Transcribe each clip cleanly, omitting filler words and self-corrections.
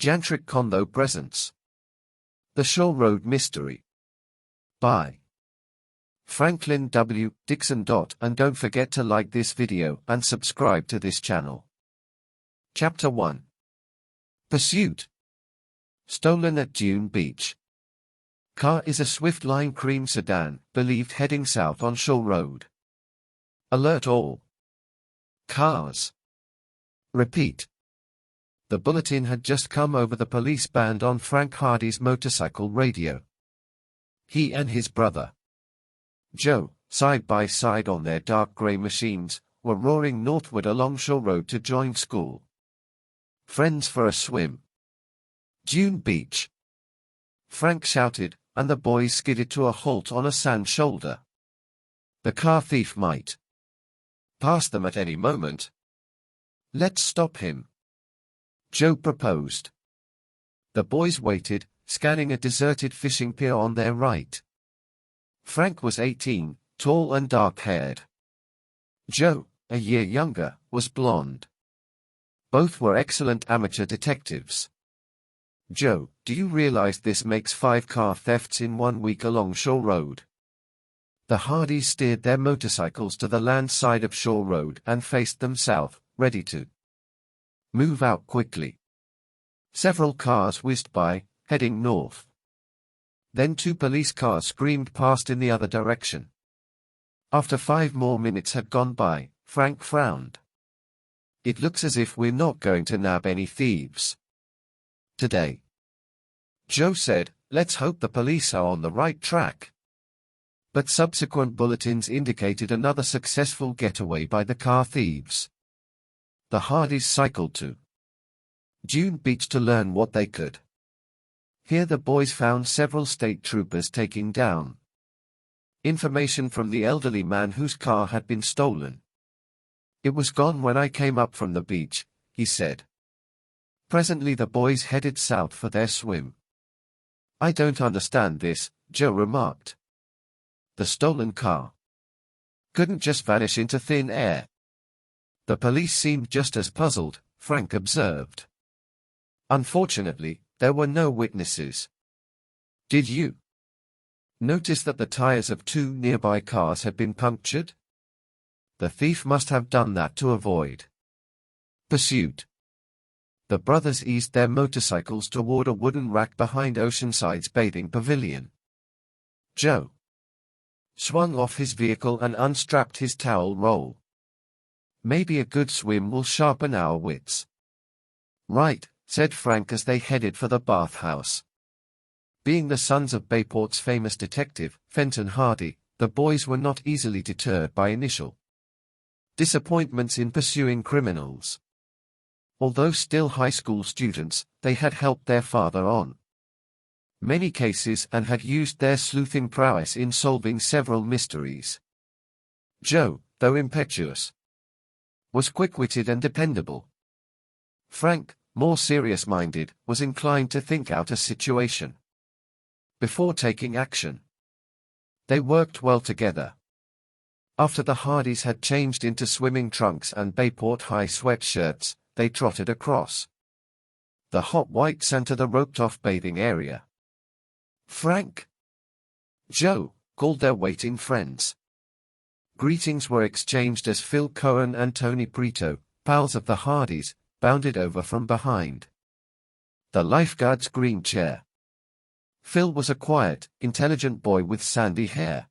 Jantric Condo presents The Shore Road Mystery by Franklin W. Dixon. And don't forget to like this video and subscribe to this channel. Chapter 1 Pursuit. Stolen at Dune Beach. Car is a swift lime cream sedan, believed heading south on Shore Road. Alert all cars. Repeat. The bulletin had just come over the police band on Frank Hardy's motorcycle radio. He and his brother, Joe, side by side on their dark grey machines, were roaring northward along Shore Road to join school. Friends for a swim. Dune Beach. Frank shouted, and the boys skidded to a halt on a sand shoulder. The car thief might pass them at any moment. Let's stop him, Joe proposed. The boys waited, scanning a deserted fishing pier on their right. Frank was 18, tall and dark-haired. Joe, a year younger, was blonde. Both were excellent amateur detectives. Joe, do you realize this makes 5 car thefts in 1 week along Shore Road? The Hardys steered their motorcycles to the land side of Shore Road and faced them south, ready to move out quickly. Several cars whizzed by, heading north. Then 2 police cars screamed past in the other direction. After 5 more minutes had gone by, Frank frowned. It looks as if we're not going to nab any thieves today. Joe said, let's hope the police are on the right track. But subsequent bulletins indicated another successful getaway by the car thieves. The Hardys cycled to Dune Beach to learn what they could. Here the boys found several state troopers taking down information from the elderly man whose car had been stolen. It was gone when I came up from the beach, he said. Presently the boys headed south for their swim. I don't understand this, Joe remarked. The stolen car couldn't just vanish into thin air. The police seemed just as puzzled, Frank observed. Unfortunately, there were no witnesses. Did you notice that the tires of 2 nearby cars had been punctured? The thief must have done that to avoid pursuit. The brothers eased their motorcycles toward a wooden rack behind Oceanside's bathing pavilion. Joe swung off his vehicle and unstrapped his towel roll. Maybe a good swim will sharpen our wits. Right, said Frank as they headed for the bathhouse. Being the sons of Bayport's famous detective, Fenton Hardy, the boys were not easily deterred by initial disappointments in pursuing criminals. Although still high school students, they had helped their father on many cases and had used their sleuthing prowess in solving several mysteries. Joe, though impetuous, was quick-witted and dependable. Frank, more serious-minded, was inclined to think out a situation before taking action. They worked well together. After the Hardys had changed into swimming trunks and Bayport high sweatshirts, they trotted across the hot white sand to the roped-off bathing area. Frank, Joe, called their waiting friends. Greetings were exchanged as Phil Cohen and Tony Prito, pals of the Hardys, bounded over from behind the lifeguard's green chair. Phil was a quiet, intelligent boy with sandy hair.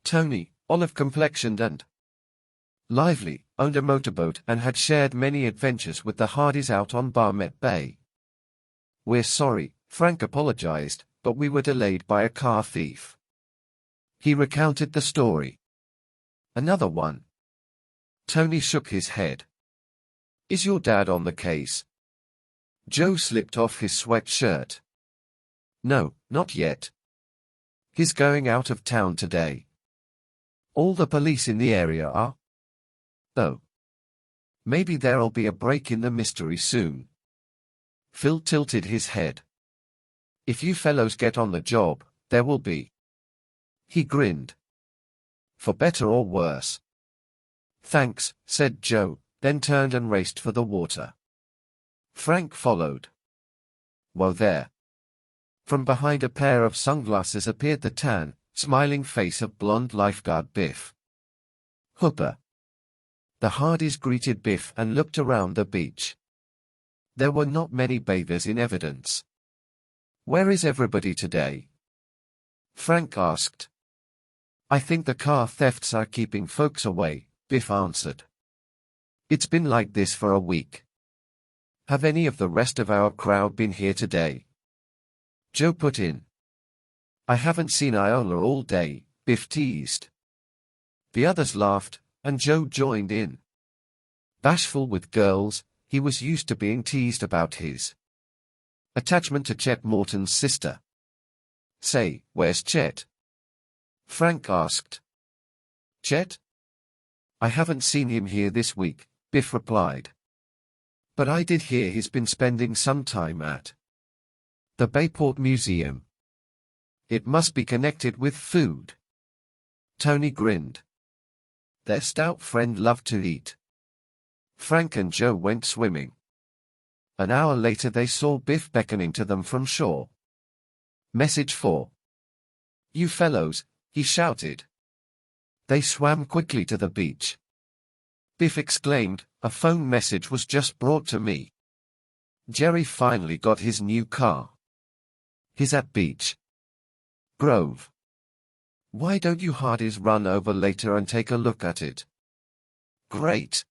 Tony, olive-complexioned and lively, owned a motorboat and had shared many adventures with the Hardys out on Barmet Bay. We're sorry, Frank apologized, but we were delayed by a car thief. He recounted the story. Another one. Tony shook his head. Is your dad on the case? Joe slipped off his sweatshirt. No, not yet. He's going out of town today. All the police in the area are. Though. Maybe there'll be a break in the mystery soon. Phil tilted his head. If you fellows get on the job, there will be. He grinned. For better or worse. Thanks, said Joe, then turned and raced for the water. Frank followed. Whoa there. From behind a pair of sunglasses appeared the tan, smiling face of blonde lifeguard Biff. Hooper. The Hardys greeted Biff and looked around the beach. There were not many bathers in evidence. "Where is everybody today?" Frank asked. "I think the car thefts are keeping folks away," Biff answered. "It's been like this for a week." "Have any of the rest of our crowd been here today?" Joe put in. "I haven't seen Iola all day," Biff teased. The others laughed, and Joe joined in. Bashful with girls, he was used to being teased about his attachment to Chet Morton's sister. "Say, where's Chet?" Frank asked. "Chet? I haven't seen him here this week," Biff replied. "But I did hear he's been spending some time at the Bayport Museum. It must be connected with food." Tony grinned. Their stout friend loved to eat. Frank and Joe went swimming. An hour later they saw Biff beckoning to them from shore. "Message for you fellows," he shouted. They swam quickly to the beach. Biff exclaimed, "A phone message was just brought to me. Jerry finally got his new car. He's at Beach Grove. Why don't you Hardys run over later and take a look at it?" "Great."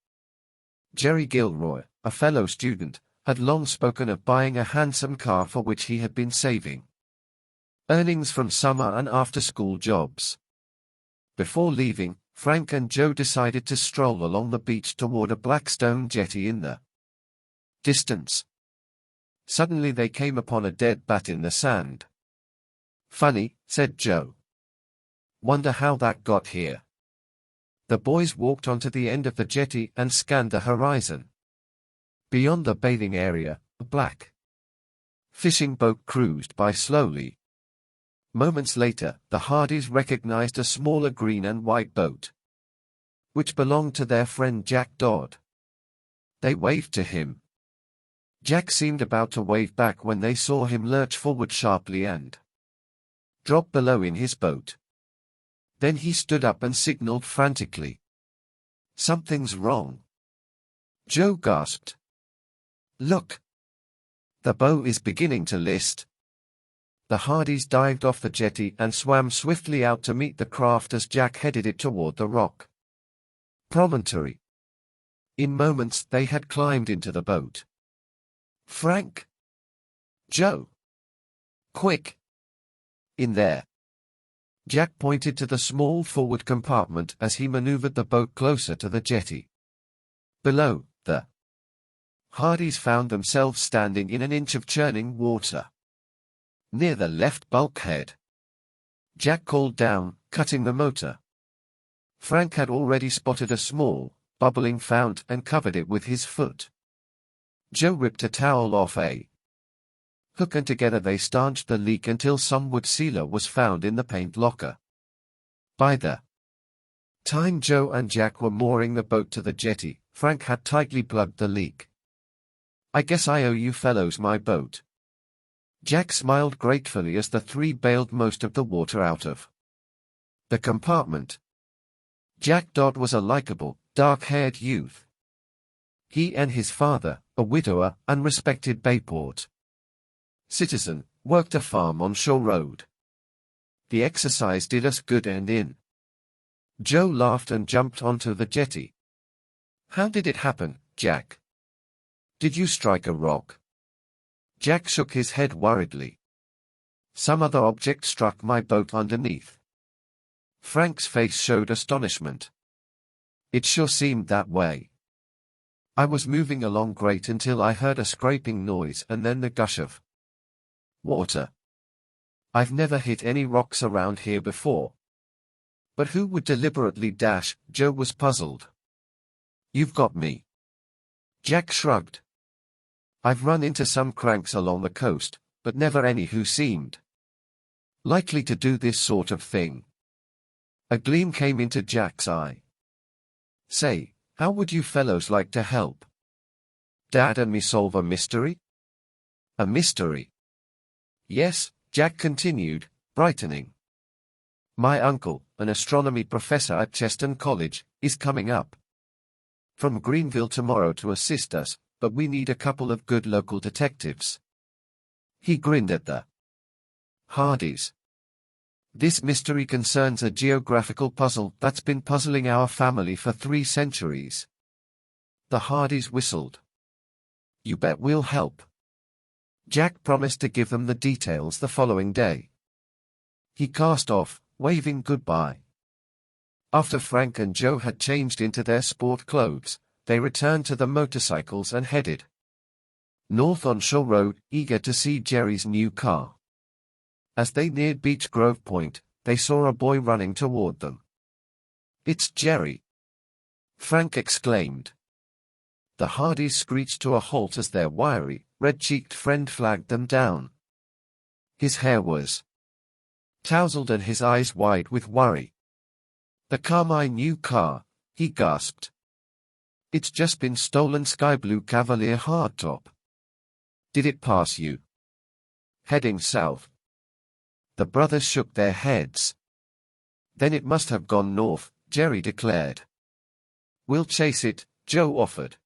Jerry Gilroy, a fellow student, had long spoken of buying a handsome car for which he had been saving earnings from summer and after-school jobs. Before leaving, Frank and Joe decided to stroll along the beach toward a black stone jetty in the distance. Suddenly they came upon a dead bat in the sand. "Funny," said Joe. "Wonder how that got here." The boys walked onto the end of the jetty and scanned the horizon. Beyond the bathing area, a black fishing boat cruised by slowly. Moments later, the Hardys recognized a smaller green and white boat, which belonged to their friend Jack Dodd. They waved to him. Jack seemed about to wave back when they saw him lurch forward sharply and drop below in his boat. Then he stood up and signaled frantically. "Something's wrong," Joe gasped. "Look! The bow is beginning to list." The Hardys dived off the jetty and swam swiftly out to meet the craft as Jack headed it toward the rock promontory. In moments they had climbed into the boat. "Frank! Joe! Quick! In there!" Jack pointed to the small forward compartment as he maneuvered the boat closer to the jetty. Below, the Hardys found themselves standing in an inch of churning water near the left bulkhead. Jack called down, cutting the motor. Frank had already spotted a small, bubbling fount and covered it with his foot. Joe ripped a towel off a hook and together they stanched the leak until some wood sealer was found in the paint locker. By the time Joe and Jack were mooring the boat to the jetty, Frank had tightly plugged the leak. "I guess I owe you fellows my boat." Jack smiled gratefully as the three bailed most of the water out of the compartment. Jack Dodd was a likable, dark-haired youth. He and his father, a widower and respected Bayport citizen, worked a farm on Shore Road. The exercise did us good and in. Joe laughed and jumped onto the jetty. "How did it happen, Jack? Did you strike a rock?" Jack shook his head worriedly. "Some other object struck my boat underneath." Frank's face showed astonishment. "It sure seemed that way. I was moving along great until I heard a scraping noise and then the gush of water. I've never hit any rocks around here before." "But who would deliberately dash?" Joe was puzzled. "You've got me." Jack shrugged. "I've run into some cranks along the coast, but never any who seemed likely to do this sort of thing." A gleam came into Jack's eye. "Say, how would you fellows like to help Dad and me solve a mystery?" A mystery. Yes, Jack continued, brightening. My uncle, an astronomy professor at Cheston College, is coming up from Greenville tomorrow to assist us, but we need a couple of good local detectives. He grinned at the Hardys. This mystery concerns a geographical puzzle that's been puzzling our family for 3 centuries. The Hardys whistled. You bet we'll help. Jack promised to give them the details the following day. He cast off, waving goodbye. After Frank and Joe had changed into their sport clothes, they returned to the motorcycles and headed north on Shore Road, eager to see Jerry's new car. As they neared Beech Grove Point, they saw a boy running toward them. It's Jerry! Frank exclaimed. The Hardys screeched to a halt as their wiry, red-cheeked friend flagged them down. His hair was tousled and his eyes wide with worry. My new car, he gasped. It's just been stolen. Sky blue Cavalier hardtop. Did it pass you? Heading south. The brothers shook their heads. Then it must have gone north, Jerry declared. We'll chase it, Joe offered.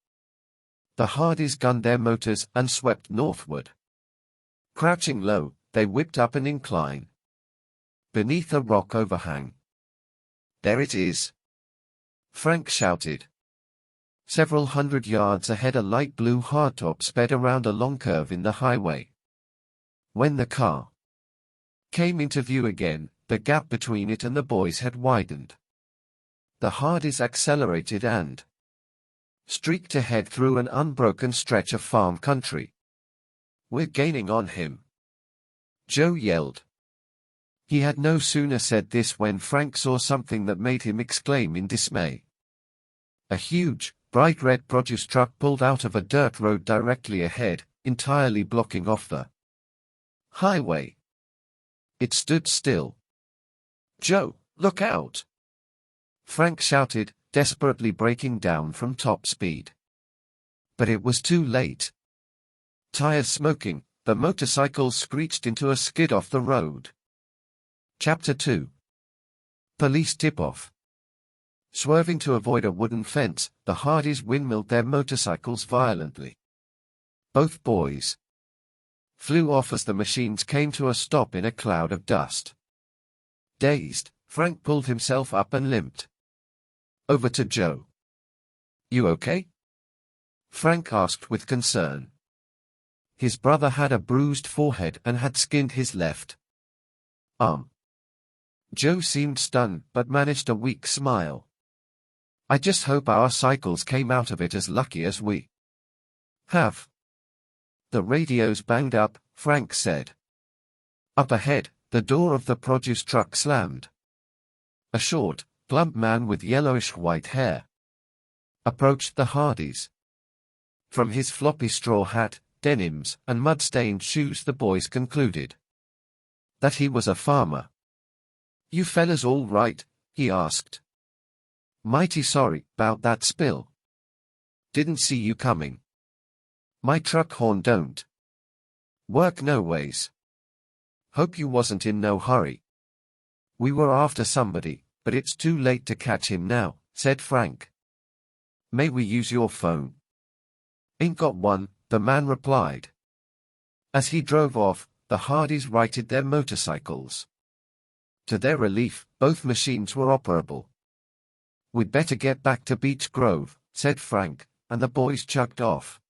The Hardys gunned their motors and swept northward. Crouching low, they whipped up an incline. Beneath a rock overhang. There it is! Frank shouted. Several hundred yards ahead, a light blue hardtop sped around a long curve in the highway. When the car came into view again, the gap between it and the boys had widened. The Hardys accelerated and streaked ahead through an unbroken stretch of farm country. We're gaining on him! Joe yelled. He had no sooner said this when Frank saw something that made him exclaim in dismay. A huge, bright red produce truck pulled out of a dirt road directly ahead, entirely blocking off the highway. It stood still. Joe, look out! Frank shouted, desperately braking down from top speed. But it was too late. Tires smoking, the motorcycle screeched into a skid off the road. Chapter 2. Police tip-off. Swerving to avoid a wooden fence, the Hardys windmilled their motorcycles violently. Both boys flew off as the machines came to a stop in a cloud of dust. Dazed, Frank pulled himself up and limped over to Joe. You okay? Frank asked with concern. His brother had a bruised forehead and had skinned his left arm. Joe seemed stunned but managed a weak smile. I just hope our cycles came out of it as lucky as we have. The radio's banged up, Frank said. Up ahead, the door of the produce truck slammed. A short, plump man with yellowish-white hair approached the Hardys. From his floppy straw hat, denims, and mud-stained shoes, the boys concluded that he was a farmer. You fellas all right? He asked. Mighty sorry about that spill. Didn't see you coming. My truck horn don't work no ways. Hope you wasn't in no hurry. We were after somebody, but it's too late to catch him now, said Frank. May we use your phone? Ain't got one, the man replied. As he drove off, the Hardys righted their motorcycles. To their relief, both machines were operable. We'd better get back to Beech Grove, said Frank, and the boys chugged off.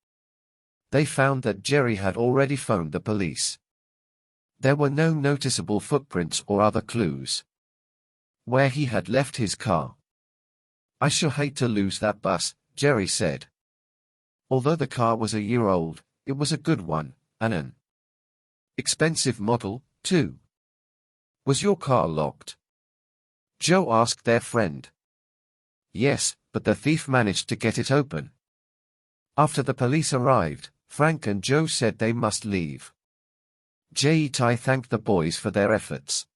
They found that Jerry had already phoned the police. There were no noticeable footprints or other clues where he had left his car. I sure hate to lose that bus, Jerry said. Although the car was a year old, it was a good one, and an expensive model, too. Was your car locked? Joe asked their friend. Yes, but the thief managed to get it open. After the police arrived, Frank and Joe said they must leave. J.E.T.I. thanked the boys for their efforts.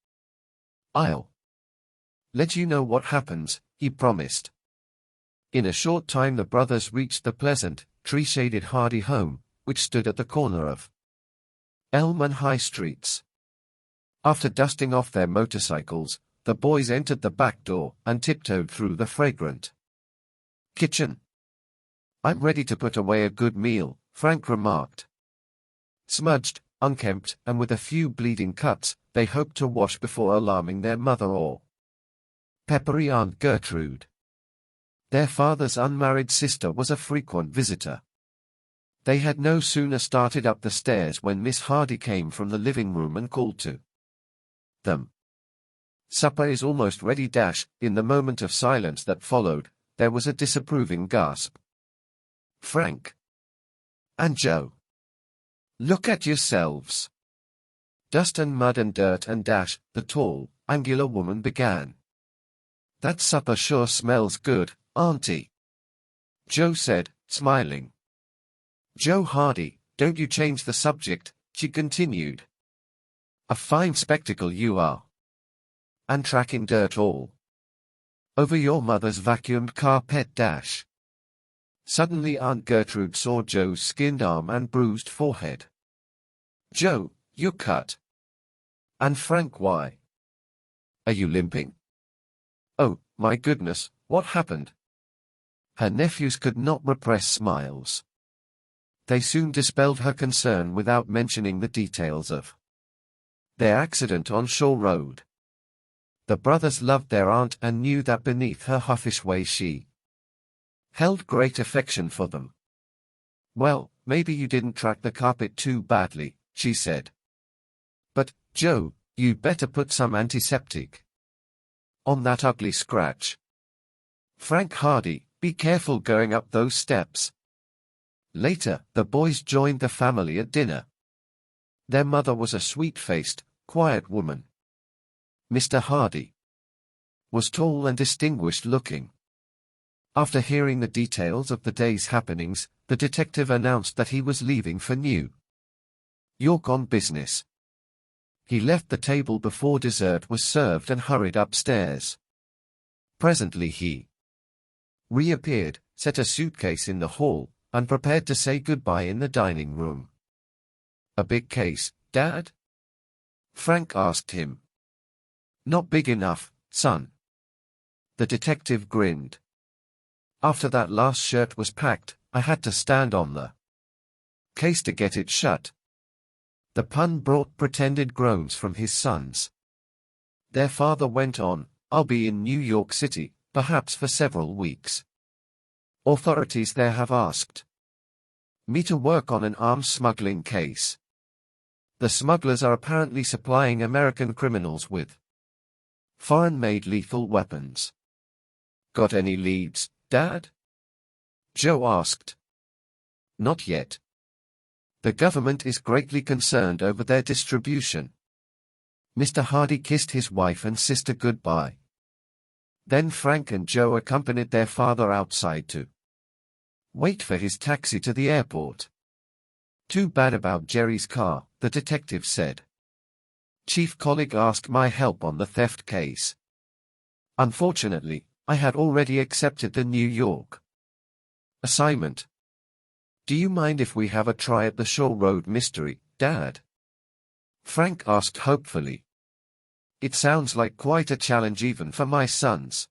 I'll let you know what happens, he promised. In a short time the brothers reached the pleasant, tree-shaded Hardy home, which stood at the corner of Elm and High Streets. After dusting off their motorcycles, the boys entered the back door and tiptoed through the fragrant kitchen. "I'm ready to put away a good meal," Frank remarked. Smudged, unkempt, and with a few bleeding cuts, they hoped to wash before alarming their mother or peppery Aunt Gertrude. Their father's unmarried sister was a frequent visitor. They had no sooner started up the stairs when Miss Hardy came from the living room and called to them. "Supper is almost ready." In the moment of silence that followed, there was a disapproving gasp. "Frank and Joe, look at yourselves." "Dust and mud and dirt and dash," the tall, angular woman began. "That supper sure smells good, Auntie," Joe said, smiling. "Joe Hardy, don't you change the subject," she continued. "A fine spectacle you are. And tracking dirt all over your mother's vacuumed carpet." Suddenly Aunt Gertrude saw Joe's skinned arm and bruised forehead. "Joe, you're cut." "And Frank, why are you limping?" "Oh, my goodness, what happened?" Her nephews could not repress smiles. They soon dispelled her concern without mentioning the details of their accident on Shore Road. The brothers loved their aunt and knew that beneath her huffish ways she held great affection for them. "Well, maybe you didn't track the carpet too badly," she said. "But, Joe, you'd better put some antiseptic on that ugly scratch. Frank Hardy, be careful going up those steps." Later, the boys joined the family at dinner. Their mother was a sweet-faced, quiet woman. Mr. Hardy was tall and distinguished-looking. After hearing the details of the day's happenings, the detective announced that he was leaving for New York on business. He left the table before dessert was served and hurried upstairs. Presently he reappeared, set a suitcase in the hall, and prepared to say goodbye in the dining room. "A big case, Dad?" Frank asked him. "Not big enough, son." The detective grinned. "After that last shirt was packed, I had to stand on the case to get it shut." The pun brought pretended groans from his sons. Their father went on, "I'll be in New York City, perhaps for several weeks. Authorities there have asked me to work on an arms smuggling case. The smugglers are apparently supplying American criminals with foreign-made lethal weapons." "Got any leads, Dad?" Joe asked. "Not yet. The government is greatly concerned over their distribution." Mr. Hardy kissed his wife and sister goodbye. Then Frank and Joe accompanied their father outside to wait for his taxi to the airport. "Too bad about Jerry's car," the detective said. "Chief Colleague asked my help on the theft case. Unfortunately, I had already accepted the New York assignment. Do you mind if we have a try at the Shore Road mystery, Dad?" Frank asked hopefully. "It sounds like quite a challenge even for my sons."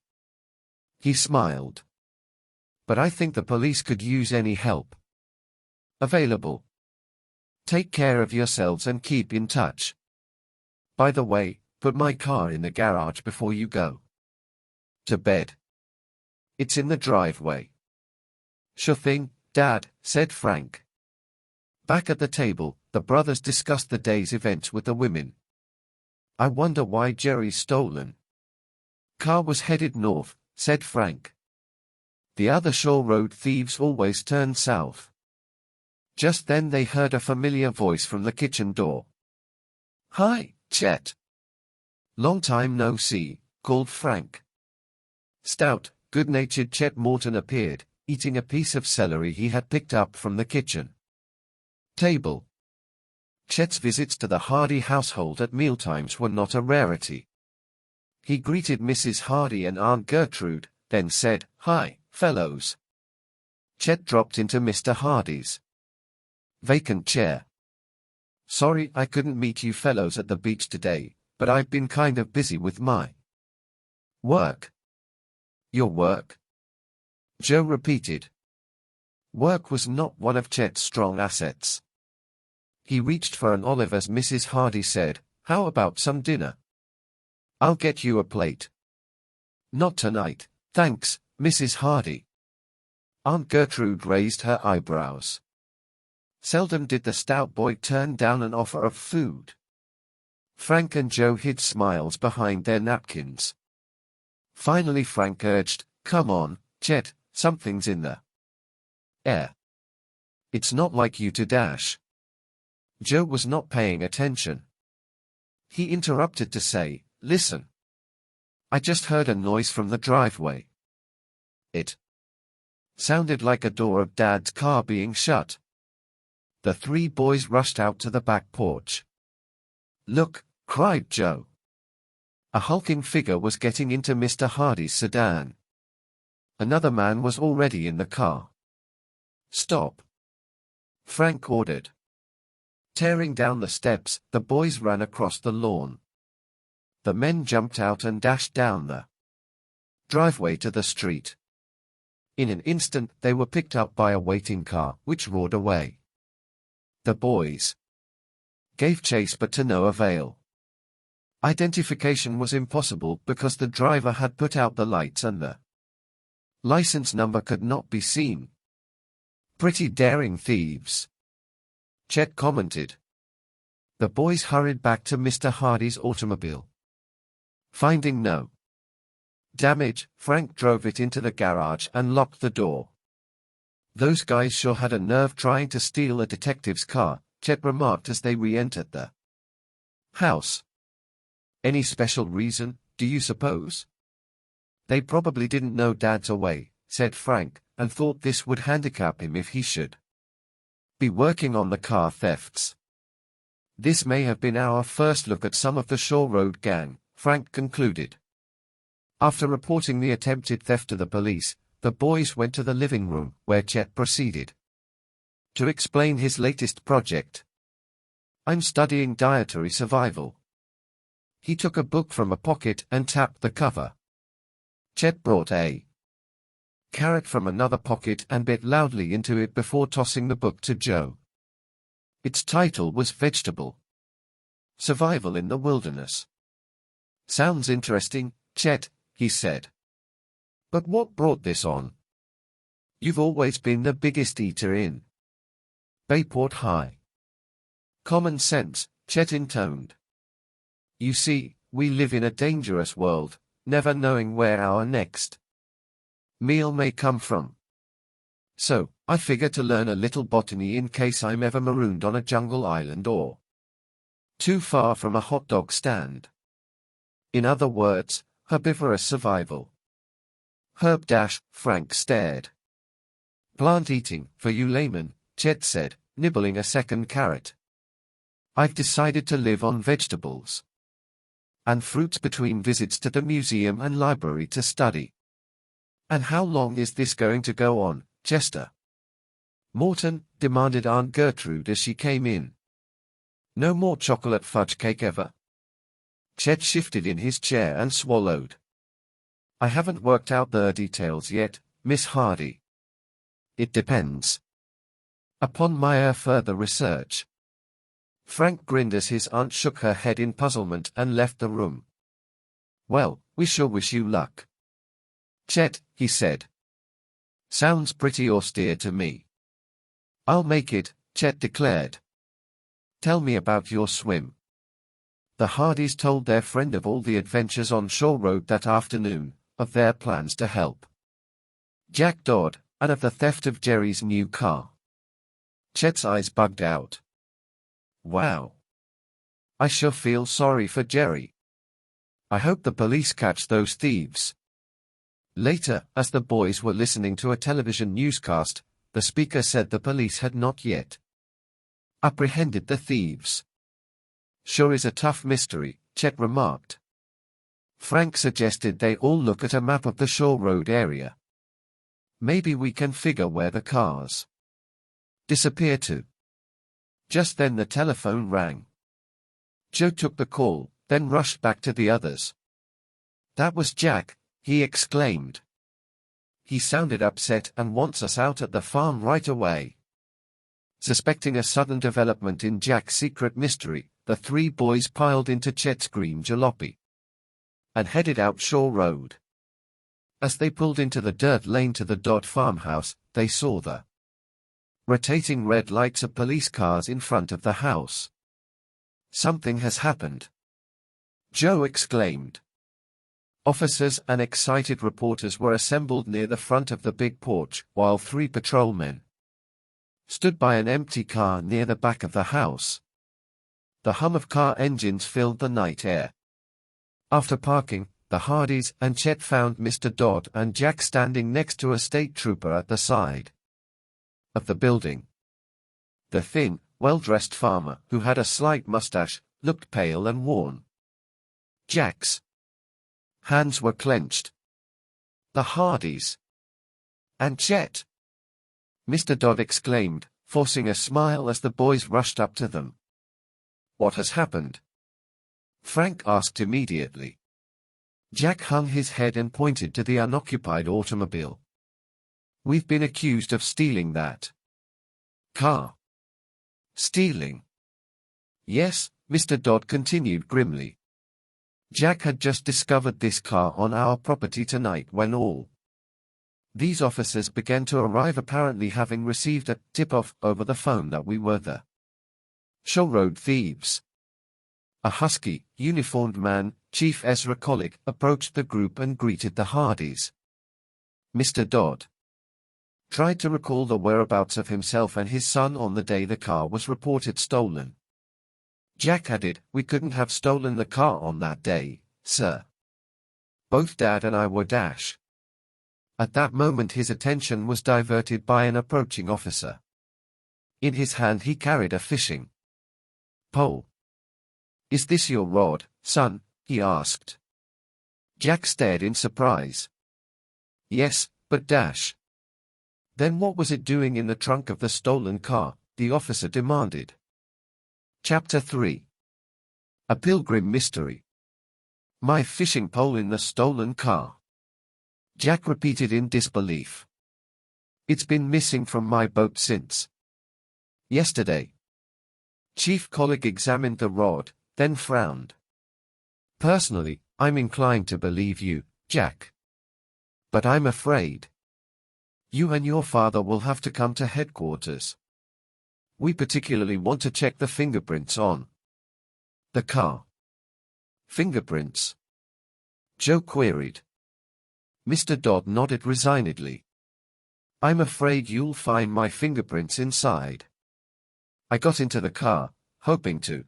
He smiled. "But I think the police could use any help available. Take care of yourselves and keep in touch. By the way, put my car in the garage before you go to bed. It's in the driveway." "Sure thing, Dad," said Frank. Back at the table, the brothers discussed the day's events with the women. "I wonder why Jerry's stolen car was headed north," said Frank. "The other Shore Road thieves always turn south." Just then they heard a familiar voice from the kitchen door. "Hi, Chet." "Long time no see," called Frank. Stout, good-natured Chet Morton appeared, eating a piece of celery he had picked up from the kitchen table. Chet's visits to the Hardy household at mealtimes were not a rarity. He greeted Mrs. Hardy and Aunt Gertrude, then said, "Hi, fellows." Chet dropped into Mr. Hardy's vacant chair. Sorry I couldn't meet you fellows at the beach today, but I've been kind of busy with my work. Your work? Joe repeated. Work was not one of Chet's strong assets. He reached for an olive as Mrs. Hardy said, "How about some dinner? I'll get you a plate." "Not tonight, thanks, Mrs. Hardy." Aunt Gertrude raised her eyebrows. Seldom did the stout boy turn down an offer of food. Frank and Joe hid smiles behind their napkins. Finally Frank urged, "Come on, Chet, something's in the air. It's not like you to dash." Joe was not paying attention. He interrupted to say, "Listen. I just heard a noise from the driveway. It sounded like a door of Dad's car being shut." The three boys rushed out to the back porch. "Look," cried Joe. A hulking figure was getting into Mr. Hardy's sedan. Another man was already in the car. "Stop," Frank ordered. Tearing down the steps, the boys ran across the lawn. The men jumped out and dashed down the driveway to the street. In an instant they were picked up by a waiting car, which roared away. The boys gave chase but to no avail. Identification was impossible because the driver had put out the lights and the license number could not be seen. "Pretty daring thieves," Chet commented. The boys hurried back to Mr. Hardy's automobile. Finding no damage, Frank drove it into the garage and locked the door. "Those guys sure had a nerve trying to steal a detective's car," Chet remarked as they re-entered the house. "Any special reason, do you suppose?" "They probably didn't know Dad's away," said Frank, and thought this would handicap him if he should be working on the car thefts. "This may have been our first look at some of the Shore Road gang," Frank concluded. After reporting the attempted theft to the police, the boys went to the living room, where Chet proceeded to explain his latest project. "I'm studying dietary survival." He took a book from a pocket and tapped the cover. Chet brought a carrot from another pocket and bit loudly into it before tossing the book to Joe. Its title was Vegetable Survival in the Wilderness. "Sounds interesting, Chet," he said. "But what brought this on? You've always been the biggest eater in Bayport High." "Common sense," Chet intoned. "You see, we live in a dangerous world, never knowing where our next meal may come from. So, I figure to learn a little botany in case I'm ever marooned on a jungle island or too far from a hot dog stand. In other words, herbivorous survival." Frank stared. "Plant eating, for you laymen," Chet said, nibbling a second carrot. "I've decided to live on vegetables and fruits between visits to the museum and library to study." "And how long is this going to go on, Chester Morton?" demanded Aunt Gertrude as she came in. "No more chocolate fudge cake ever?" Chet shifted in his chair and swallowed. "I haven't worked out the details yet, Miss Hardy. It depends upon my further research." Frank grinned as his aunt shook her head in puzzlement and left the room. "Well, we sure wish you luck, Chet," he said. "Sounds pretty austere to me." "I'll make it," Chet declared. "Tell me about your swim." The Hardys told their friend of all the adventures on Shore Road that afternoon, of their plans to help Jack Dodd, and of the theft of Jerry's new car. Chet's eyes bugged out. "Wow. I sure feel sorry for Jerry. I hope the police catch those thieves." Later, as the boys were listening to a television newscast, the speaker said the police had not yet apprehended the thieves. "Sure is a tough mystery," Chet remarked. Frank suggested they all look at a map of the Shore Road area. "Maybe we can figure where the cars disappear to." Just then the telephone rang. Joe took the call, then rushed back to the others. "That was Jack," he exclaimed. "He sounded upset and wants us out at the farm right away." Suspecting a sudden development in Jack's secret mystery, the three boys piled into Chet's green jalopy and headed out Shore Road. As they pulled into the dirt lane to the Dodd farmhouse, they saw the rotating red lights of police cars in front of the house. "Something has happened," Joe exclaimed. Officers and excited reporters were assembled near the front of the big porch, while three patrolmen stood by an empty car near the back of the house. The hum of car engines filled the night air. After parking, the Hardys and Chet found Mr. Dodd and Jack standing next to a state trooper at the side of the building. The thin, well-dressed farmer, who had a slight mustache, looked pale and worn. Jack's hands were clenched. "The Hardys and Chet!" Mr. Dodd exclaimed, forcing a smile as the boys rushed up to them. "What has happened?" Frank asked immediately. Jack hung his head and pointed to the unoccupied automobile. "We've been accused of stealing that car." "Stealing?" "Yes," Mr. Dodd continued grimly. "Jack had just discovered this car on our property tonight when all these officers began to arrive, apparently having received a tip-off over the phone that we were the Shore Road thieves." A husky, uniformed man, Chief Ezra Collick, approached the group and greeted the Hardys. Mr. Dodd tried to recall the whereabouts of himself and his son on the day the car was reported stolen. Jack added, "We couldn't have stolen the car on that day, sir. Both Dad and I were dash." At that moment his attention was diverted by an approaching officer. In his hand he carried a fishing pole. "Is this your rod, son?" he asked. Jack stared in surprise. "Yes, but dash." "Then what was it doing in the trunk of the stolen car?" the officer demanded. Chapter 3. A Pilgrim Mystery. "My fishing pole in the stolen car," Jack repeated in disbelief. "It's been missing from my boat since yesterday." Chief Collick examined the rod, then frowned. "Personally, I'm inclined to believe you, Jack. But I'm afraid you and your father will have to come to headquarters. We particularly want to check the fingerprints on the car." "Fingerprints?" Joe queried. Mr. Dodd nodded resignedly. "I'm afraid you'll find my fingerprints inside. I got into the car, hoping to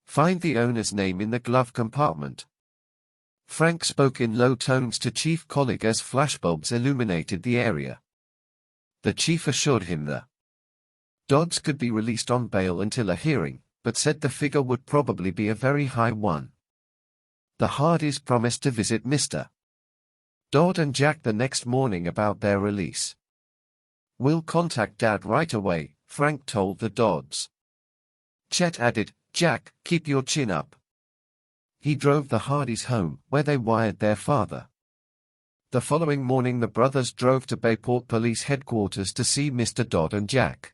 find the owner's name in the glove compartment." Frank spoke in low tones to Chief Collick as flashbulbs illuminated the area. The chief assured him the Dodds could be released on bail until a hearing, but said the figure would probably be a very high one. The Hardys promised to visit Mr. Dodd and Jack the next morning about their release. "We'll contact Dad right away," Frank told the Dodds. Chet added, "Jack, keep your chin up." He drove the Hardys home, where they wired their father. The following morning the brothers drove to Bayport Police Headquarters to see Mr. Dodd and Jack.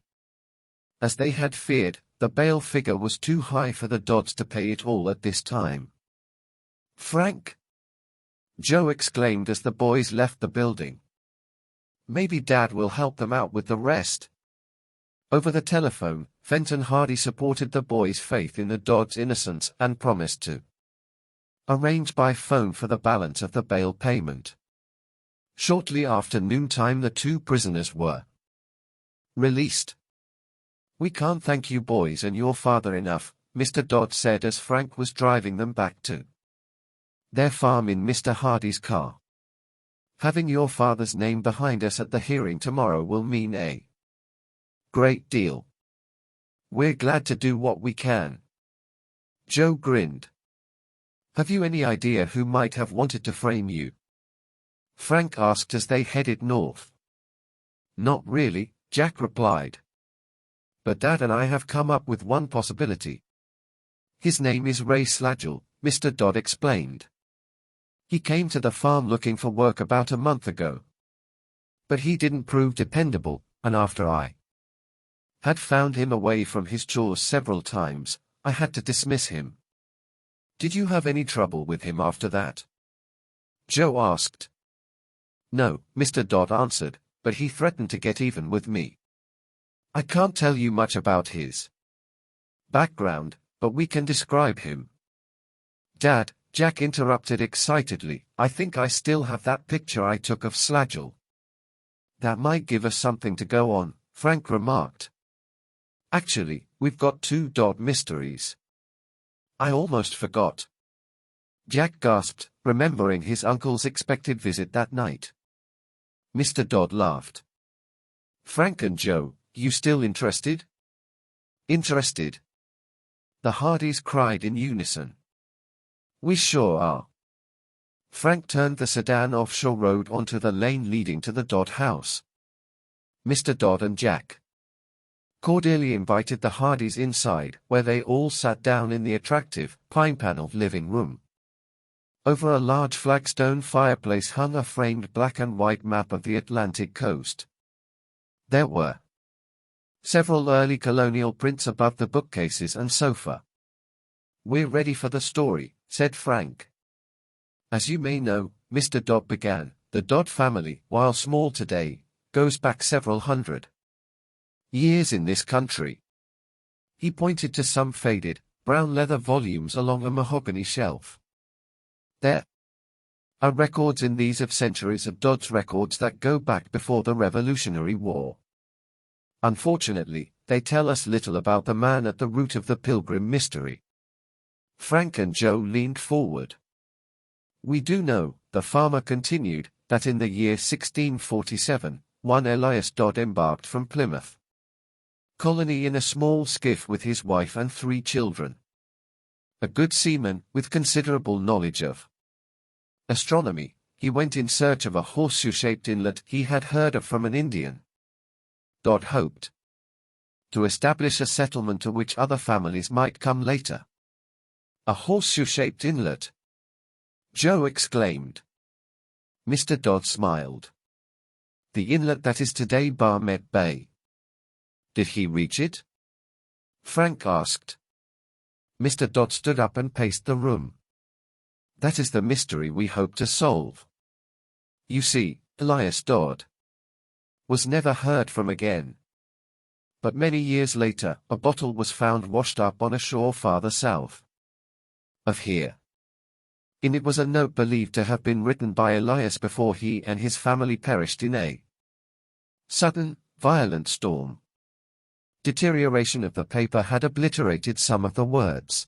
As they had feared, the bail figure was too high for the Dodds to pay it all at this time. "Frank!" Joe exclaimed as the boys left the building. "Maybe Dad will help them out with the rest." Over the telephone, Fenton Hardy supported the boys' faith in the Dodds' innocence and promised to arrange by phone for the balance of the bail payment. Shortly after noontime the two prisoners were released. "We can't thank you boys and your father enough," Mr. Dodd said as Frank was driving them back to their farm in Mr. Hardy's car. "Having your father's name behind us at the hearing tomorrow will mean a great deal. We're glad to do what we can." Joe grinned. "Have you any idea who might have wanted to frame you?" Frank asked as they headed north. "Not really," Jack replied. But Dad and I have come up with one possibility. His name is Ray Slagel, Mr. Dodd explained. He came to the farm looking for work about a month ago. But he didn't prove dependable, and after I had found him away from his chores several times, I had to dismiss him. Did you have any trouble with him after that? Joe asked. No, Mr. Dodd answered, but he threatened to get even with me. I can't tell you much about his background, but we can describe him. Dad, Jack interrupted excitedly, I think I still have that picture I took of Slagel. That might give us something to go on, Frank remarked. Actually, we've got 2 Dodd mysteries. I almost forgot. Jack gasped, remembering his uncle's expected visit that night. Mr. Dodd laughed. Frank and Joe, you still interested? Interested? The Hardys cried in unison. We sure are. Frank turned the sedan off Shore Road onto the lane leading to the Dodd house. Mr. Dodd and Jack cordially invited the Hardys inside, where they all sat down in the attractive, pine-paneled living room. Over a large flagstone fireplace hung a framed black and white map of the Atlantic coast. There were several early colonial prints above the bookcases and sofa. We're ready for the story, said Frank. As you may know, Mr. Dodd began, the Dodd family, while small today, goes back several hundred years in this country. He pointed to some faded, brown leather volumes along a mahogany shelf. There are records in these of centuries of Dodd's records that go back before the Revolutionary War. Unfortunately, they tell us little about the man at the root of the Pilgrim mystery. Frank and Joe leaned forward. We do know, the farmer continued, that in the year 1647, one Elias Dodd embarked from Plymouth colony in a small skiff with his wife and 3 children. A good seaman, with considerable knowledge of astronomy, he went in search of a horseshoe-shaped inlet he had heard of from an Indian. Dodd hoped to establish a settlement to which other families might come later. A horseshoe-shaped inlet? Joe exclaimed. Mr. Dodd smiled. The inlet that is today Barmet Bay. Did he reach it? Frank asked. Mr. Dodd stood up and paced the room. That is the mystery we hope to solve. You see, Elias Dodd was never heard from again. But many years later, a bottle was found washed up on a shore farther south of here. In it was a note believed to have been written by Elias before he and his family perished in a sudden, violent storm. Deterioration of the paper had obliterated some of the words.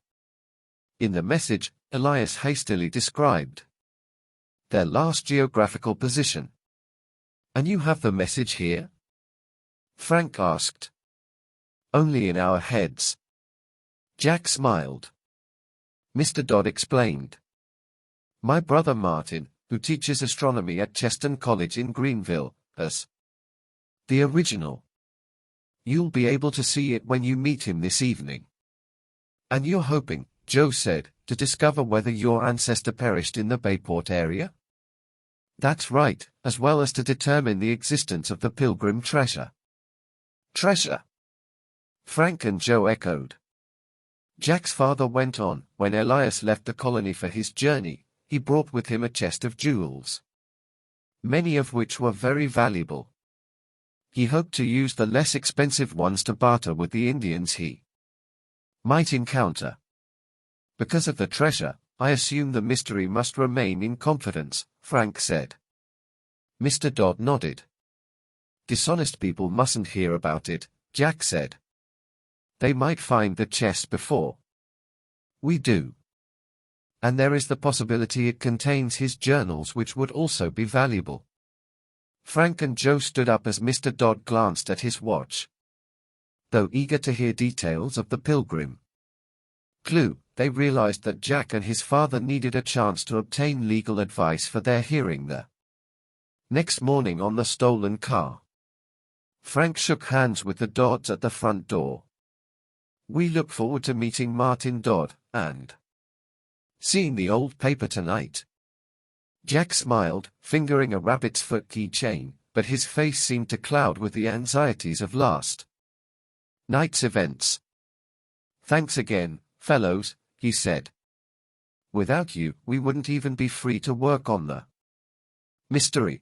In the message, Elias hastily described their last geographical position. And you have the message here? Frank asked. Only in our heads. Jack smiled. Mr. Dodd explained. My brother Martin, who teaches astronomy at Cheston College in Greenville, has the original. You'll be able to see it when you meet him this evening. And you're hoping, Joe said, to discover whether your ancestor perished in the Bayport area? That's right, as well as to determine the existence of the Pilgrim treasure. Treasure? Frank and Joe echoed. Jack's father went on, when Elias left the colony for his journey, he brought with him a chest of jewels, many of which were very valuable. He hoped to use the less expensive ones to barter with the Indians he might encounter. Because of the treasure, I assume the mystery must remain in confidence, Frank said. Mr. Dodd nodded. Dishonest people mustn't hear about it, Jack said. They might find the chest before we do. And there is the possibility it contains his journals, which would also be valuable. Frank and Joe stood up as Mr. Dodd glanced at his watch. Though eager to hear details of the Pilgrim clue, they realized that Jack and his father needed a chance to obtain legal advice for their hearing the next morning on the stolen car. Frank shook hands with the Dodds at the front door. "We look forward to meeting Martin Dodd, and seeing the old paper tonight." Jack smiled, fingering a rabbit's foot keychain, but his face seemed to cloud with the anxieties of last night's events. "Thanks again, fellows," he said. "Without you, we wouldn't even be free to work on the mystery.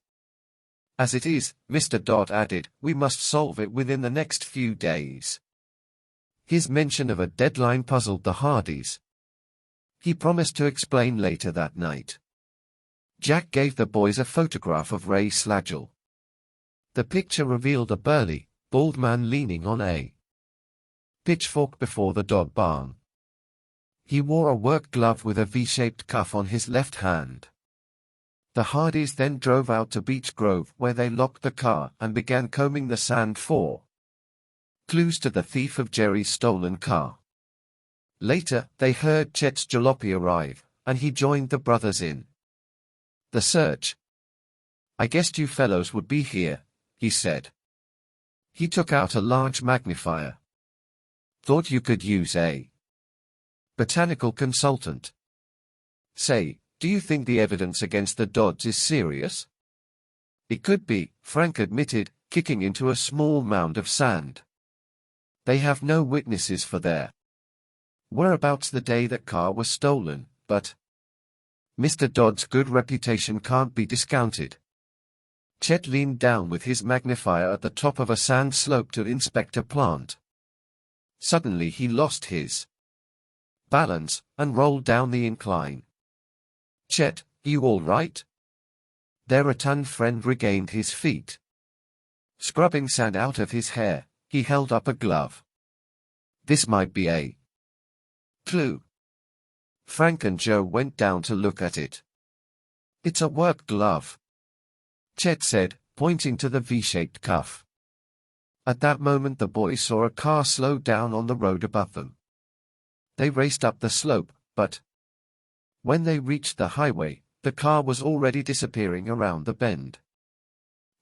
As it is," Mr. Dodd added, "we must solve it within the next few days." His mention of a deadline puzzled the Hardys. He promised to explain later that night. Jack gave the boys a photograph of Ray Slagel. The picture revealed a burly, bald man leaning on a pitchfork before the dog barn. He wore a work glove with a V-shaped cuff on his left hand. The Hardys then drove out to Beech Grove, where they locked the car and began combing the sand for clues to the thief of Jerry's stolen car. Later, they heard Chet's jalopy arrive, and he joined the brothers in the search. "I guessed you fellows would be here," he said. He took out a large magnifier. "Thought you could use a botanical consultant. Say, do you think the evidence against the Dodds is serious?" "It could be," Frank admitted, kicking into a small mound of sand. "They have no witnesses for their whereabouts the day that car was stolen, but Mr. Dodd's good reputation can't be discounted." Chet leaned down with his magnifier at the top of a sand slope to inspect a plant. Suddenly he lost his balance and rolled down the incline. "Chet, you all right?" Their rotund friend regained his feet. Scrubbing sand out of his hair, he held up a glove. "This might be a clue." Frank and Joe went down to look at it. "It's a work glove," Chet said, pointing to the V-shaped cuff. At that moment the boys saw a car slow down on the road above them. They raced up the slope, but when they reached the highway, the car was already disappearing around the bend.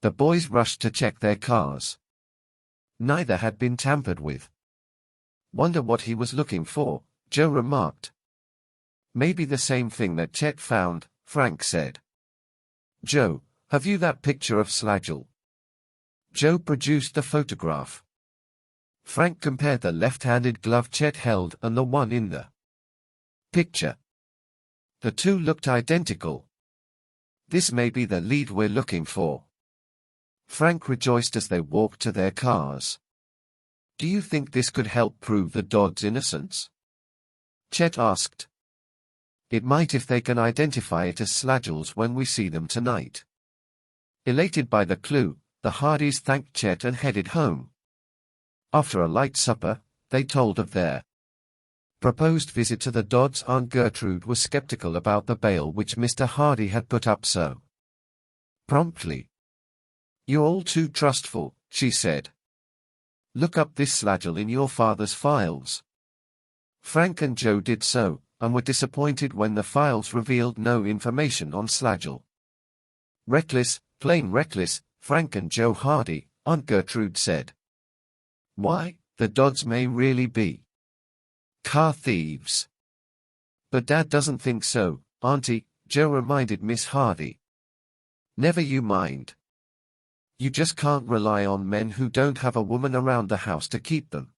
The boys rushed to check their cars. Neither had been tampered with. "Wonder what he was looking for," Joe remarked. "Maybe the same thing that Chet found," Frank said. "Joe, have you that picture of Slagel?" Joe produced the photograph. Frank compared the left-handed glove Chet held and the one in the picture. The two looked identical. "This may be the lead we're looking for." Frank rejoiced as they walked to their cars. "Do you think this could help prove the Dodds' innocence?" Chet asked. "It might if they can identify it as Slagel's when we see them tonight." Elated by the clue, the Hardys thanked Chet and headed home. After a light supper, they told of their proposed visit to the Dodds. Aunt Gertrude was skeptical about the bail which Mr. Hardy had put up so promptly. "You're all too trustful," she said. "Look up this Slagel in your father's files." Frank and Joe did so, and were disappointed when the files revealed no information on Slagel. "Reckless, plain reckless, Frank and Joe Hardy," Aunt Gertrude said. "Why, the Dodds may really be car thieves." "But Dad doesn't think so, Auntie," Joe reminded Miss Hardy. "Never you mind. You just can't rely on men who don't have a woman around the house to keep them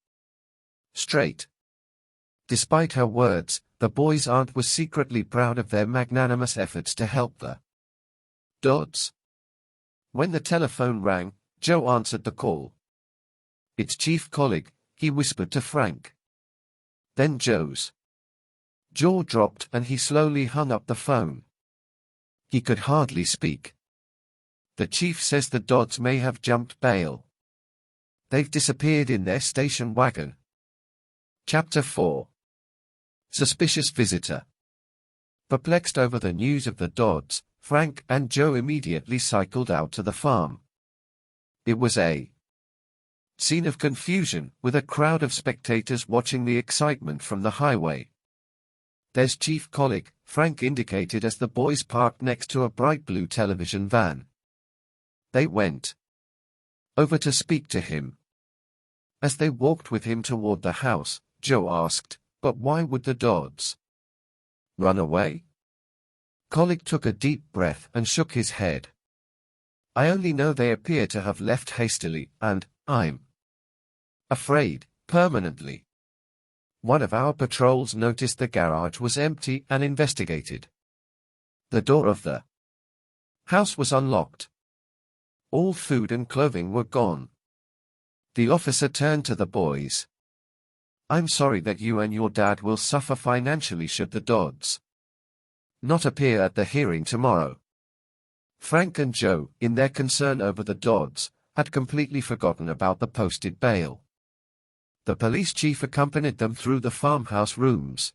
straight." Despite her words, the boy's aunt was secretly proud of their magnanimous efforts to help the Dodds. When the telephone rang, Joe answered the call. "It's Chief Collig," he whispered to Frank. Then Joe's jaw dropped and he slowly hung up the phone. He could hardly speak. "The chief says the Dodds may have jumped bail. They've disappeared in their station wagon." Chapter 4. Suspicious Visitor. Perplexed over the news of the Dodds, Frank and Joe immediately cycled out to the farm. It was a scene of confusion, with a crowd of spectators watching the excitement from the highway. "There's Chief Collig," Frank indicated as the boys parked next to a bright blue television van. They went over to speak to him. As they walked with him toward the house, Joe asked, "But why would the Dodds run away?" Colleague took a deep breath and shook his head. "I only know they appear to have left hastily, and I'm afraid, permanently." One of our patrols noticed the garage was empty and investigated. The door of the house was unlocked. All food and clothing were gone. The officer turned to the boys. "I'm sorry that you and your dad will suffer financially should the Dodds not appear at the hearing tomorrow." Frank and Joe, in their concern over the Dodds, had completely forgotten about the posted bail. The police chief accompanied them through the farmhouse rooms.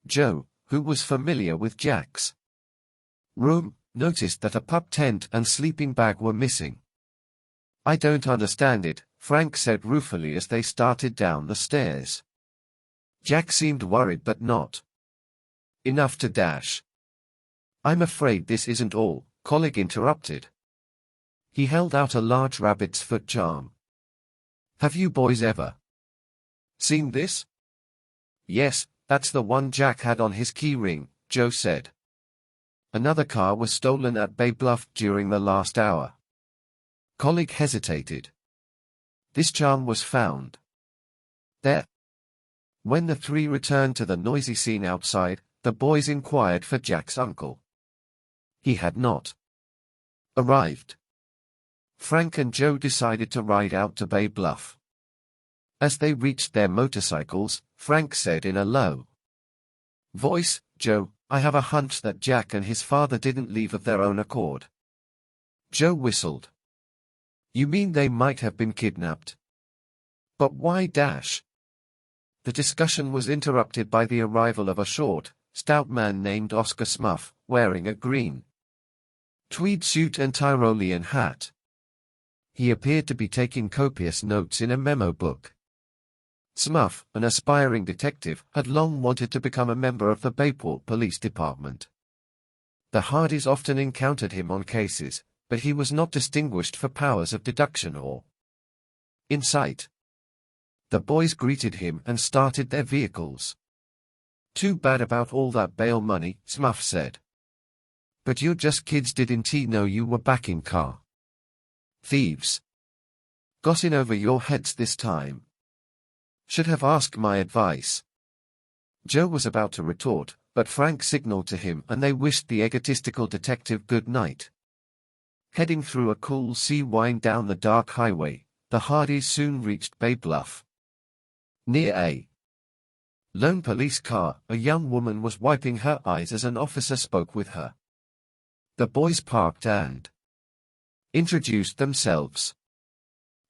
Joe, who was familiar with Jack's room, noticed that a pup tent and sleeping bag were missing. "I don't understand it," Frank said ruefully as they started down the stairs. Jack seemed worried but not enough to dash. "I'm afraid this isn't all," Colleague interrupted. He held out a large rabbit's foot charm. "Have you boys ever seen this?" "Yes, that's the one Jack had on his key ring," Joe said. "Another car was stolen at Bay Bluff during the last hour." Colleague hesitated. "This charm was found there." When the three returned to the noisy scene outside, the boys inquired for Jack's uncle. He had not arrived. Frank and Joe decided to ride out to Bay Bluff. As they reached their motorcycles, Frank said in a low voice, "Joe, I have a hunch that Jack and his father didn't leave of their own accord." Joe whistled. "You mean they might have been kidnapped?" "But why dash?" The discussion was interrupted by the arrival of a short, stout man named Oscar Smuff, wearing a green tweed suit and Tyrolean hat. He appeared to be taking copious notes in a memo book. Smuff, an aspiring detective, had long wanted to become a member of the Bayport Police Department. The Hardys often encountered him on cases, but he was not distinguished for powers of deduction or insight. The boys greeted him and started their vehicles. "Too bad about all that bail money," Smuff said. "But you're just kids, didn't he know you were backing car thieves? Got in over your heads this time. Should have asked my advice." Joe was about to retort, but Frank signaled to him and they wished the egotistical detective good night. Heading through a cool sea wind down the dark highway, the Hardys soon reached Bay Bluff. Near a lone police car, a young woman was wiping her eyes as an officer spoke with her. The boys parked and introduced themselves.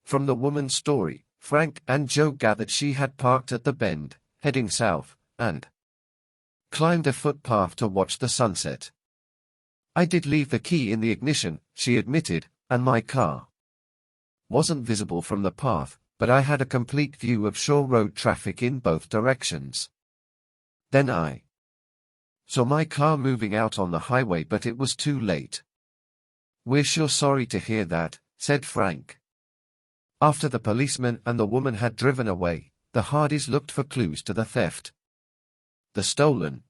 From the woman's story, Frank and Joe gathered she had parked at the bend, heading south, and climbed a footpath to watch the sunset. "I did leave the key in the ignition," she admitted, "and my car wasn't visible from the path, but I had a complete view of Shore Road traffic in both directions. Then I saw my car moving out on the highway, but it was too late." "We're sure sorry to hear that," said Frank. After the policeman and the woman had driven away, the Hardys looked for clues to the theft. The stolen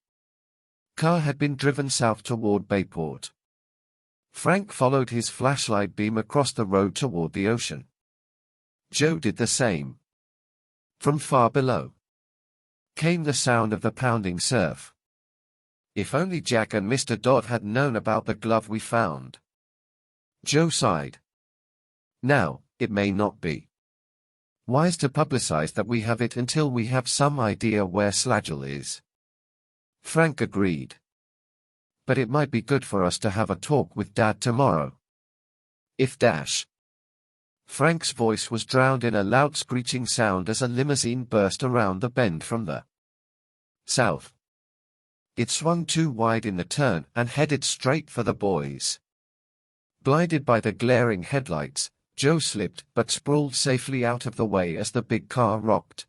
car had been driven south toward Bayport. Frank followed his flashlight beam across the road toward the ocean. Joe did the same. From far below came the sound of the pounding surf. "If only Jack and Mr. Dodd had known about the glove we found." Joe sighed. "Now, it may not be wise to publicize that we have it until we have some idea where Slagel is." Frank agreed. "But it might be good for us to have a talk with Dad tomorrow. If dash." Frank's voice was drowned in a loud screeching sound as a limousine burst around the bend from the south. It swung too wide in the turn and headed straight for the boys. Blinded by the glaring headlights, Joe slipped but sprawled safely out of the way as the big car rocked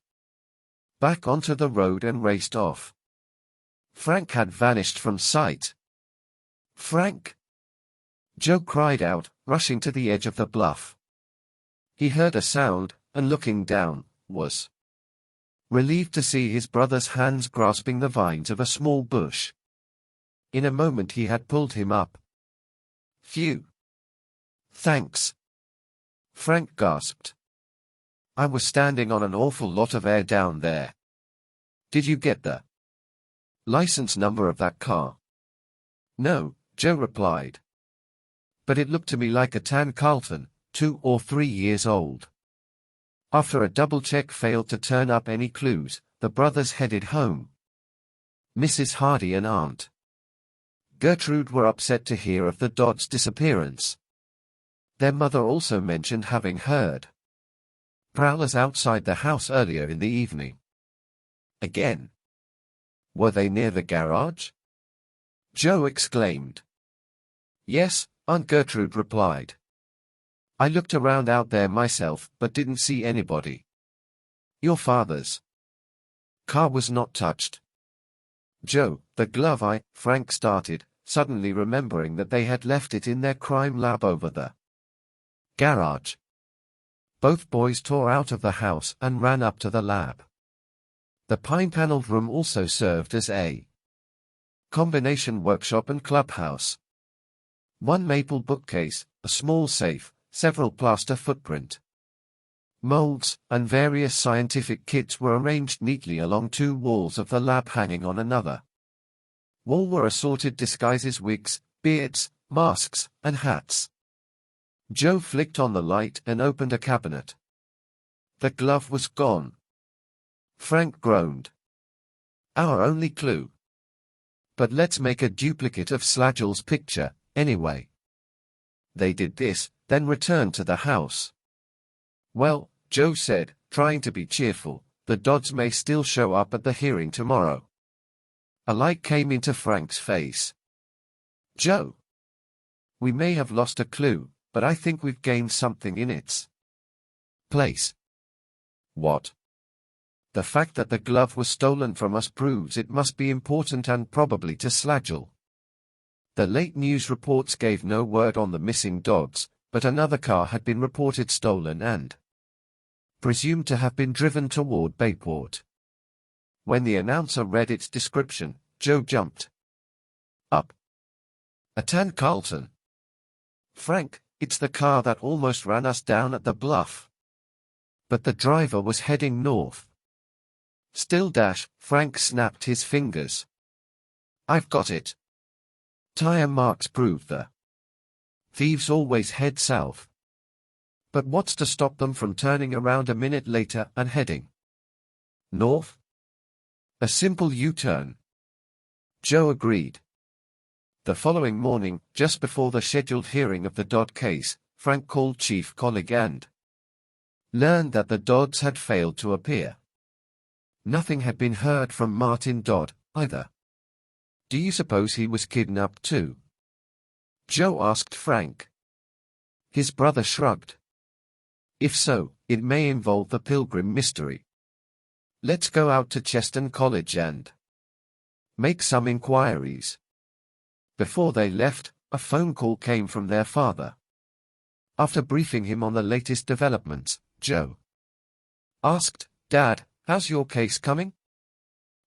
back onto the road and raced off. Frank had vanished from sight. "Frank!" Joe cried out, rushing to the edge of the bluff. He heard a sound, and looking down, was relieved to see his brother's hands grasping the vines of a small bush. In a moment he had pulled him up. "Phew! Thanks," Frank gasped. "I was standing on an awful lot of air down there." "Did you get the license number of that car?" "No," Joe replied. "But it looked to me like a tan Carlton, 2 or 3 years old." After a double check failed to turn up any clues, the brothers headed home. Mrs. Hardy and Aunt Gertrude were upset to hear of the Dodds' disappearance. Their mother also mentioned having heard prowlers outside the house earlier in the evening. Again. Were they near the garage? Joe exclaimed. "Yes," Aunt Gertrude replied. "I looked around out there myself, but didn't see anybody." "Your father's car was not touched?" "Joe, the glove Frank started, suddenly remembering that they had left it in their crime lab over the garage. Both boys tore out of the house and ran up to the lab. The pine-paneled room also served as a combination workshop and clubhouse. One maple bookcase, a small safe, several plaster footprint molds, and various scientific kits were arranged neatly along 2 walls of the lab. Hanging on another wall were assorted disguises, wigs, beards, masks, and hats. Joe flicked on the light and opened a cabinet. The glove was gone. Frank groaned. "Our only clue. But let's make a duplicate of Slagell's picture, anyway." They did this, then returned to the house. "Well," Joe said, trying to be cheerful, "the Dodds may still show up at the hearing tomorrow." A light came into Frank's face. "Joe, we may have lost a clue, but I think we've gained something in its place." "What?" "The fact that the glove was stolen from us proves it must be important, and probably to Slagell. The late news reports gave no word on the missing Dodds, but another car had been reported stolen and presumed to have been driven toward Bayport." When the announcer read its description, Joe jumped up. "A tan Carlton. Frank, it's the car that almost ran us down at the bluff." But the driver was heading north. Still, Frank snapped his fingers. "I've got it. Tire marks prove the thieves always head south. But what's to stop them from turning around a minute later and heading north? A simple U-turn." Joe agreed. The following morning, just before the scheduled hearing of the Dodd case, Frank called Chief Collig and learned that the Dodds had failed to appear. Nothing had been heard from Martin Dodd, either. "Do you suppose he was kidnapped too?" Joe asked Frank. His brother shrugged. "If so, it may involve the Pilgrim mystery. Let's go out to Cheston College and make some inquiries." Before they left, a phone call came from their father. After briefing him on the latest developments, Joe asked, "Dad, how's your case coming?"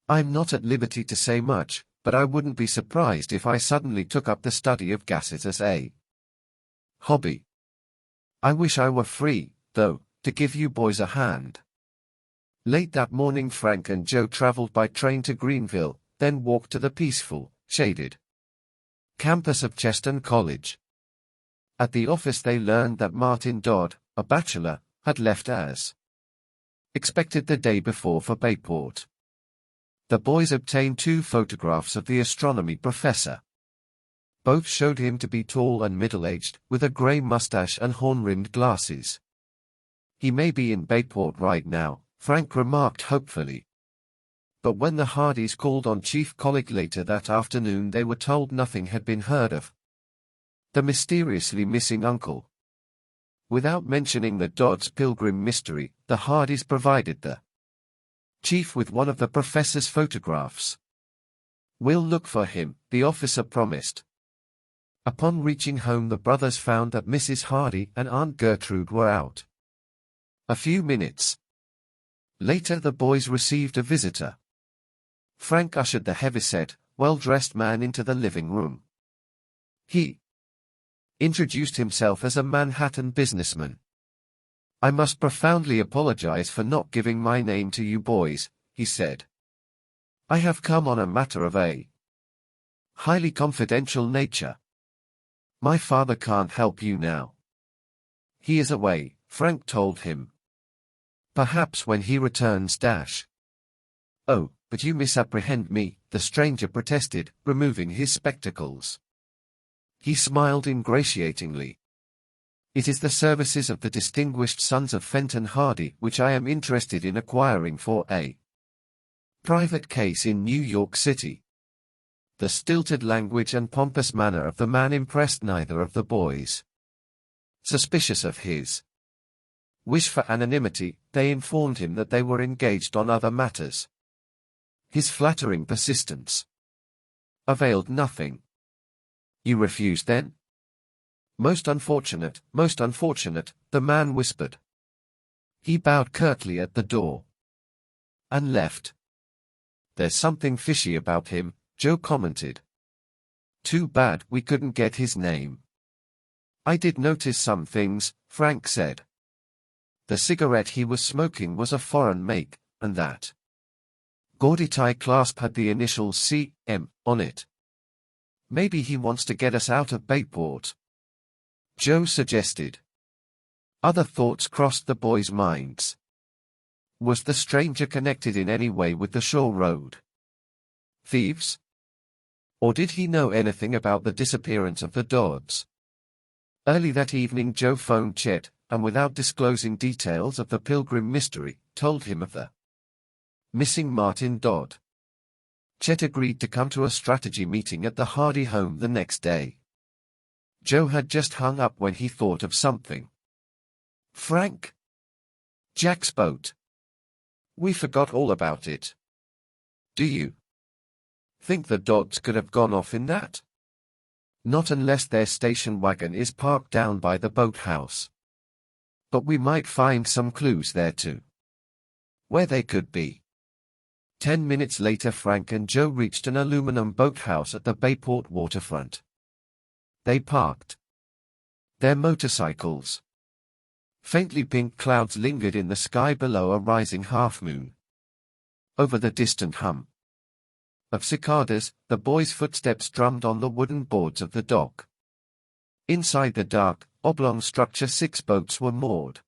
"I'm not at liberty to say much, but I wouldn't be surprised if I suddenly took up the study of gases as a hobby. I wish I were free, though, to give you boys a hand." Late that morning, Frank and Joe traveled by train to Greenville, then walked to the peaceful, shaded campus of Cheston College. At the office they learned that Martin Dodd, a bachelor, had left as expected the day before for Bayport. The boys obtained 2 photographs of the astronomy professor. Both showed him to be tall and middle-aged, with a gray mustache and horn-rimmed glasses. "He may be in Bayport right now," Frank remarked hopefully. But when the Hardys called on Chief Collig later that afternoon, they were told nothing had been heard of the mysteriously missing uncle. Without mentioning the Dodds Pilgrim mystery, the Hardys provided the chief with one of the professor's photographs. "We'll look for him," the officer promised. Upon reaching home, the brothers found that Mrs. Hardy and Aunt Gertrude were out. A few minutes later the boys received a visitor. Frank ushered the heavyset, well-dressed man into the living room. He introduced himself as a Manhattan businessman. "I must profoundly apologize for not giving my name to you boys," he said. "I have come on a matter of a highly confidential nature. My father can't help you now. He is away," Frank told him. "Perhaps when he returns. "Oh, but you misapprehend me," the stranger protested, removing his spectacles. He smiled ingratiatingly. "It is the services of the distinguished sons of Fenton Hardy which I am interested in acquiring for a private case in New York City." The stilted language and pompous manner of the man impressed neither of the boys. Suspicious of his wish for anonymity, they informed him that they were engaged on other matters. His flattering persistence availed nothing. "You refused then?" Most unfortunate," the man whispered. He bowed curtly at the door and left. "There's something fishy about him," Joe commented. "Too bad we couldn't get his name." "I did notice some things," Frank said. The cigarette he was smoking was a foreign make, and that gaudy tie clasp had the initials C.M. on it. "Maybe he wants to get us out of Bayport," Joe suggested. Other thoughts crossed the boys' minds. Was the stranger connected in any way with the Shore Road thieves? Or did he know anything about the disappearance of the Dodds? Early that evening Joe phoned Chet, and without disclosing details of the Pilgrim mystery, told him of the missing Martin Dodd. Chet agreed to come to a strategy meeting at the Hardy home the next day. Joe had just hung up when he thought of something. "Frank? Jack's boat. We forgot all about it. Do you think the Dodds could have gone off in that?" "Not unless their station wagon is parked down by the boathouse. But we might find some clues there too. Where they could be." 10 minutes later Frank and Joe reached an aluminum boathouse at the Bayport waterfront. They parked their motorcycles. Faintly pink clouds lingered in the sky below a rising half-moon. Over the distant hum of cicadas, the boys' footsteps drummed on the wooden boards of the dock. Inside the dark, oblong structure 6 boats were moored.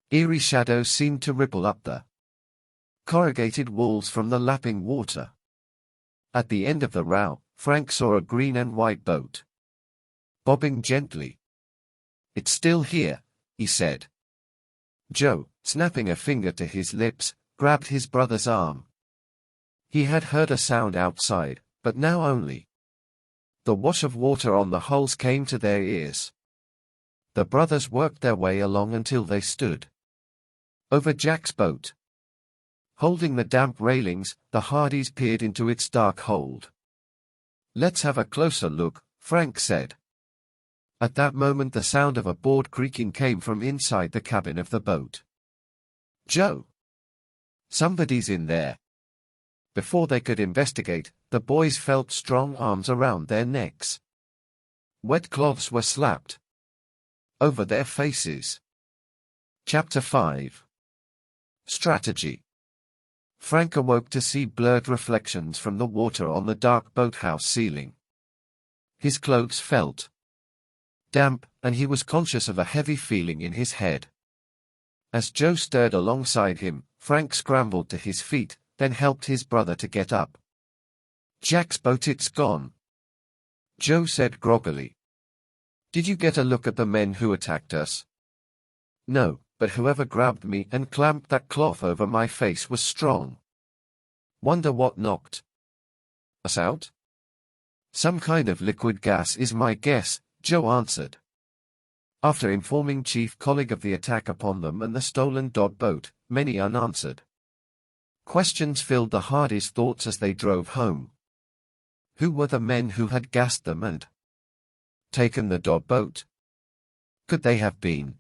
Eerie shadows seemed to ripple up the corrugated walls from the lapping water. At the end of the row, Frank saw a green and white boat bobbing gently. "It's still here," he said. Joe, snapping a finger to his lips, grabbed his brother's arm. He had heard a sound outside, but now only the wash of water on the hulls came to their ears. The brothers worked their way along until they stood over Jack's boat. Holding the damp railings, the Hardys peered into its dark hold. "Let's have a closer look," Frank said. At that moment the sound of a board creaking came from inside the cabin of the boat. "Joe! Somebody's in there." Before they could investigate, the boys felt strong arms around their necks. Wet cloths were slapped over their faces. Chapter 5. Strategy. Frank awoke to see blurred reflections from the water on the dark boathouse ceiling. His clothes felt damp, and he was conscious of a heavy feeling in his head. As Joe stirred alongside him, Frank scrambled to his feet, then helped his brother to get up. "Jack's boat, it's gone," Joe said groggily. "Did you get a look at the men who attacked us?" "No, but whoever grabbed me and clamped that cloth over my face was strong. Wonder what knocked us out?" "Some kind of liquid gas is my guess," Joe answered. After informing Chief Colleague of the attack upon them and the stolen Dodd boat, many unanswered questions filled the Hardys' thoughts as they drove home. Who were the men who had gassed them and taken the Dodd boat? Could they have been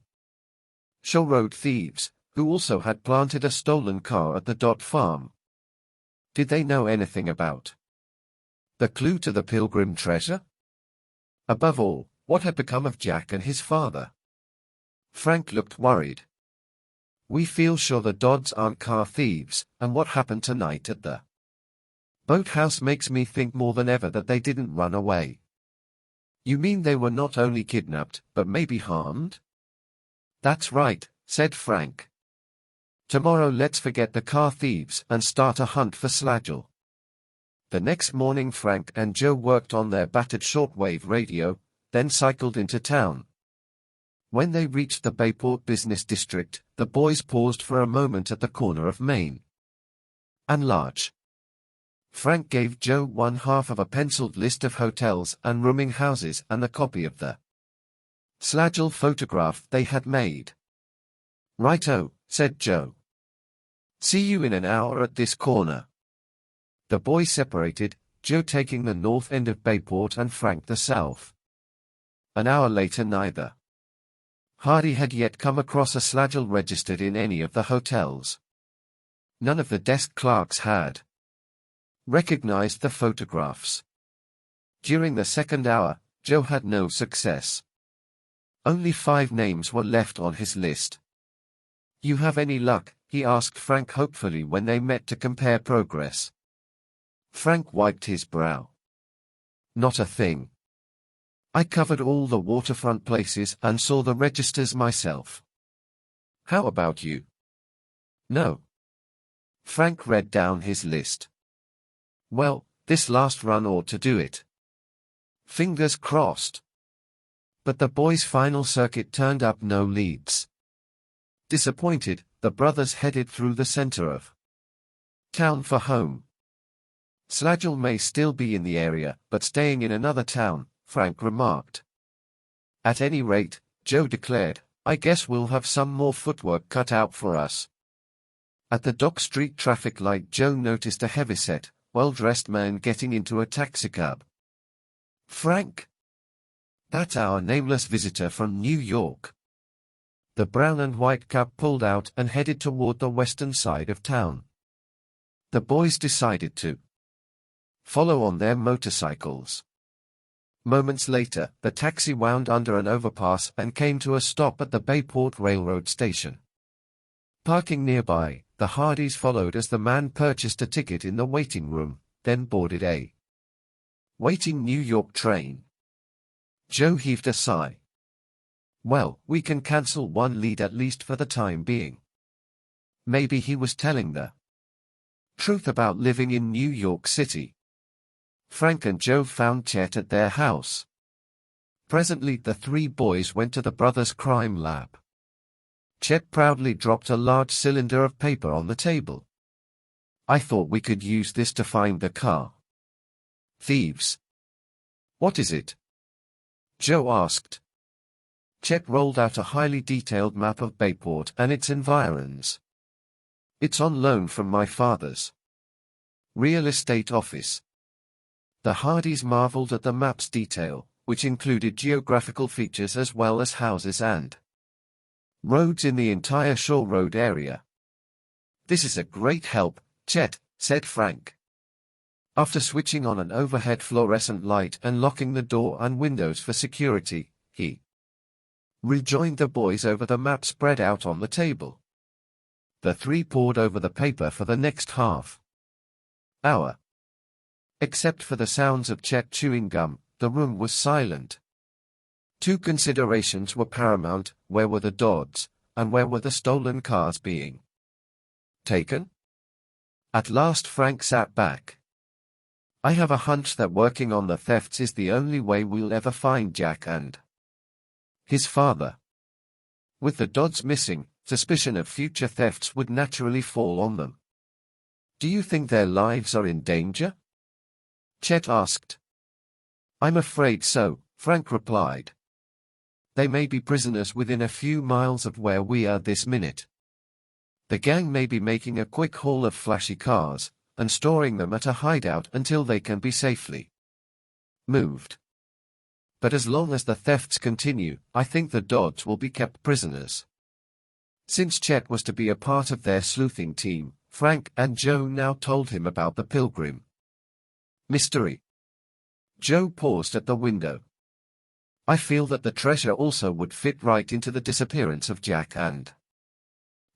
Shore Road thieves, who also had planted a stolen car at the Dot farm. Did they know anything about the clue to the Pilgrim treasure? Above all, what had become of Jack and his father? Frank looked worried. We feel sure the Dodds aren't car thieves, and what happened tonight at the boathouse makes me think more than ever that they didn't run away. You mean they were not only kidnapped, but maybe harmed? That's right, said Frank. Tomorrow let's forget the car thieves and start a hunt for Slagel. The next morning Frank and Joe worked on their battered shortwave radio, then cycled into town. When they reached the Bayport business district, the boys paused for a moment at the corner of Main and Larch. Frank gave Joe one half of a penciled list of hotels and rooming houses and a copy of the Slagel photograph they had made. Righto, said Joe. See you in an hour at this corner. The boys separated, Joe taking the north end of Bayport and Frank the south. An hour later neither Hardy had yet come across a Slagel registered in any of the hotels. None of the desk clerks had recognized the photographs. During the second hour, Joe had no success. Only 5 names were left on his list. You have any luck? He asked Frank hopefully when they met to compare progress. Frank wiped his brow. Not a thing. I covered all the waterfront places and saw the registers myself. How about you? No. Frank read down his list. Well, this last run ought to do it. Fingers crossed. But the boys' final circuit turned up no leads. Disappointed, the brothers headed through the center of town for home. Slagel may still be in the area, but staying in another town, Frank remarked. At any rate, Joe declared, I guess we'll have some more footwork cut out for us. At the Dock Street traffic light Joe noticed a heavyset, well-dressed man getting into a taxicab. Frank? That's our nameless visitor from New York. The brown and white cab pulled out and headed toward the western side of town. The boys decided to follow on their motorcycles. Moments later, the taxi wound under an overpass and came to a stop at the Bayport Railroad station. Parking nearby, the Hardys followed as the man purchased a ticket in the waiting room, then boarded a waiting New York train. Joe heaved a sigh. Well, we can cancel one lead at least for the time being. Maybe he was telling the truth about living in New York City. Frank and Joe found Chet at their house. Presently the 3 boys went to the brothers' crime lab. Chet proudly dropped a large cylinder of paper on the table. I thought we could use this to find the car thieves. What is it? Joe asked. Chet rolled out a highly detailed map of Bayport and its environs. It's on loan from my father's real estate office. The Hardys marveled at the map's detail, which included geographical features as well as houses and roads in the entire Shore Road area. This is a great help, Chet, said Frank. After switching on an overhead fluorescent light and locking the door and windows for security, he rejoined the boys over the map spread out on the table. The 3 pored over the paper for the next half hour. Except for the sounds of Chet chewing gum, the room was silent. 2 considerations were paramount: where were the Dodds, and where were the stolen cars being taken? At last Frank sat back. I have a hunch that working on the thefts is the only way we'll ever find Jack and his father. With the Dodds missing, suspicion of future thefts would naturally fall on them. Do you think their lives are in danger? Chet asked. I'm afraid so, Frank replied. They may be prisoners within a few miles of where we are this minute. The gang may be making a quick haul of flashy cars, and storing them at a hideout until they can be safely moved. But as long as the thefts continue, I think the Dodds will be kept prisoners. Since Chet was to be a part of their sleuthing team, Frank and Joe now told him about the Pilgrim mystery. Joe paused at the window. I feel that the treasure also would fit right into the disappearance of Jack and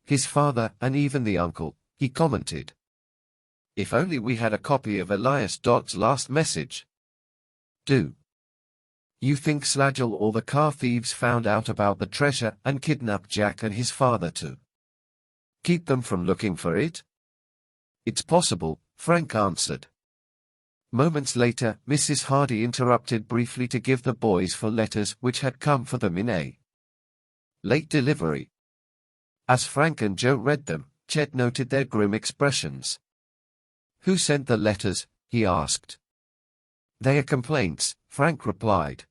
his father and even the uncle, he commented. If only we had a copy of Elias Dodd's last message. Do you think Slagel or the car thieves found out about the treasure and kidnapped Jack and his father to keep them from looking for it? It's possible, Frank answered. Moments later, Mrs. Hardy interrupted briefly to give the boys 4 letters which had come for them in a late delivery. As Frank and Joe read them, Chet noted their grim expressions. Who sent the letters? He asked. They are complaints, Frank replied.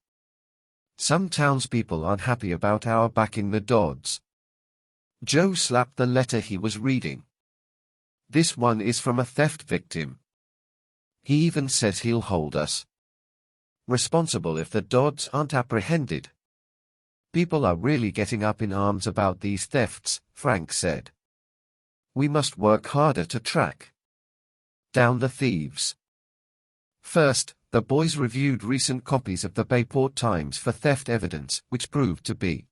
Some townspeople aren't happy about our backing the Dodds. Joe slapped the letter he was reading. This one is from a theft victim. He even says he'll hold us responsible if the Dodds aren't apprehended. People are really getting up in arms about these thefts, Frank said. We must work harder to track down the thieves. First, the boys reviewed recent copies of the Bayport Times for theft evidence, which proved to be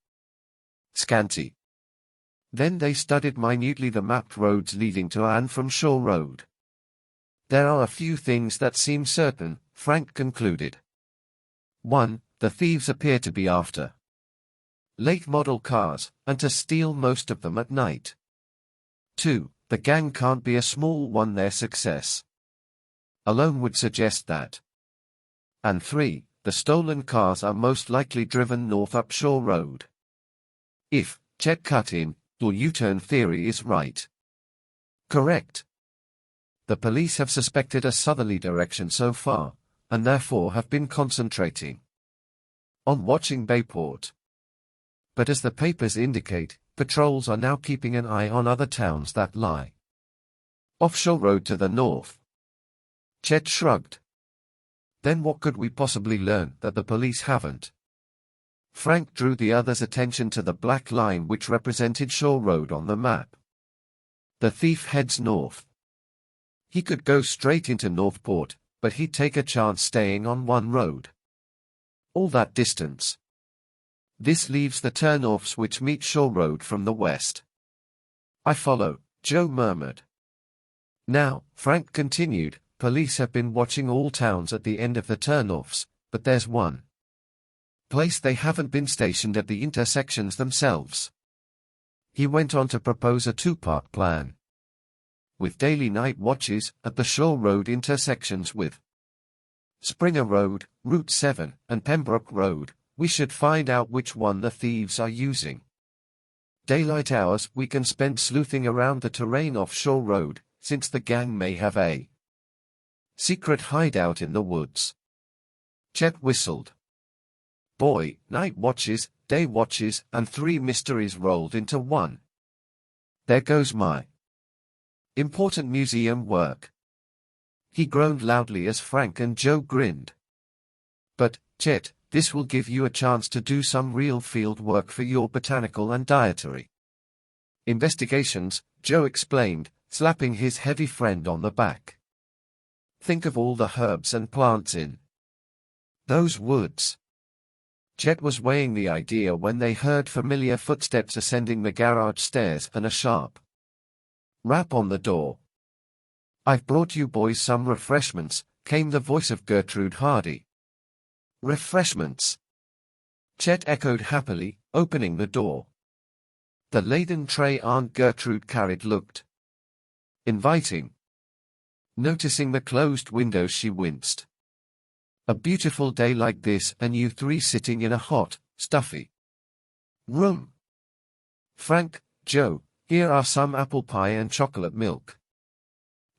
scanty. Then they studied minutely the mapped roads leading to and from Shore Road. There are a few things that seem certain, Frank concluded. 1. The thieves appear to be after late-model cars, and to steal most of them at night. 2. The gang can't be a small one. Their success alone would suggest that. And 3. The stolen cars are most likely driven north up Shore Road. If Chet cut in, your U-turn theory is right. Correct. The police have suspected a southerly direction so far, and therefore have been concentrating on watching Bayport. But as the papers indicate, patrols are now keeping an eye on other towns that lie offshore road to the north. Chet shrugged. Then what could we possibly learn that the police haven't? Frank drew the others' attention to the black line which represented Shore Road on the map. The thief heads north. He could go straight into Northport, but he'd take a chance staying on one road. All that distance. This leaves the turnoffs which meet Shore Road from the west. I follow, Joe murmured. Now, Frank continued, police have been watching all towns at the end of the turnoffs, but there's one place they haven't been stationed at the intersections themselves. He went on to propose a 2-part plan. With daily night watches at the Shore Road intersections with Springer Road, Route 7, and Pembroke Road, we should find out which one the thieves are using. Daylight hours we can spend sleuthing around the terrain off Shore Road, since the gang may have a secret hideout in the woods. Chet whistled. Boy, night watches, day watches, and 3 mysteries rolled into one. There goes my important museum work. He groaned loudly as Frank and Joe grinned. But, Chet, this will give you a chance to do some real field work for your botanical and dietary investigations, Joe explained, slapping his heavy friend on the back. Think of all the herbs and plants in those woods. Chet was weighing the idea when they heard familiar footsteps ascending the garage stairs and a sharp rap on the door. I've brought you boys some refreshments, came the voice of Gertrude Hardy. Refreshments? Chet echoed happily, opening the door. The laden tray Aunt Gertrude carried looked inviting. Noticing the closed windows, she winced. A beautiful day like this and you 3 sitting in a hot, stuffy room. Frank, Joe, here are some apple pie and chocolate milk.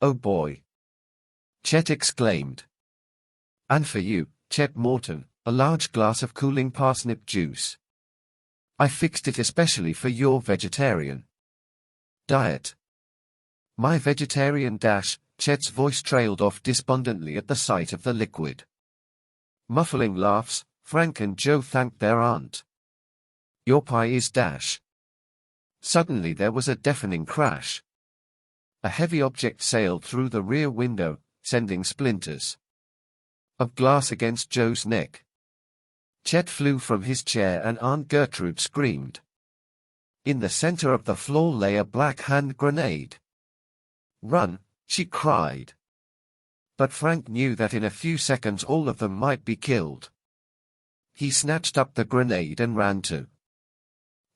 Oh boy! Chet exclaimed. And for you, Chet Morton, a large glass of cooling parsnip juice. I fixed it especially for your vegetarian diet. My vegetarian dash, Chet's voice trailed off despondently at the sight of the liquid. Muffling laughs, Frank and Joe thanked their aunt. Your pie is dash. Suddenly there was a deafening crash. A heavy object sailed through the rear window, sending splinters of glass against Joe's neck. Chet flew from his chair and Aunt Gertrude screamed. In the center of the floor lay a black hand grenade. "Run!" she cried. But Frank knew that in a few seconds all of them might be killed. He snatched up the grenade and ran to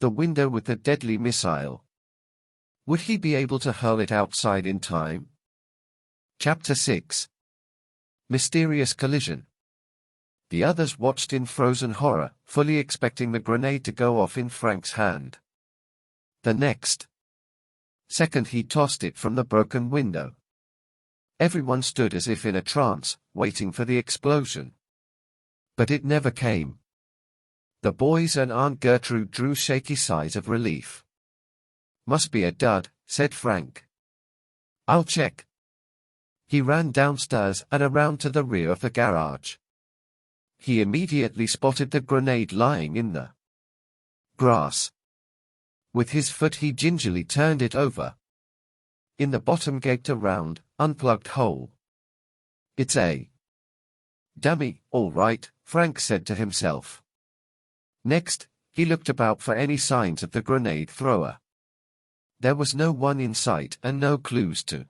the window with the deadly missile. Would he be able to hurl it outside in time? Chapter 6. Mysterious Collision. The others watched in frozen horror, fully expecting the grenade to go off in Frank's hand. The next second he tossed it from the broken window. Everyone stood as if in a trance, waiting for the explosion. But it never came. The boys and Aunt Gertrude drew shaky sighs of relief. "Must be a dud," said Frank. "I'll check." He ran downstairs and around to the rear of the garage. He immediately spotted the grenade lying in the grass. With his foot he gingerly turned it over. In the bottom gaped a round, unplugged hole. "It's a dummy, all right," Frank said to himself. Next, he looked about for any signs of the grenade thrower. There was no one in sight and no clues to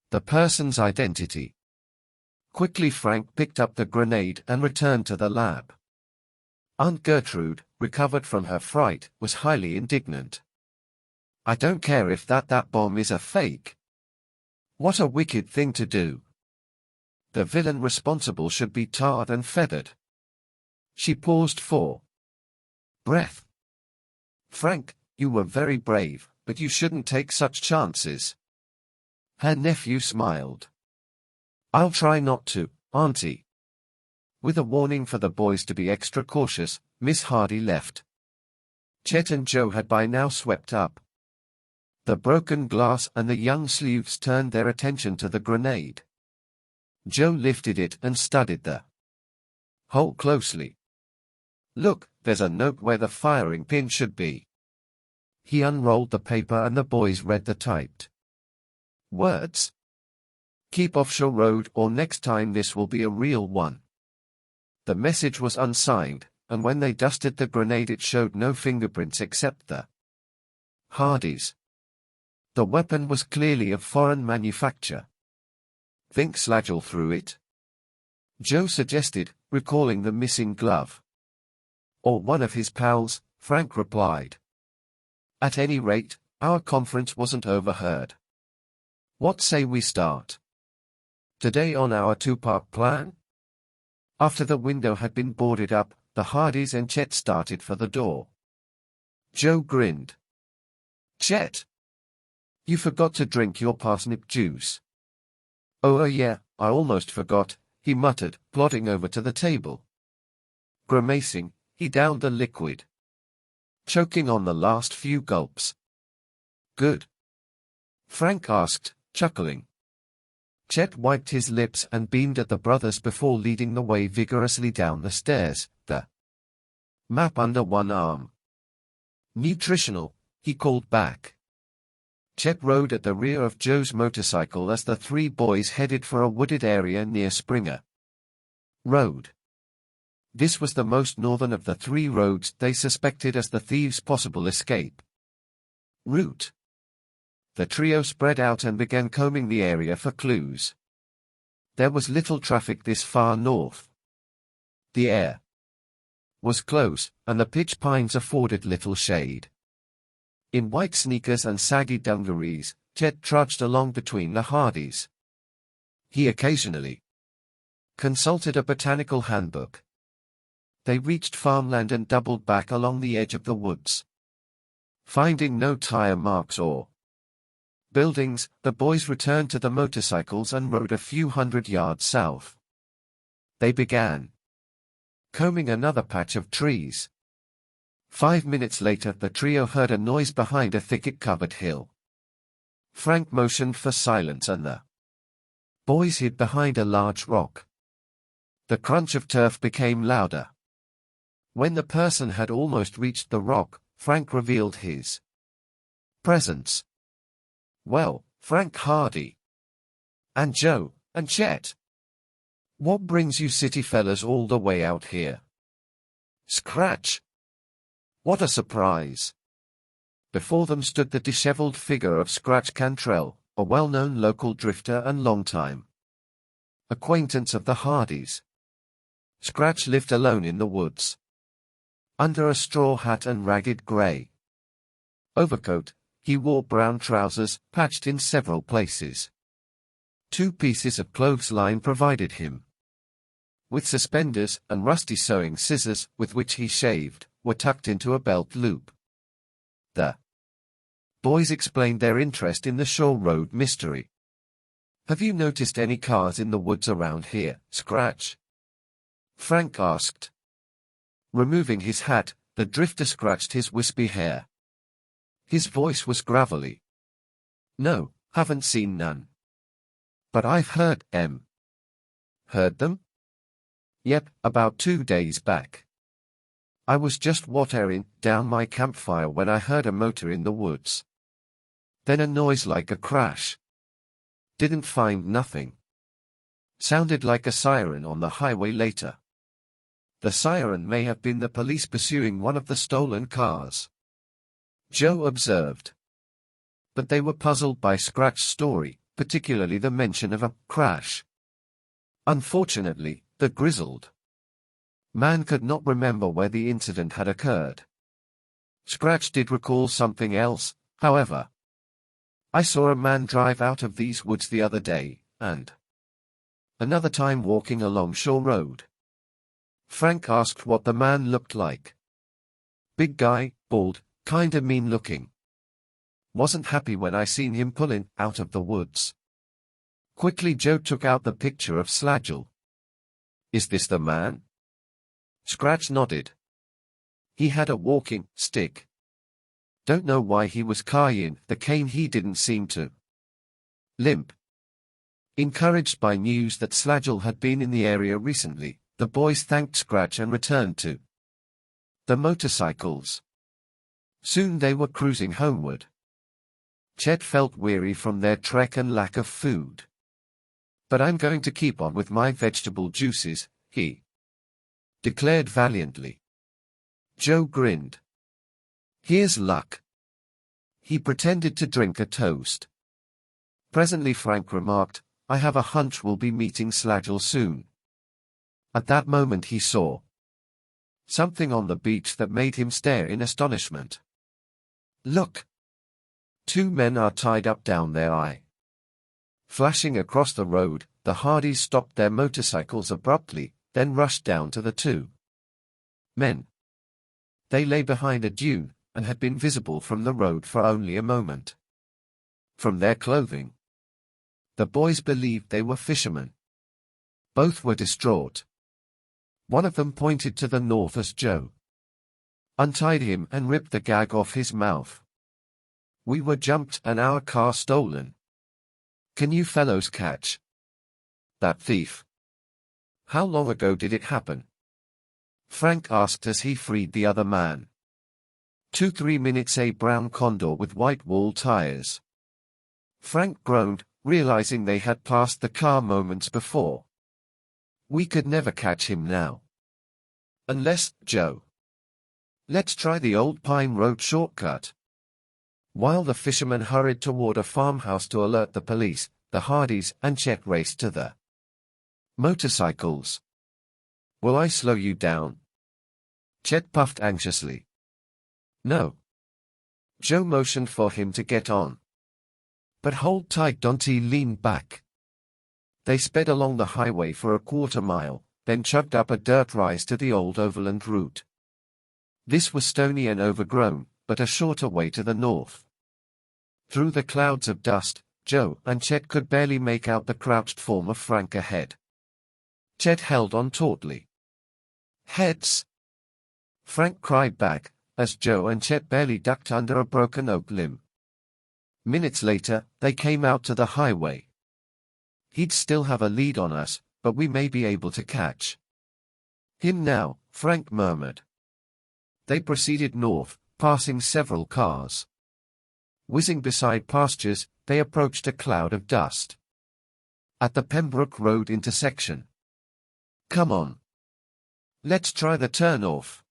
the person's identity. Quickly Frank picked up the grenade and returned to the lab. Aunt Gertrude, recovered from her fright, was highly indignant. "I don't care if that bomb is a fake. What a wicked thing to do. The villain responsible should be tarred and feathered." She paused for breath. "Frank, you were very brave, but you shouldn't take such chances." Her nephew smiled. "I'll try not to, Auntie." With a warning for the boys to be extra cautious, Miss Hardy left. Chet and Joe had by now swept up the broken glass and the young sleuths turned their attention to the grenade. Joe lifted it and studied the hole closely. "Look, there's a note where the firing pin should be." He unrolled the paper and the boys read the typed words. "Keep off Shore Road or next time this will be a real one." The message was unsigned, and when they dusted the grenade it showed no fingerprints except the Hardys. The weapon was clearly of foreign manufacture. "Think Slagel threw it?" Joe suggested, recalling the missing glove. "Or one of his pals," Frank replied. "At any rate, our conference wasn't overheard. What say we start today on our two-part plan?" After the window had been boarded up, the Hardys and Chet started for the door. Joe grinned. "Chet, you forgot to drink your parsnip juice." "Oh yeah, I almost forgot," he muttered, plodding over to the table. Grimacing, he downed the liquid, choking on the last few gulps. "Good?" Frank asked, chuckling. Chet wiped his lips and beamed at the brothers before leading the way vigorously down the stairs, the map under one arm. "Nutritional," he called back. Chet rode at the rear of Joe's motorcycle as the three boys headed for a wooded area near Springer Road. This was the most northern of the three roads they suspected as the thieves' possible escape route. The trio spread out and began combing the area for clues. There was little traffic this far north. The air was close, and the pitch pines afforded little shade. In white sneakers and saggy dungarees, Chet trudged along between the Hardys. He occasionally consulted a botanical handbook. They reached farmland and doubled back along the edge of the woods. Finding no tire marks or buildings, the boys returned to the motorcycles and rode a few hundred yards south. They began combing another patch of trees. 5 minutes later, the trio heard a noise behind a thicket-covered hill. Frank motioned for silence and the boys hid behind a large rock. The crunch of turf became louder. When the person had almost reached the rock, Frank revealed his presence. Well, Frank Hardy. And Joe, and Chet. What brings you city fellas all the way out here? Scratch. What a surprise. Before them stood the disheveled figure of Scratch Cantrell, a well-known local drifter and longtime acquaintance of the Hardys. Scratch lived alone in the woods. Under a straw hat and ragged grey overcoat, he wore brown trousers, patched in several places. 2 pieces of clothesline provided him with suspenders, and rusty sewing scissors, with which he shaved, were tucked into a belt loop. The boys explained their interest in the Shore Road mystery. Have you noticed any cars in the woods around here, Scratch? Frank asked. Removing his hat, the drifter scratched his wispy hair. His voice was gravelly. No, haven't seen none. But I've heard 'em. Heard them? Yep, about 2 days back. I was just watering down my campfire when I heard a motor in the woods. Then a noise like a crash. Didn't find nothing. Sounded like a siren on the highway later. The siren may have been the police pursuing one of the stolen cars, Joe observed. But they were puzzled by Scratch's story, particularly the mention of a crash. Unfortunately, the grizzled man could not remember where the incident had occurred. Scratch did recall something else, however. I saw a man drive out of these woods the other day, and another time walking along Shore Road. Frank asked what the man looked like. Big guy, bald, kinda mean looking. Wasn't happy when I seen him pullin' out of the woods. Quickly Joe took out the picture of Slagel. Is this the man? Scratch nodded. He had a walking stick. Don't know why he was carrying the cane, he didn't seem to limp. Encouraged by news that Slagel had been in the area recently, the boys thanked Scratch and returned to the motorcycles. Soon they were cruising homeward. Chet felt weary from their trek and lack of food. But I'm going to keep on with my vegetable juices, he declared valiantly. Joe grinned. Here's luck. He pretended to drink a toast. Presently Frank remarked, I have a hunch we'll be meeting Slagel soon. At that moment he saw something on the beach that made him stare in astonishment. Look! 2 men are tied up down there. Flashing across the road, the Hardys stopped their motorcycles abruptly, then rushed down to the 2 men. They lay behind a dune, and had been visible from the road for only a moment. From their clothing, the boys believed they were fishermen. Both were distraught. One of them pointed to the north as Joe untied him and ripped the gag off his mouth. We were jumped and our car stolen. Can you fellows catch that thief? How long ago did it happen? Frank asked as he freed the other man. 2-3 minutes. A brown Condor with white wall tires. Frank groaned, realizing they had passed the car moments before. We could never catch him now. Unless, Joe. Let's try the old Pine Road shortcut. While the fisherman hurried toward a farmhouse to alert the police, the Hardys and Chet raced to the motorcycles. Will I slow you down? Chet puffed anxiously. No. Joe motioned for him to get on. But hold tight, don't he leaned back. They sped along the highway for a quarter mile, then chugged up a dirt rise to the old overland route. This was stony and overgrown, but a shorter way to the north. Through the clouds of dust, Joe and Chet could barely make out the crouched form of Frank ahead. Chet held on tautly. Heads! Frank cried back, as Joe and Chet barely ducked under a broken oak limb. Minutes later, they came out to the highway. He'd still have a lead on us, but we may be able to catch him now, Frank murmured. They proceeded north, passing several cars. Whizzing beside pastures, they approached a cloud of dust. At the Pembroke Road intersection. "Come on. Let's try the turn-off."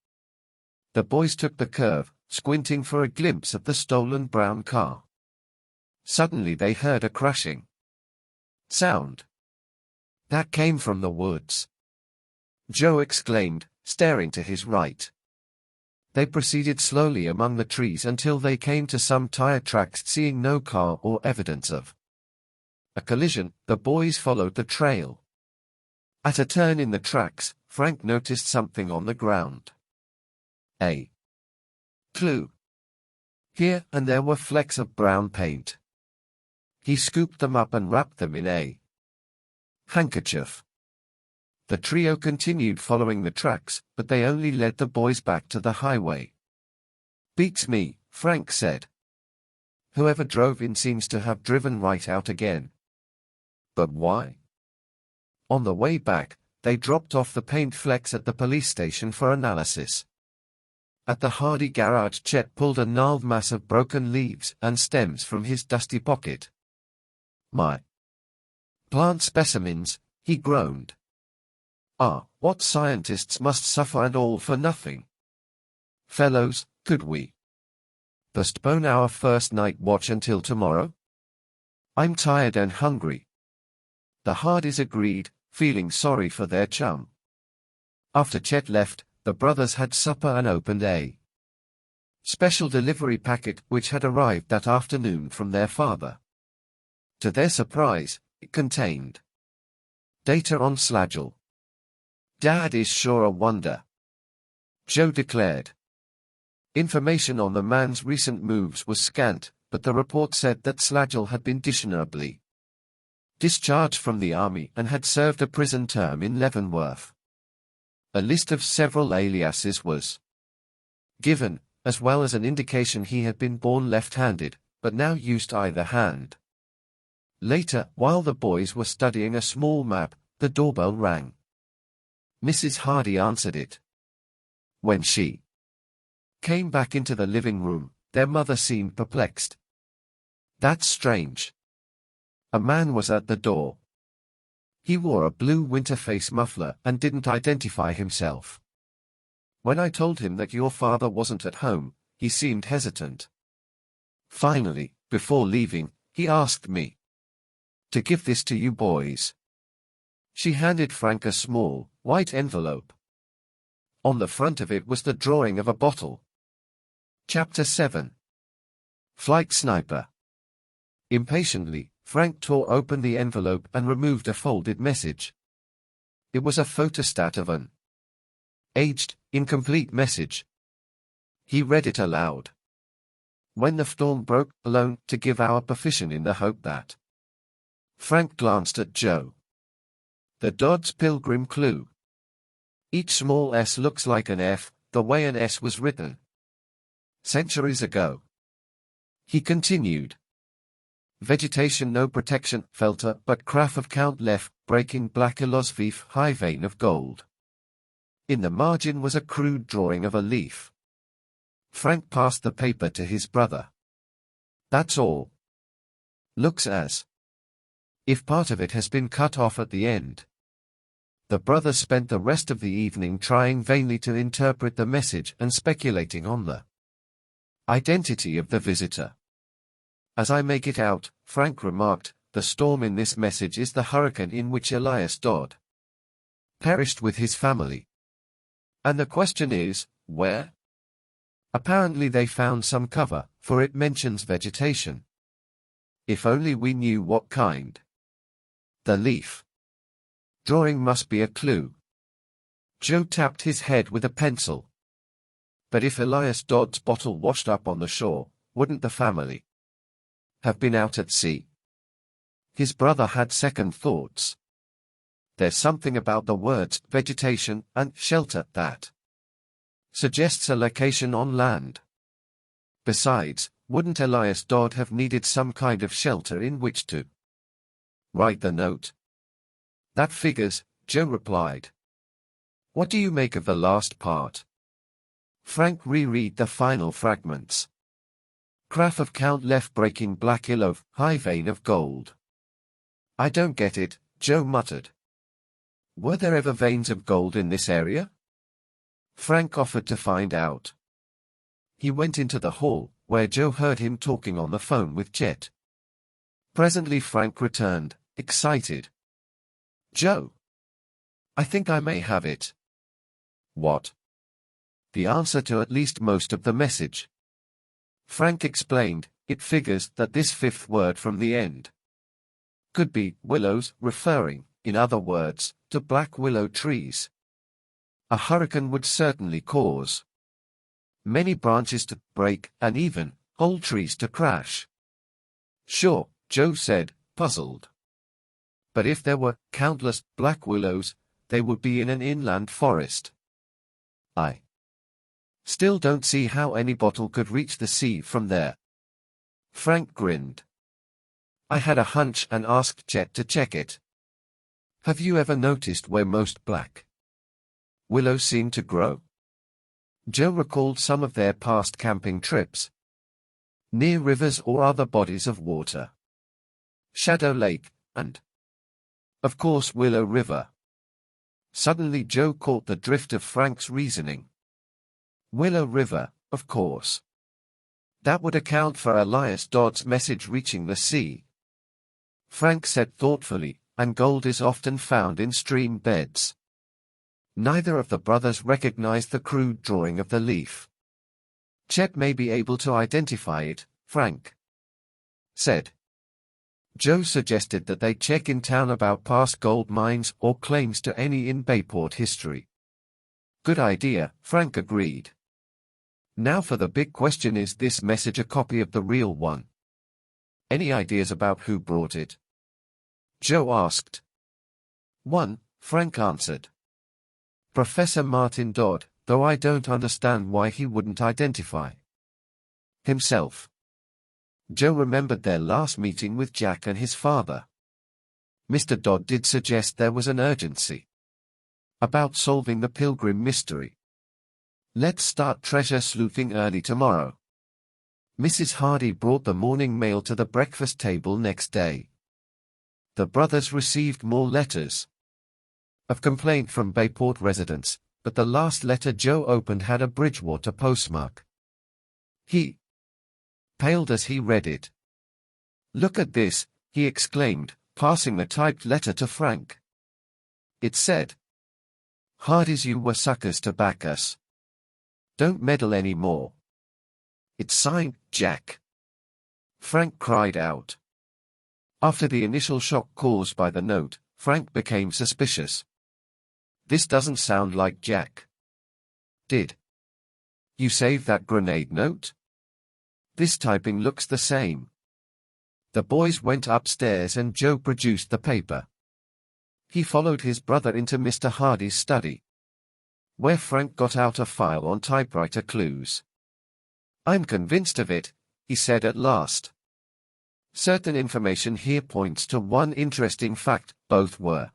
The boys took the curve, squinting for a glimpse of the stolen brown car. Suddenly they heard a crashing sound that came from the woods. Joe exclaimed, staring to his right. They proceeded slowly among the trees until they came to some tire tracks. Seeing no car or evidence of a collision, the boys followed the trail. At a turn in the tracks, Frank noticed something on the ground. A clue. Here and there were flecks of brown paint. He scooped them up and wrapped them in a handkerchief. The trio continued following the tracks, but they only led the boys back to the highway. "Beats me," Frank said. "Whoever drove in seems to have driven right out again. But why?" On the way back, they dropped off the paint flecks at the police station for analysis. At the Hardy garage, Chet pulled a gnarled mass of broken leaves and stems from his dusty pocket. "My plant specimens," he groaned. "Ah, what scientists must suffer, and all for nothing. Fellows, could we postpone our first night watch until tomorrow? I'm tired and hungry." The Hardys agreed, feeling sorry for their chum. After Chet left, the brothers had supper and opened a special delivery packet which had arrived that afternoon from their father. To their surprise, it contained data on Slagel. "Dad is sure a wonder," Joe declared. Information on the man's recent moves was scant, but the report said that Slagel had been dishonorably discharged from the army and had served a prison term in Leavenworth. A list of several aliases was given, as well as an indication he had been born left-handed, but now used either hand. Later, while the boys were studying a small map, the doorbell rang. Mrs. Hardy answered it. When she came back into the living room, their mother seemed perplexed. "That's strange." A man was at the door. He wore a blue winter face muffler and didn't identify himself. "When I told him that your father wasn't at home, he seemed hesitant. Finally, before leaving, he asked me to give this to you boys." She handed Frank a small, white envelope. On the front of it was the drawing of a bottle. Chapter 7. Flight Sniper. Impatiently, Frank tore open the envelope and removed a folded message. It was a photostat of an aged, incomplete message. He read it aloud. "When the storm broke, alone, to give our profession in the hope that." Frank glanced at Joe. "The Dodds Pilgrim clue. Each small S looks like an F, the way an S was written centuries ago." He continued. "Vegetation no protection, filter, but craft of Count Leff, breaking black Ilosvif high vein of gold." In the margin was a crude drawing of a leaf. Frank passed the paper to his brother. "That's all. Looks as if part of it has been cut off at the end." The brothers spent the rest of the evening trying vainly to interpret the message and speculating on the identity of the visitor. "As I make it out," Frank remarked, "the storm in this message is the hurricane in which Elias Dodd perished with his family. And the question is, where? Apparently they found some cover, for it mentions vegetation. If only we knew what kind. The leaf drawing must be a clue." Joe tapped his head with a pencil. "But if Elias Dodd's bottle washed up on the shore, wouldn't the family have been out at sea?" His brother had second thoughts. "There's something about the words vegetation and shelter that suggests a location on land. Besides, wouldn't Elias Dodd have needed some kind of shelter in which to write the note?" "That figures," Joe replied. "What do you make of the last part?" Frank reread the final fragments. Craft of Count left breaking black illo, high vein of gold. I don't get it, Joe muttered. Were there ever veins of gold in this area? Frank offered to find out. He went into the hall, where Joe heard him talking on the phone with Chet. Presently Frank returned, excited. Joe! I think I may have it. What? The answer to at least most of the message. Frank explained, it figures that this fifth word from the end could be willows, referring, in other words, to black willow trees. A hurricane would certainly cause many branches to break and even whole trees to crash. Sure, Joe said, puzzled. But if there were countless black willows, they would be in an inland forest. I still don't see how any bottle could reach the sea from there. Frank grinned. I had a hunch and asked Chet to check it. Have you ever noticed where most black willows seem to grow? Joe recalled some of their past camping trips. Near rivers or other bodies of water. Shadow Lake, and, of course, Willow River. Suddenly Joe caught the drift of Frank's reasoning. Willow River, of course. That would account for Elias Dodd's message reaching the sea. Frank said thoughtfully, and gold is often found in stream beds. Neither of the brothers recognized the crude drawing of the leaf. Chet may be able to identify it, Frank said. Joe suggested that they check in town about past gold mines or claims to any in Bayport history. Good idea, Frank agreed. Now for the big question, is this message a copy of the real one? Any ideas about who brought it? Joe asked. One, Frank answered. Professor Martin Dodd, though I don't understand why he wouldn't identify himself. Joe remembered their last meeting with Jack and his father. Mr. Dodd did suggest there was an urgency about solving the Pilgrim mystery. Let's start treasure sleuthing early tomorrow. Mrs. Hardy brought the morning mail to the breakfast table next day. The brothers received more letters of complaint from Bayport residents, but the last letter Joe opened had a Bridgewater postmark. He paled as he read it. Look at this, he exclaimed, passing the typed letter to Frank. It said, Hardy's, you were suckers to back us. Don't meddle any more. It's signed, Jack. Frank cried out. After the initial shock caused by the note, Frank became suspicious. This doesn't sound like Jack. Did you save that grenade note? This typing looks the same. The boys went upstairs and Joe produced the paper. He followed his brother into Mr. Hardy's study, where Frank got out a file on typewriter clues. I'm convinced of it, he said at last. Certain information here points to one interesting fact: both were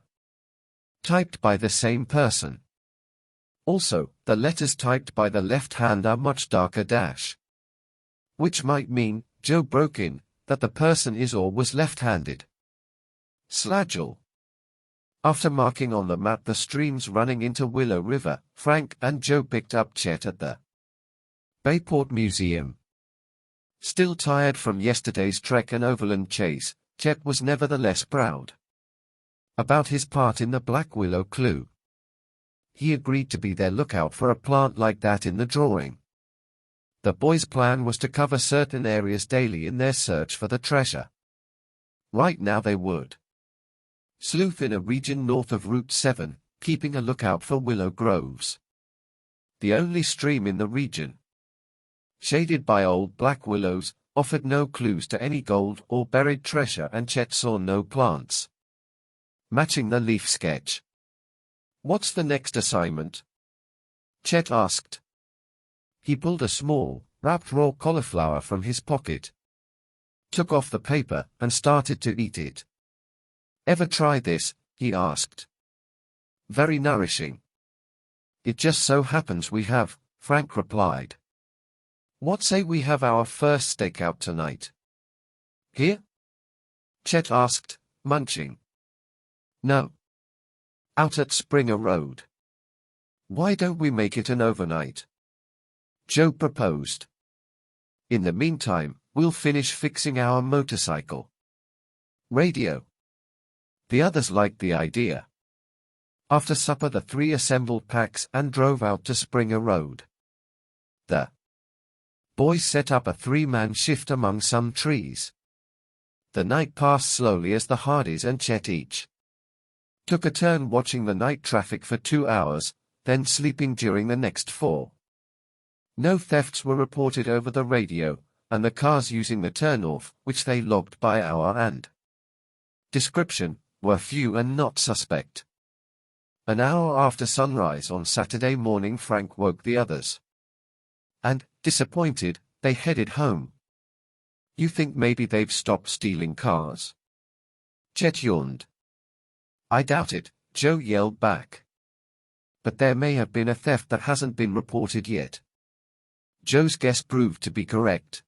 typed by the same person. Also, the letters typed by the left hand are much darker dash. Which might mean, Joe broke in, that the person is or was left-handed. Slagel. After marking on the map the streams running into Willow River, Frank and Joe picked up Chet at the Bayport Museum. Still tired from yesterday's trek and overland chase, Chet was nevertheless proud about his part in the Black Willow clue. He agreed to be their lookout for a plant like that in the drawing. The boys' plan was to cover certain areas daily in their search for the treasure. Right now they would sleuth in a region north of Route 7, keeping a lookout for willow groves. The only stream in the region, shaded by old black willows, offered no clues to any gold or buried treasure, and Chet saw no plants matching the leaf sketch. What's the next assignment? Chet asked. He pulled a small, wrapped raw cauliflower from his pocket, took off the paper, and started to eat it. Ever try this? He asked. Very nourishing. It just so happens we have, Frank replied. What say we have our first stakeout tonight? Here? Chet asked, munching. No. Out at Springer Road. Why don't we make it an overnight? Joe proposed. In the meantime, we'll finish fixing our motorcycle. Radio. The others liked the idea. After supper the three assembled packs and drove out to Springer Road. The boys set up a three-man shift among some trees. The night passed slowly as the Hardys and Chet each took a turn watching the night traffic for 2 hours, then sleeping during the next 4. No thefts were reported over the radio, and the cars using the turnoff, which they logged by hour and description, were few and not suspect. An hour after sunrise on Saturday morning Frank woke the others. And, disappointed, they headed home. You think maybe they've stopped stealing cars? Chet yawned. I doubt it, Joe yelled back. But there may have been a theft that hasn't been reported yet. Joe's guess proved to be correct.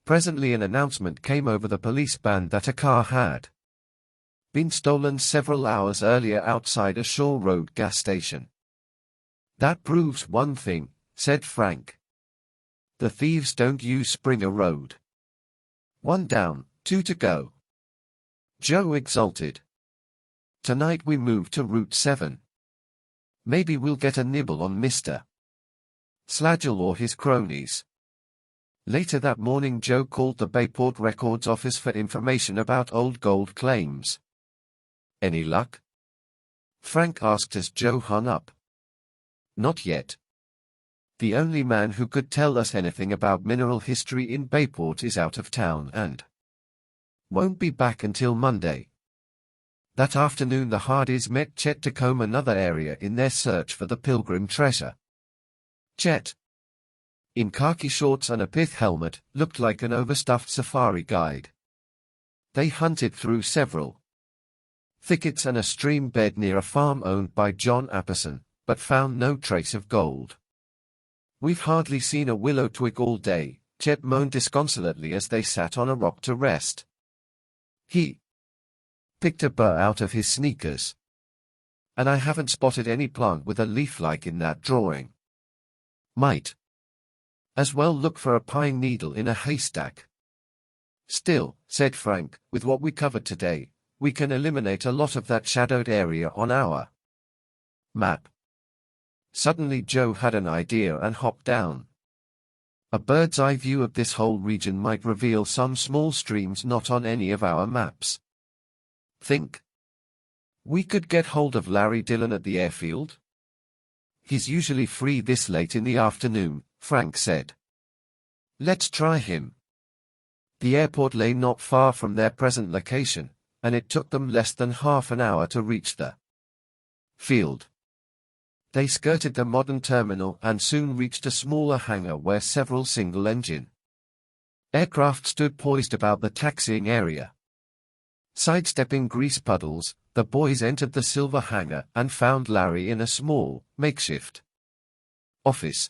Presently an announcement came over the police band that a car had been stolen several hours earlier outside a Shaw Road gas station. That proves one thing, said Frank. The thieves don't use Springer Road. 1 down, 2 to go. Joe exulted. Tonight we move to Route 7. Maybe we'll get a nibble on Mr. Slagel or his cronies. Later that morning Joe called the Bayport Records office for information about old gold claims. Any luck? Frank asked as Joe hung up. Not yet. The only man who could tell us anything about mineral history in Bayport is out of town and won't be back until Monday. That afternoon the Hardys met Chet to comb another area in their search for the Pilgrim treasure. Chet, in khaki shorts and a pith helmet, looked like an overstuffed safari guide. They hunted through several thickets and a stream bed near a farm owned by John Apperson, but found no trace of gold. We've hardly seen a willow twig all day, Chet moaned disconsolately as they sat on a rock to rest. He picked a burr out of his sneakers. And I haven't spotted any plant with a leaf like in that drawing. Might as well look for a pine needle in a haystack. Still, said Frank, with what we covered today, we can eliminate a lot of that shadowed area on our map. Suddenly Joe had an idea and hopped down. A bird's eye view of this whole region might reveal some small streams not on any of our maps. Think. We could get hold of Larry Dillon at the airfield? He's usually free this late in the afternoon, Frank said. Let's try him. The airport lay not far from their present location, and it took them less than half an hour to reach the field. They skirted the modern terminal and soon reached a smaller hangar where several single-engine aircraft stood poised about the taxiing area. Sidestepping grease puddles, the boys entered the silver hangar and found Larry in a small, makeshift office.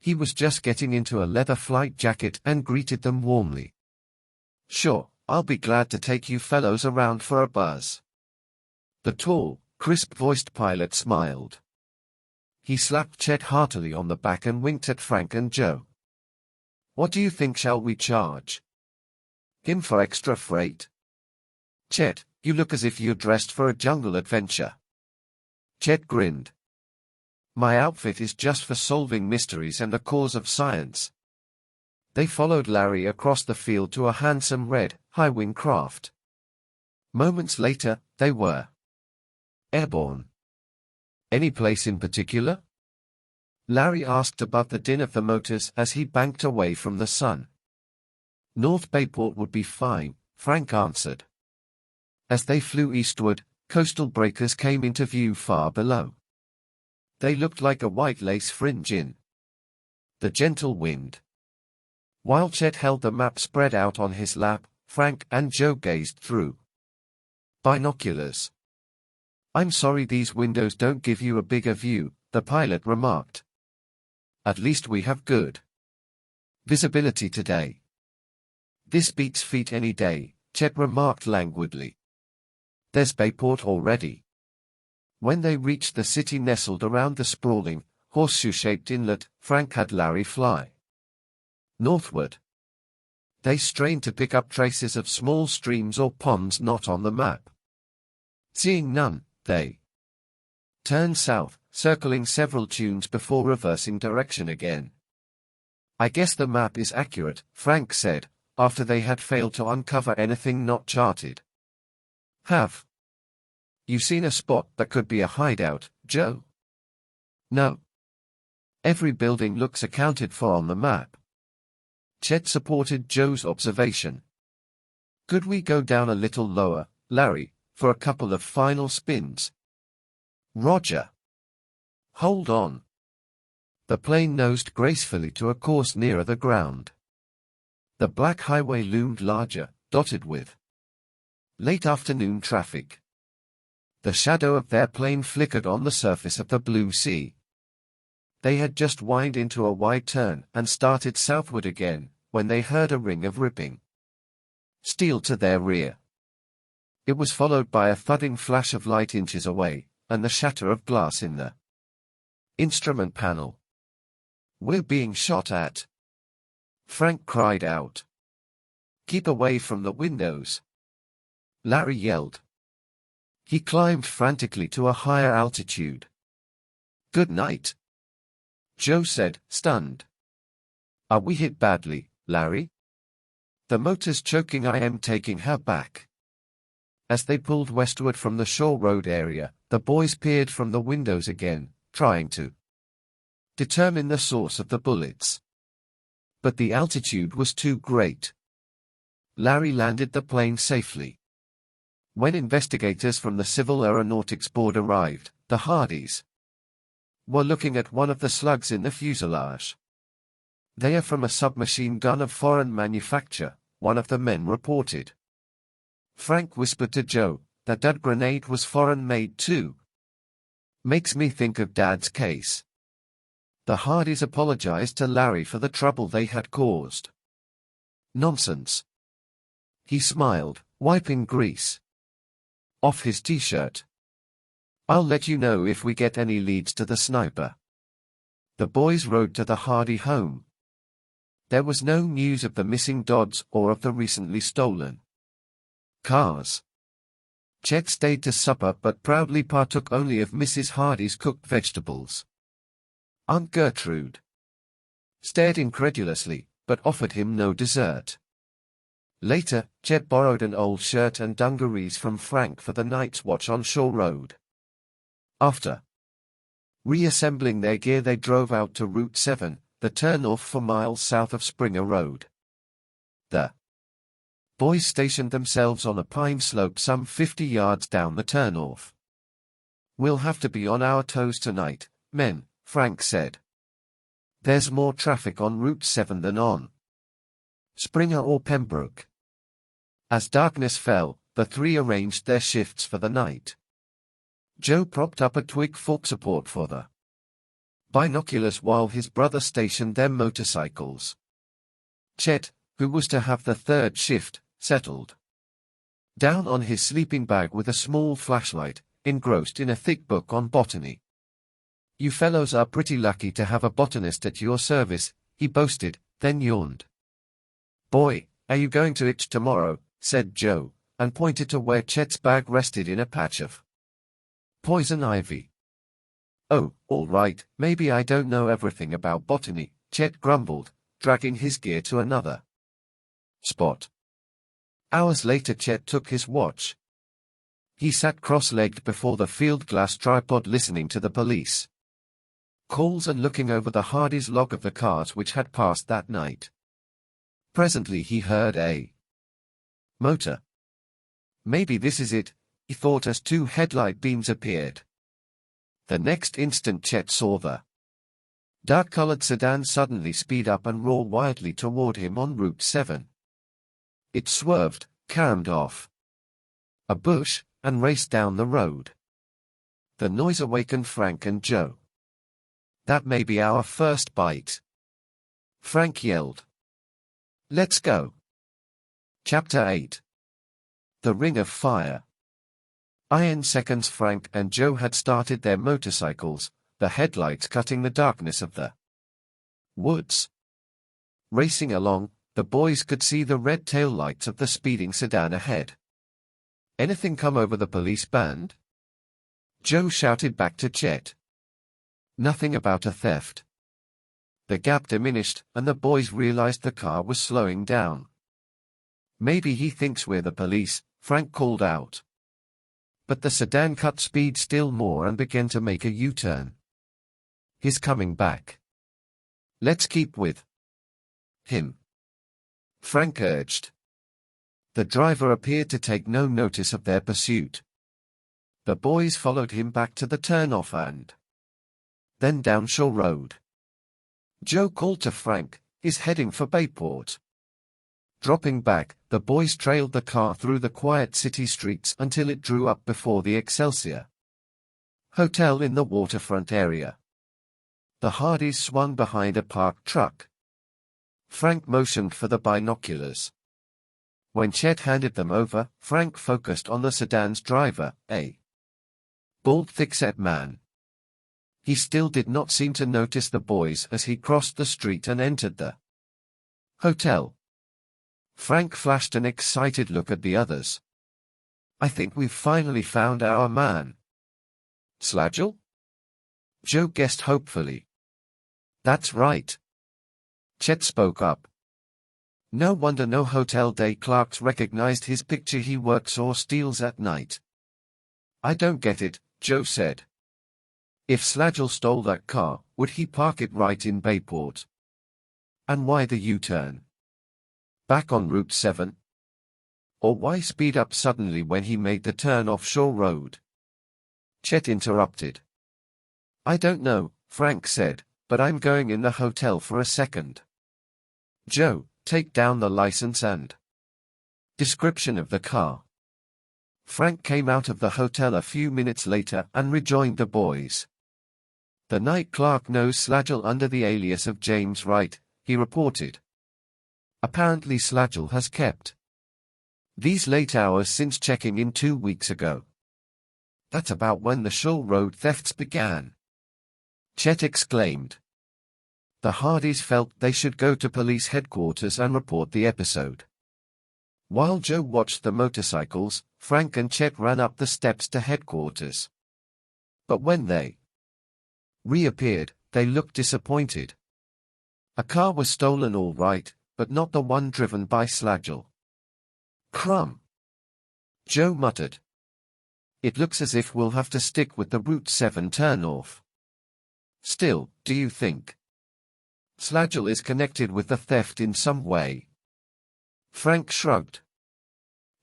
He was just getting into a leather flight jacket and greeted them warmly. Sure, I'll be glad to take you fellows around for a buzz. The tall, crisp-voiced pilot smiled. He slapped Chet heartily on the back and winked at Frank and Joe. What do you think shall we charge him for extra freight? Chet, you look as if you're dressed for a jungle adventure. Chet grinned. My outfit is just for solving mysteries and the cause of science. They followed Larry across the field to a handsome red, high-wing craft. Moments later, they were airborne. Any place in particular? Larry asked above the din of the motors as he banked away from the sun. North Bayport would be fine, Frank answered. As they flew eastward, coastal breakers came into view far below. They looked like a white lace fringe in the gentle wind. While Chet held the map spread out on his lap, Frank and Joe gazed through binoculars. I'm sorry these windows don't give you a bigger view, the pilot remarked. At least we have good Visibility today. This beats feet any day, Chet remarked languidly. There's Bayport already. When they reached the city nestled around the sprawling, horseshoe-shaped inlet, Frank had Larry fly northward. They strained to pick up traces of small streams or ponds not on the map. Seeing none, they turned south, circling several tunes before reversing direction again. I guess the map is accurate, Frank said, after they had failed to uncover anything not charted. Have you seen a spot that could be a hideout, Joe? No. Every building looks accounted for on the map. Chet supported Joe's observation. Could we go down a little lower, Larry, for a couple of final spins? Roger. Hold on. The plane nosed gracefully to a course nearer the ground. The black highway loomed larger, dotted with late afternoon traffic. The shadow of their plane flickered on the surface of the blue sea. They had just winded into a wide turn and started southward again, when they heard a ring of ripping steel to their rear. It was followed by a thudding flash of light inches away, and the shatter of glass in the instrument panel. We're being shot at. Frank cried out. Keep away from the windows. Larry yelled. He climbed frantically to a higher altitude. Good night, Joe said, stunned. Are we hit badly, Larry? The motor's choking. I am taking her back. As they pulled westward from the Shore Road area, the boys peered from the windows again, trying to determine the source of the bullets. But the altitude was too great. Larry landed the plane safely. When investigators from the Civil Aeronautics Board arrived, the Hardys were looking at one of the slugs in the fuselage. They are from a submachine gun of foreign manufacture, one of the men reported. Frank whispered to Joe that that grenade was foreign-made too. Makes me think of Dad's case. The Hardys apologized to Larry for the trouble they had caused. Nonsense. He smiled, wiping grease off his t-shirt. I'll let you know if we get any leads to the sniper. The boys rode to the Hardy home. There was no news of the missing Dodds or of the recently stolen cars. Chet stayed to supper but proudly partook only of Mrs. Hardy's cooked vegetables. Aunt Gertrude stared incredulously, but offered him no dessert. Later, Chet borrowed an old shirt and dungarees from Frank for the night's watch on Shore Road. After reassembling their gear, they drove out to Route 7, the turnoff for miles south of Springer Road. The boys stationed themselves on a pine slope some 50 yards down the turnoff. We'll have to be on our toes tonight, men, Frank said. There's more traffic on Route 7 than on Springer or Pembroke. As darkness fell, the three arranged their shifts for the night. Joe propped up a twig fork support for the binoculars while his brother stationed their motorcycles. Chet, who was to have the third shift, settled down on his sleeping bag with a small flashlight, engrossed in a thick book on botany. You fellows are pretty lucky to have a botanist at your service, he boasted, then yawned. Boy, are you going to itch tomorrow, said Joe, and pointed to where Chet's bag rested in a patch of poison ivy. Oh, all right, maybe I don't know everything about botany, Chet grumbled, dragging his gear to another spot. Hours later, Chet took his watch. He sat cross-legged before the field glass tripod listening to the police calls and looking over the Hardy's log of the cars which had passed that night. Presently he heard a motor. Maybe this is it, he thought as two headlight beams appeared. The next instant Chet saw the dark-colored sedan suddenly speed up and roar wildly toward him on Route 7. It swerved, caromed off a bush, and raced down the road. The noise awakened Frank and Joe. That may be our first bite, Frank yelled. Let's go. Chapter 8. The Ring of Fire. In seconds Frank and Joe had started their motorcycles, the headlights cutting the darkness of the woods. Racing along, the boys could see the red tail lights of the speeding sedan ahead. "Anything come over the police band?" Joe shouted back to Chet. "Nothing about a theft." The gap diminished, and the boys realized the car was slowing down. "Maybe he thinks we're the police," Frank called out. But the sedan cut speed still more and began to make a U-turn. "He's coming back. Let's keep with him," Frank urged. The driver appeared to take no notice of their pursuit. The boys followed him back to the turnoff and then down Shore Road. Joe called to Frank, "He's heading for Bayport." Dropping back, the boys trailed the car through the quiet city streets until it drew up before the Excelsior Hotel in the waterfront area. The Hardys swung behind a parked truck. Frank motioned for the binoculars. When Chet handed them over, Frank focused on the sedan's driver, a bald, thick-set man. He still did not seem to notice the boys as he crossed the street and entered the hotel. Frank flashed an excited look at the others. "I think we've finally found our man." "Slagel?" Joe guessed hopefully. "That's right." Chet spoke up. "No wonder no hotel day clerks recognized his picture. He works or steals at night." "I don't get it," Joe said. "If Slagel stole that car, would he park it right in Bayport? And why the U-turn? Back on Route 7? Or why speed up suddenly when he made the turn off Shore Road?" Chet interrupted. "I don't know," Frank said, "but I'm going in the hotel for a second. Joe, take down the license and description of the car." Frank came out of the hotel a few minutes later and rejoined the boys. "The night clerk knows Slagel under the alias of James Wright," he reported. "Apparently Slagel has kept these late hours since checking in 2 weeks ago. That's about when the Shore Road thefts began," Chet exclaimed. The Hardys felt they should go to police headquarters and report the episode. While Joe watched the motorcycles, Frank and Chet ran up the steps to headquarters. But when they reappeared, they looked disappointed. A car was stolen all right, but not the one driven by Slagel. "Crumb," Joe muttered. "It looks as if we'll have to stick with the Route 7 turnoff. Still, do you think Slagel is connected with the theft in some way?" Frank shrugged.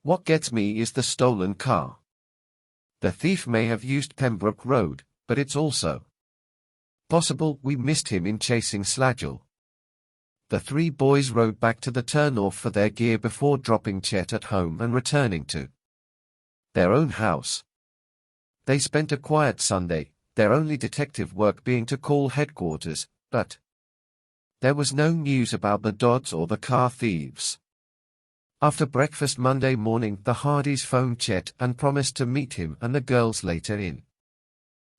"What gets me is the stolen car. The thief may have used Pembroke Road, but it's also possible we missed him in chasing Slagel." The three boys rode back to the turnoff for their gear before dropping Chet at home and returning to their own house. They spent a quiet Sunday, their only detective work being to call headquarters, but there was no news about the Dodds or the car thieves. After breakfast Monday morning, the Hardys phoned Chet and promised to meet him and the girls later in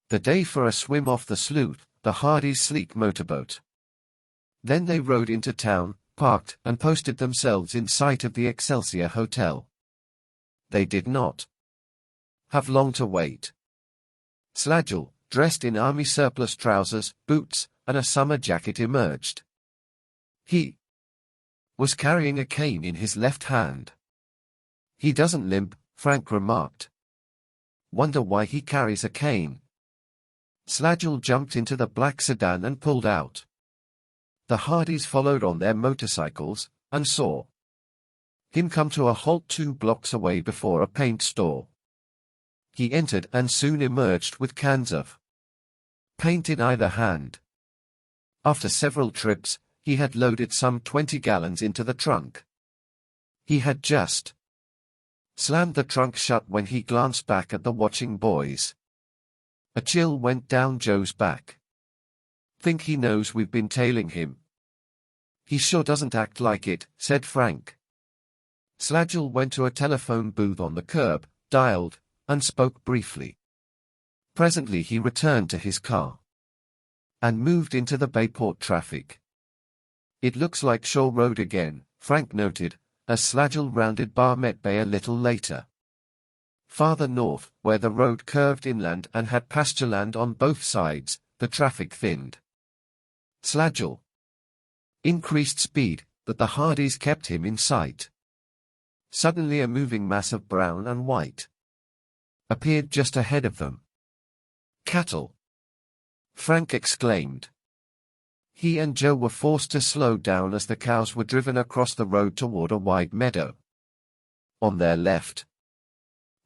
the day for a swim off the Sleuth, the Hardys' sleek motorboat. Then they rode into town, parked, and posted themselves in sight of the Excelsior Hotel. They did not have long to wait. Slagel, dressed in army surplus trousers, boots, and a summer jacket, emerged. He was carrying a cane in his left hand. "He doesn't limp," Frank remarked. "Wonder why he carries a cane." Slagel jumped into the black sedan and pulled out. The Hardys followed on their motorcycles, and saw him come to a halt 2 blocks away before a paint store. He entered and soon emerged with cans of paint in either hand. After several trips, he had loaded some 20 gallons into the trunk. He had just slammed the trunk shut when he glanced back at the watching boys. A chill went down Joe's back. "Think he knows we've been tailing him?" He sure doesn't act like it, said Frank. Slagel went to a telephone booth on the curb, dialed, and spoke briefly. Presently he returned to his car and moved into the Bayport traffic. It looks like Shaw Road again, Frank noted, as Slagel rounded Barmet Bay a little later. Farther north, where the road curved inland and had pasture land on both sides, the traffic thinned. Slagel increased speed, but the Hardys kept him in sight. Suddenly a moving mass of brown and white appeared just ahead of them. Cattle! Frank exclaimed. He and Joe were forced to slow down as the cows were driven across the road toward a wide meadow on their left.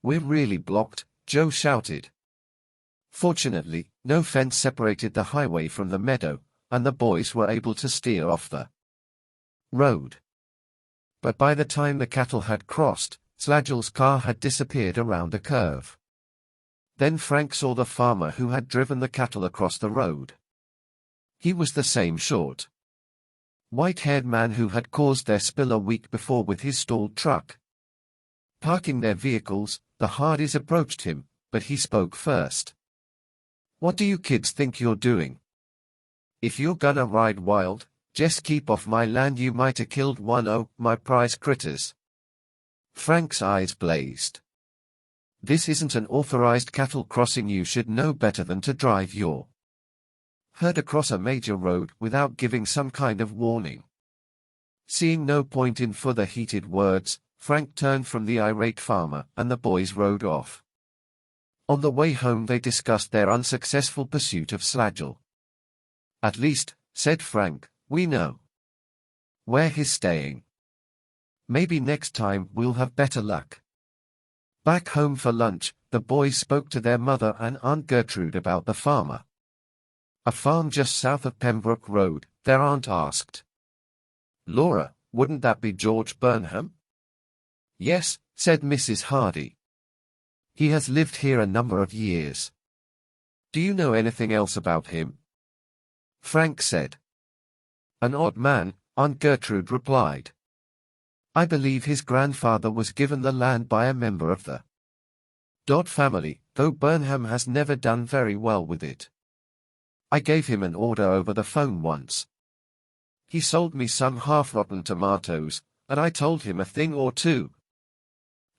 We're really blocked, Joe shouted. Fortunately, no fence separated the highway from the meadow, and the boys were able to steer off the road. But by the time the cattle had crossed, Slagel's car had disappeared around a curve. Then Frank saw the farmer who had driven the cattle across the road. He was the same short, white-haired man who had caused their spill a week before with his stalled truck. Parking their vehicles, the Hardys approached him, but he spoke first. What do you kids think you're doing? If you're gonna ride wild, just keep off my land. You might have killed one o' my prize critters. Frank's eyes blazed. This isn't an authorized cattle crossing. You should know better than to drive your herd across a major road without giving some kind of warning. Seeing no point in further heated words, Frank turned from the irate farmer and the boys rode off. On the way home they discussed their unsuccessful pursuit of Slagel. At least, said Frank, we know where he's staying. Maybe next time we'll have better luck. Back home for lunch, the boys spoke to their mother and Aunt Gertrude about the farmer. A farm just south of Pembroke Road, their aunt asked. Laura, wouldn't that be George Burnham? Yes, said Mrs. Hardy. He has lived here a number of years. Do you know anything else about him? Frank said. An odd man, Aunt Gertrude replied. I believe his grandfather was given the land by a member of the Dodd family, though Burnham has never done very well with it. I gave him an order over the phone once. He sold me some half-rotten tomatoes, and I told him a thing or two.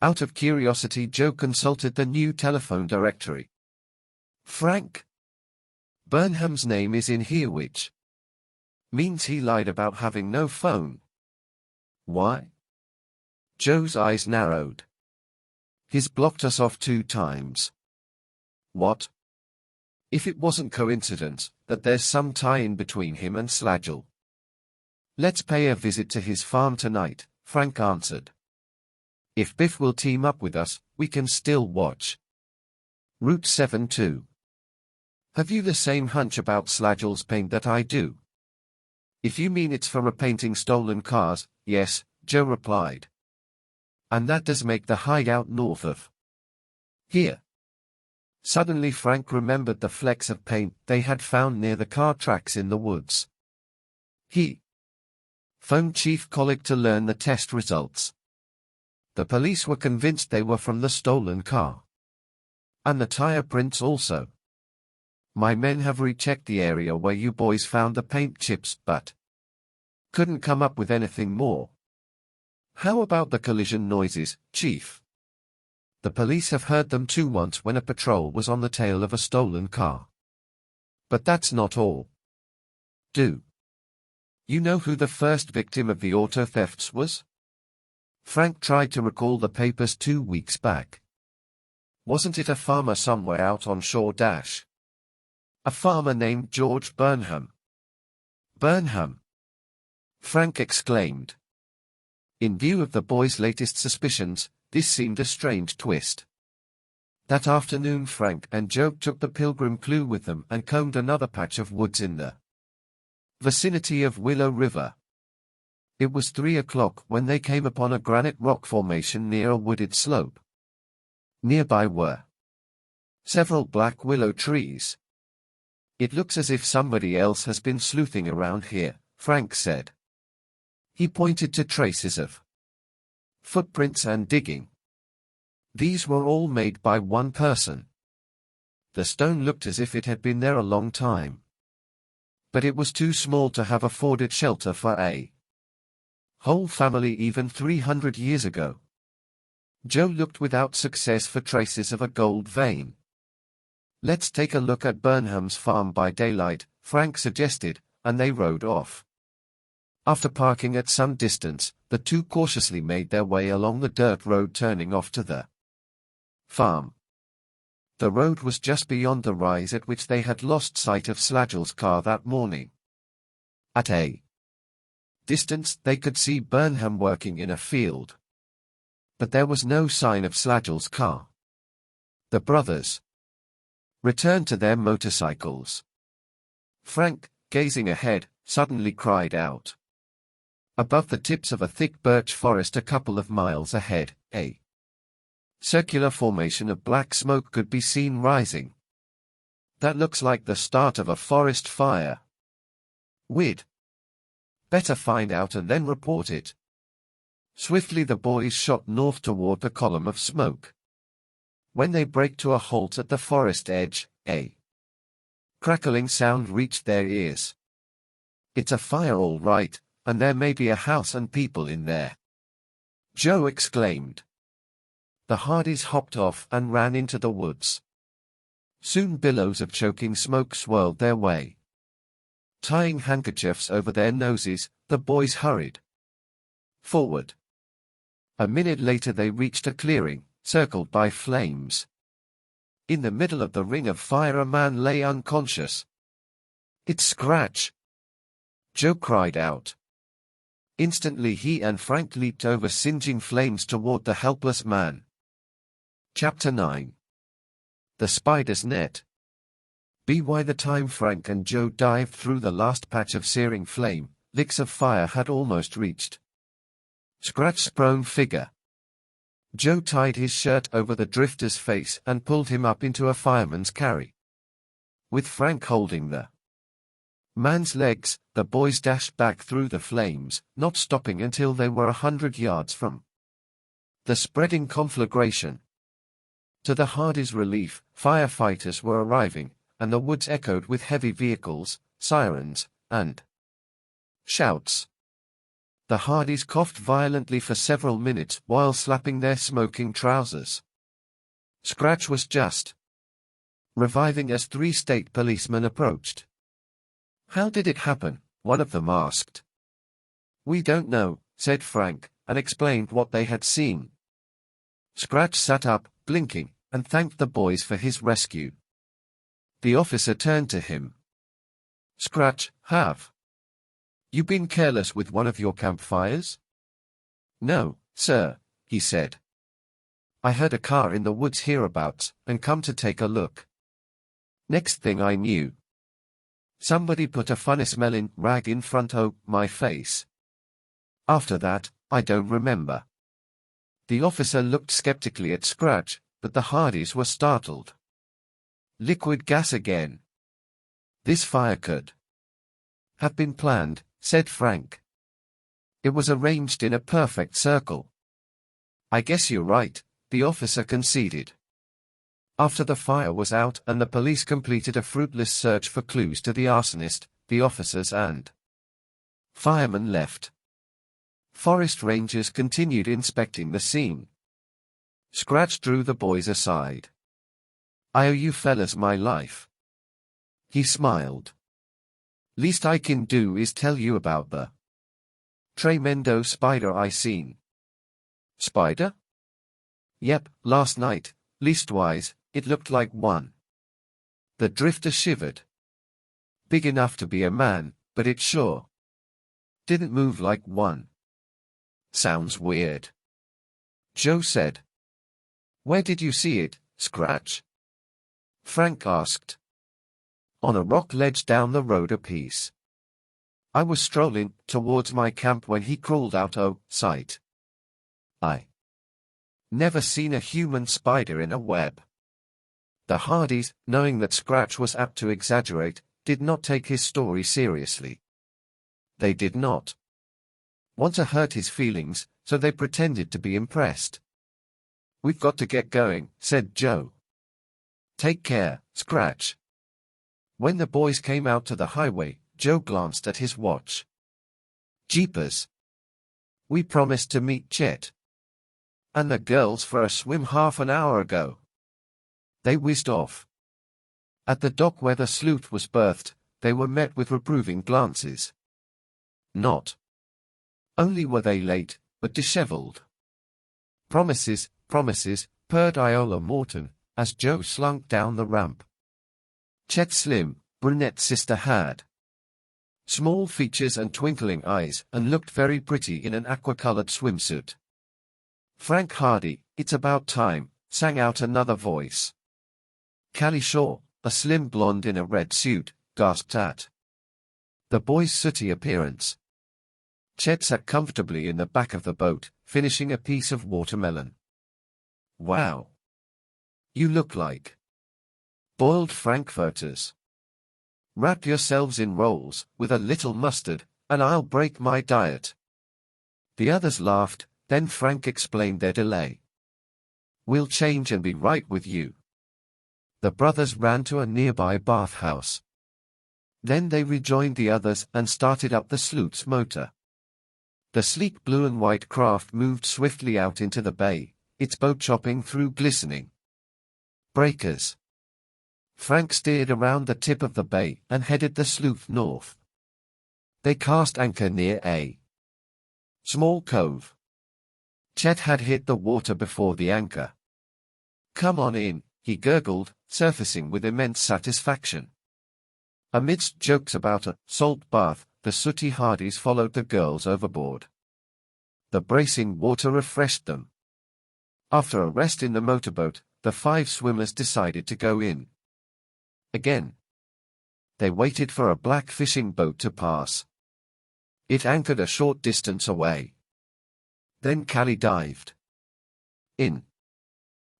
Out of curiosity, Joe consulted the new telephone directory. Frank? Burnham's name is in here, which means he lied about having no phone. Why? Joe's eyes narrowed. He's blocked us off 2 times. What? If it wasn't coincidence that there's some tie-in between him and Slagel. Let's pay a visit to his farm tonight, Frank answered. If Biff will team up with us, we can still watch Route 7 too. Have you the same hunch about Slagel's paint that I do? If you mean it's for repainting stolen cars, yes, Joe replied. And that does make the hideout north of here. Suddenly Frank remembered the flecks of paint they had found near the car tracks in the woods. He phoned Chief Collick to learn the test results. The police were convinced they were from the stolen car. And the tire prints also. My men have rechecked the area where you boys found the paint chips, but couldn't come up with anything more. How about the collision noises, Chief? The police have heard them too once when a patrol was on the tail of a stolen car. But that's not all. Do you know who the first victim of the auto thefts was? Frank tried to recall the papers 2 weeks back. Wasn't it a farmer somewhere out on Shaw Dash? A farmer named George Burnham. Burnham! Frank exclaimed. In view of the boys' latest suspicions, this seemed a strange twist. That afternoon Frank and Joe took the Pilgrim clue with them and combed another patch of woods in the vicinity of Willow River. It was 3 o'clock when they came upon a granite rock formation near a wooded slope. Nearby were several black willow trees. It looks as if somebody else has been sleuthing around here, Frank said. He pointed to traces of footprints and digging. These were all made by one person. The stone looked as if it had been there a long time. But it was too small to have afforded shelter for a whole family even 300 years ago. Joe looked without success for traces of a gold vein. Let's take a look at Burnham's farm by daylight, Frank suggested, and they rode off. After parking at some distance, the two cautiously made their way along the dirt road turning off to the farm. The road was just beyond the rise at which they had lost sight of Slagle's car that morning. At a distance they could see Burnham working in a field. But there was no sign of Slagle's car. The brothers returned to their motorcycles. Frank, gazing ahead, suddenly cried out. Above the tips of a thick birch forest a couple of miles ahead, a circular formation of black smoke could be seen rising. That looks like the start of a forest fire. We'd better find out and then report it. Swiftly the boys shot north toward the column of smoke. When they braked to a halt at the forest edge, a crackling sound reached their ears. It's a fire all right, and there may be a house and people in there, Joe exclaimed. The Hardys hopped off and ran into the woods. Soon billows of choking smoke swirled their way. Tying handkerchiefs over their noses, the boys hurried forward. A minute later they reached a clearing, circled by flames. In the middle of the ring of fire a man lay unconscious. It's Scratch! Joe cried out. Instantly he and Frank leaped over singeing flames toward the helpless man. Chapter 9. The Spider's Net. By the time Frank and Joe dived through the last patch of searing flame, licks of fire had almost reached Scratch's prone figure. Joe tied his shirt over the drifter's face and pulled him up into a fireman's carry. With Frank holding the man's legs, the boys dashed back through the flames, not stopping until they were 100 yards from the spreading conflagration. To the Hardys' relief, firefighters were arriving, and the woods echoed with heavy vehicles, sirens, and shouts. The Hardys coughed violently for several minutes while slapping their smoking trousers. Scratch was just reviving as 3 state policemen approached. How did it happen? One of them asked. We don't know, said Frank, and explained what they had seen. Scratch sat up, blinking, and thanked the boys for his rescue. The officer turned to him. Scratch, have you been careless with one of your campfires? No, sir, he said. I heard a car in the woods hereabouts, and come to take a look. Next thing I knew, somebody put a funny-smelling rag in front of my face. After that, I don't remember. The officer looked skeptically at Scratch, but the Hardys were startled. Liquid gas again. This fire could have been planned, said Frank. It was arranged in a perfect circle. I guess you're right, the officer conceded. After the fire was out and the police completed a fruitless search for clues to the arsonist, the officers and firemen left. Forest rangers continued inspecting the scene. Scratch drew the boys aside. I owe you fellas my life. He smiled. Least I can do is tell you about the tremendo spider I seen. Spider? Yep, last night, leastwise, it looked like one. The drifter shivered. Big enough to be a man, but it sure didn't move like one. Sounds weird, Joe said. Where did you see it, Scratch? Frank asked. On a rock ledge down the road a piece. I was strolling towards my camp when he crawled out of sight. I never seen a human spider in a web. The Hardys, knowing that Scratch was apt to exaggerate, did not take his story seriously. They did not want to hurt his feelings, so they pretended to be impressed. "We've got to get going," said Joe. "Take care, Scratch." When the boys came out to the highway, Joe glanced at his watch. "Jeepers. We promised to meet Chet and the girls for a swim half an hour ago." They whizzed off. At the dock where the Sleuth was berthed, they were met with reproving glances. Not only were they late, but disheveled. "Promises, promises," purred Iola Morton, as Joe slunk down the ramp. Chet's slim, brunette sister had small features and twinkling eyes, and looked very pretty in an aqua-colored swimsuit. "Frank Hardy, it's about time," sang out another voice. Callie Shaw, a slim blonde in a red suit, gasped at the boy's sooty appearance. Chet sat comfortably in the back of the boat, finishing a piece of watermelon. "Wow. You look like boiled frankfurters. Wrap yourselves in rolls, with a little mustard, and I'll break my diet." The others laughed, then Frank explained their delay. "We'll change and be right with you." The brothers ran to a nearby bathhouse. Then they rejoined the others and started up the Sleuth's motor. The sleek blue and white craft moved swiftly out into the bay, its boat chopping through glistening breakers. Frank steered around the tip of the bay and headed the Sleuth north. They cast anchor near a small cove. Chet had hit the water before the anchor. "Come on in," he gurgled, surfacing with immense satisfaction. Amidst jokes about a salt bath, the sooty Hardys followed the girls overboard. The bracing water refreshed them. After a rest in the motorboat, the 5 swimmers decided to go in. Again. They waited for a black fishing boat to pass. It anchored a short distance away. Then Callie dived in.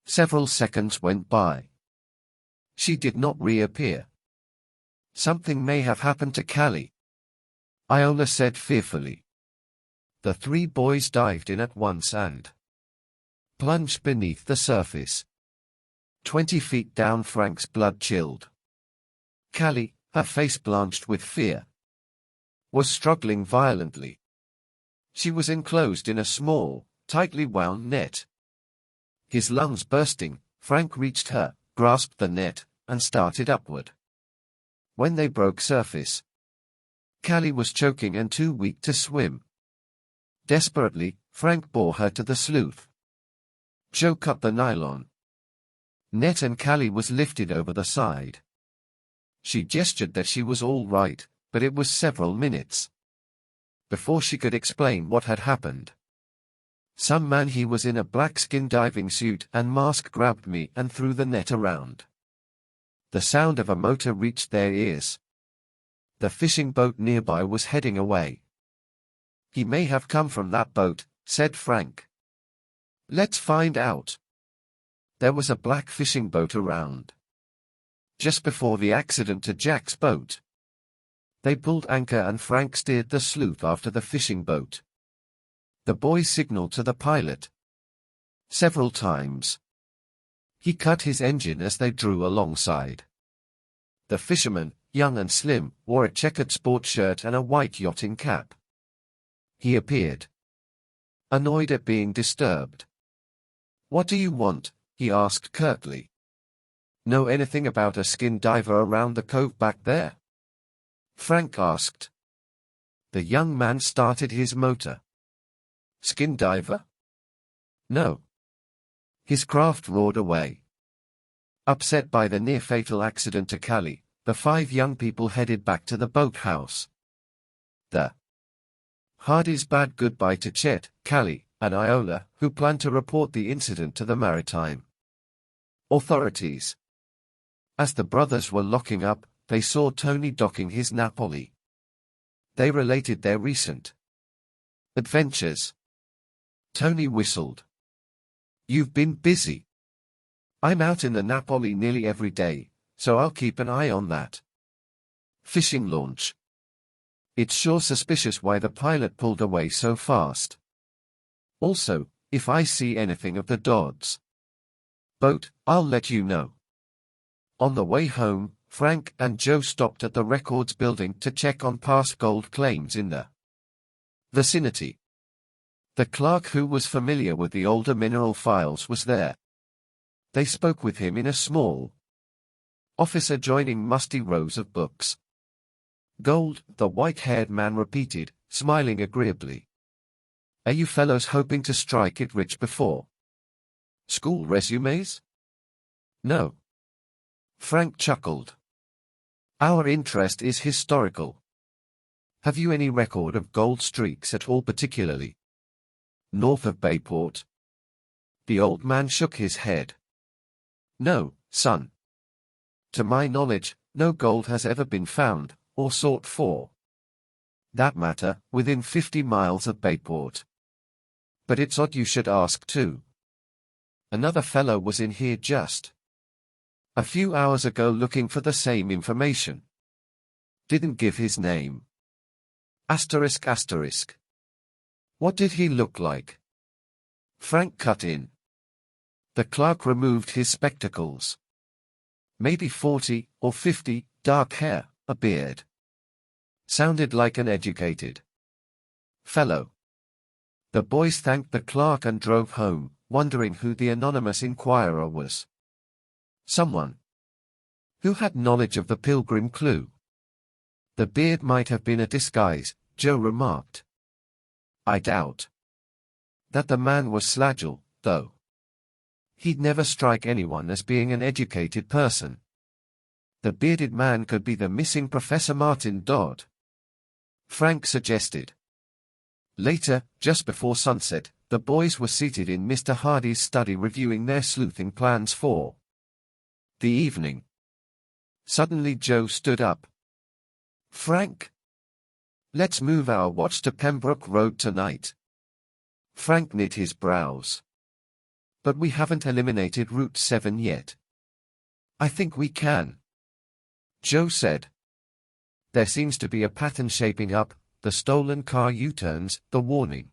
Several seconds went by. She did not reappear. "Something may have happened to Callie," Iola said fearfully. The 3 boys dived in at once and plunged beneath the surface. 20 feet down, Frank's blood chilled. Callie, her face blanched with fear, was struggling violently. She was enclosed in a small, tightly wound net. His lungs bursting, Frank reached her, grasped the net, and started upward. When they broke surface, Callie was choking and too weak to swim. Desperately, Frank bore her to the Sleuth. Joe cut the nylon net and Callie was lifted over the side. She gestured that she was all right, but it was several minutes before she could explain what had happened. "Some man, he was in a black-skin diving suit and mask, grabbed me and threw the net around." The sound of a motor reached their ears. The fishing boat nearby was heading away. "He may have come from that boat," said Frank. "Let's find out." There was a black fishing boat around just before the accident to Jack's boat. They pulled anchor and Frank steered the Sleuth after the fishing boat. The boys signaled to the pilot several times. He cut his engine as they drew alongside. The fisherman, young and slim, wore a checkered sports shirt and a white yachting cap. He appeared annoyed at being disturbed. "What do you want?" he asked curtly. "Know anything about a skin diver around the cove back there?" Frank asked. The young man started his motor. "Skin diver? No." His craft roared away. Upset by the near-fatal accident to Callie, the 5 young people headed back to the boathouse. The Hardys bade goodbye to Chet, Callie, and Iola, who planned to report the incident to the maritime authorities. As the brothers were locking up, they saw Tony docking his Napoli. They related their recent adventures. Tony whistled. "You've been busy." "I'm out in the Napoli nearly every day, so I'll keep an eye on that fishing launch." It's sure suspicious why the pilot pulled away so fast. Also, if I see anything of the Dodds boat, I'll let you know. On the way home, Frank and Joe stopped at the records building to check on past gold claims in the vicinity. The clerk who was familiar with the older mineral files was there. They spoke with him in a small office adjoining musty rows of books. Gold, the white-haired man repeated, smiling agreeably. Are you fellows hoping to strike it rich before school resumes? No. Frank chuckled. Our interest is historical. Have you any record of gold streaks at all, particularly north of Bayport? The old man shook his head. No, son. To my knowledge, no gold has ever been found, or sought for that matter, within 50 miles of Bayport. But it's odd you should ask too. Another fellow was in here just a few hours ago looking for the same information. Didn't give his name. Asterisk asterisk. What did he look like? Frank cut in. The clerk removed his spectacles. Maybe 40 or 50, dark hair, a beard. Sounded like an educated fellow. The boys thanked the clerk and drove home, wondering who the anonymous inquirer was. Someone who had knowledge of the Pilgrim clue. The beard might have been a disguise, Joe remarked. I doubt that the man was Slagel, though. He'd never strike anyone as being an educated person. The bearded man could be the missing Professor Martin Dodd, Frank suggested. Later, just before sunset, the boys were seated in Mr. Hardy's study reviewing their sleuthing plans for the evening. Suddenly Joe stood up. Frank, let's move our watch to Pembroke Road tonight. Frank knit his brows. But we haven't eliminated Route 7 yet. I think we can, Joe said. There seems to be a pattern shaping up, the stolen car U-turns, the warning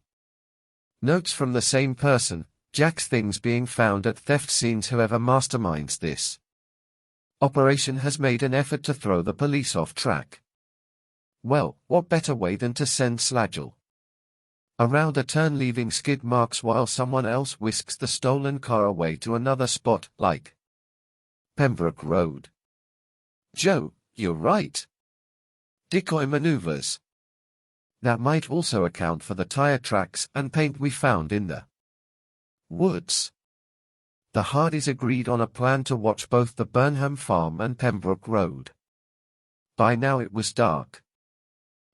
notes from the same person, Jack's things being found at theft scenes. Whoever masterminds this operation has made an effort to throw the police off track. Well, what better way than to send Slagel around a turn, leaving skid marks while someone else whisks the stolen car away to another spot, like Pembroke Road. Joe, you're right. Decoy maneuvers. That might also account for the tire tracks and paint we found in the woods. The Hardys agreed on a plan to watch both the Burnham Farm and Pembroke Road. By now it was dark.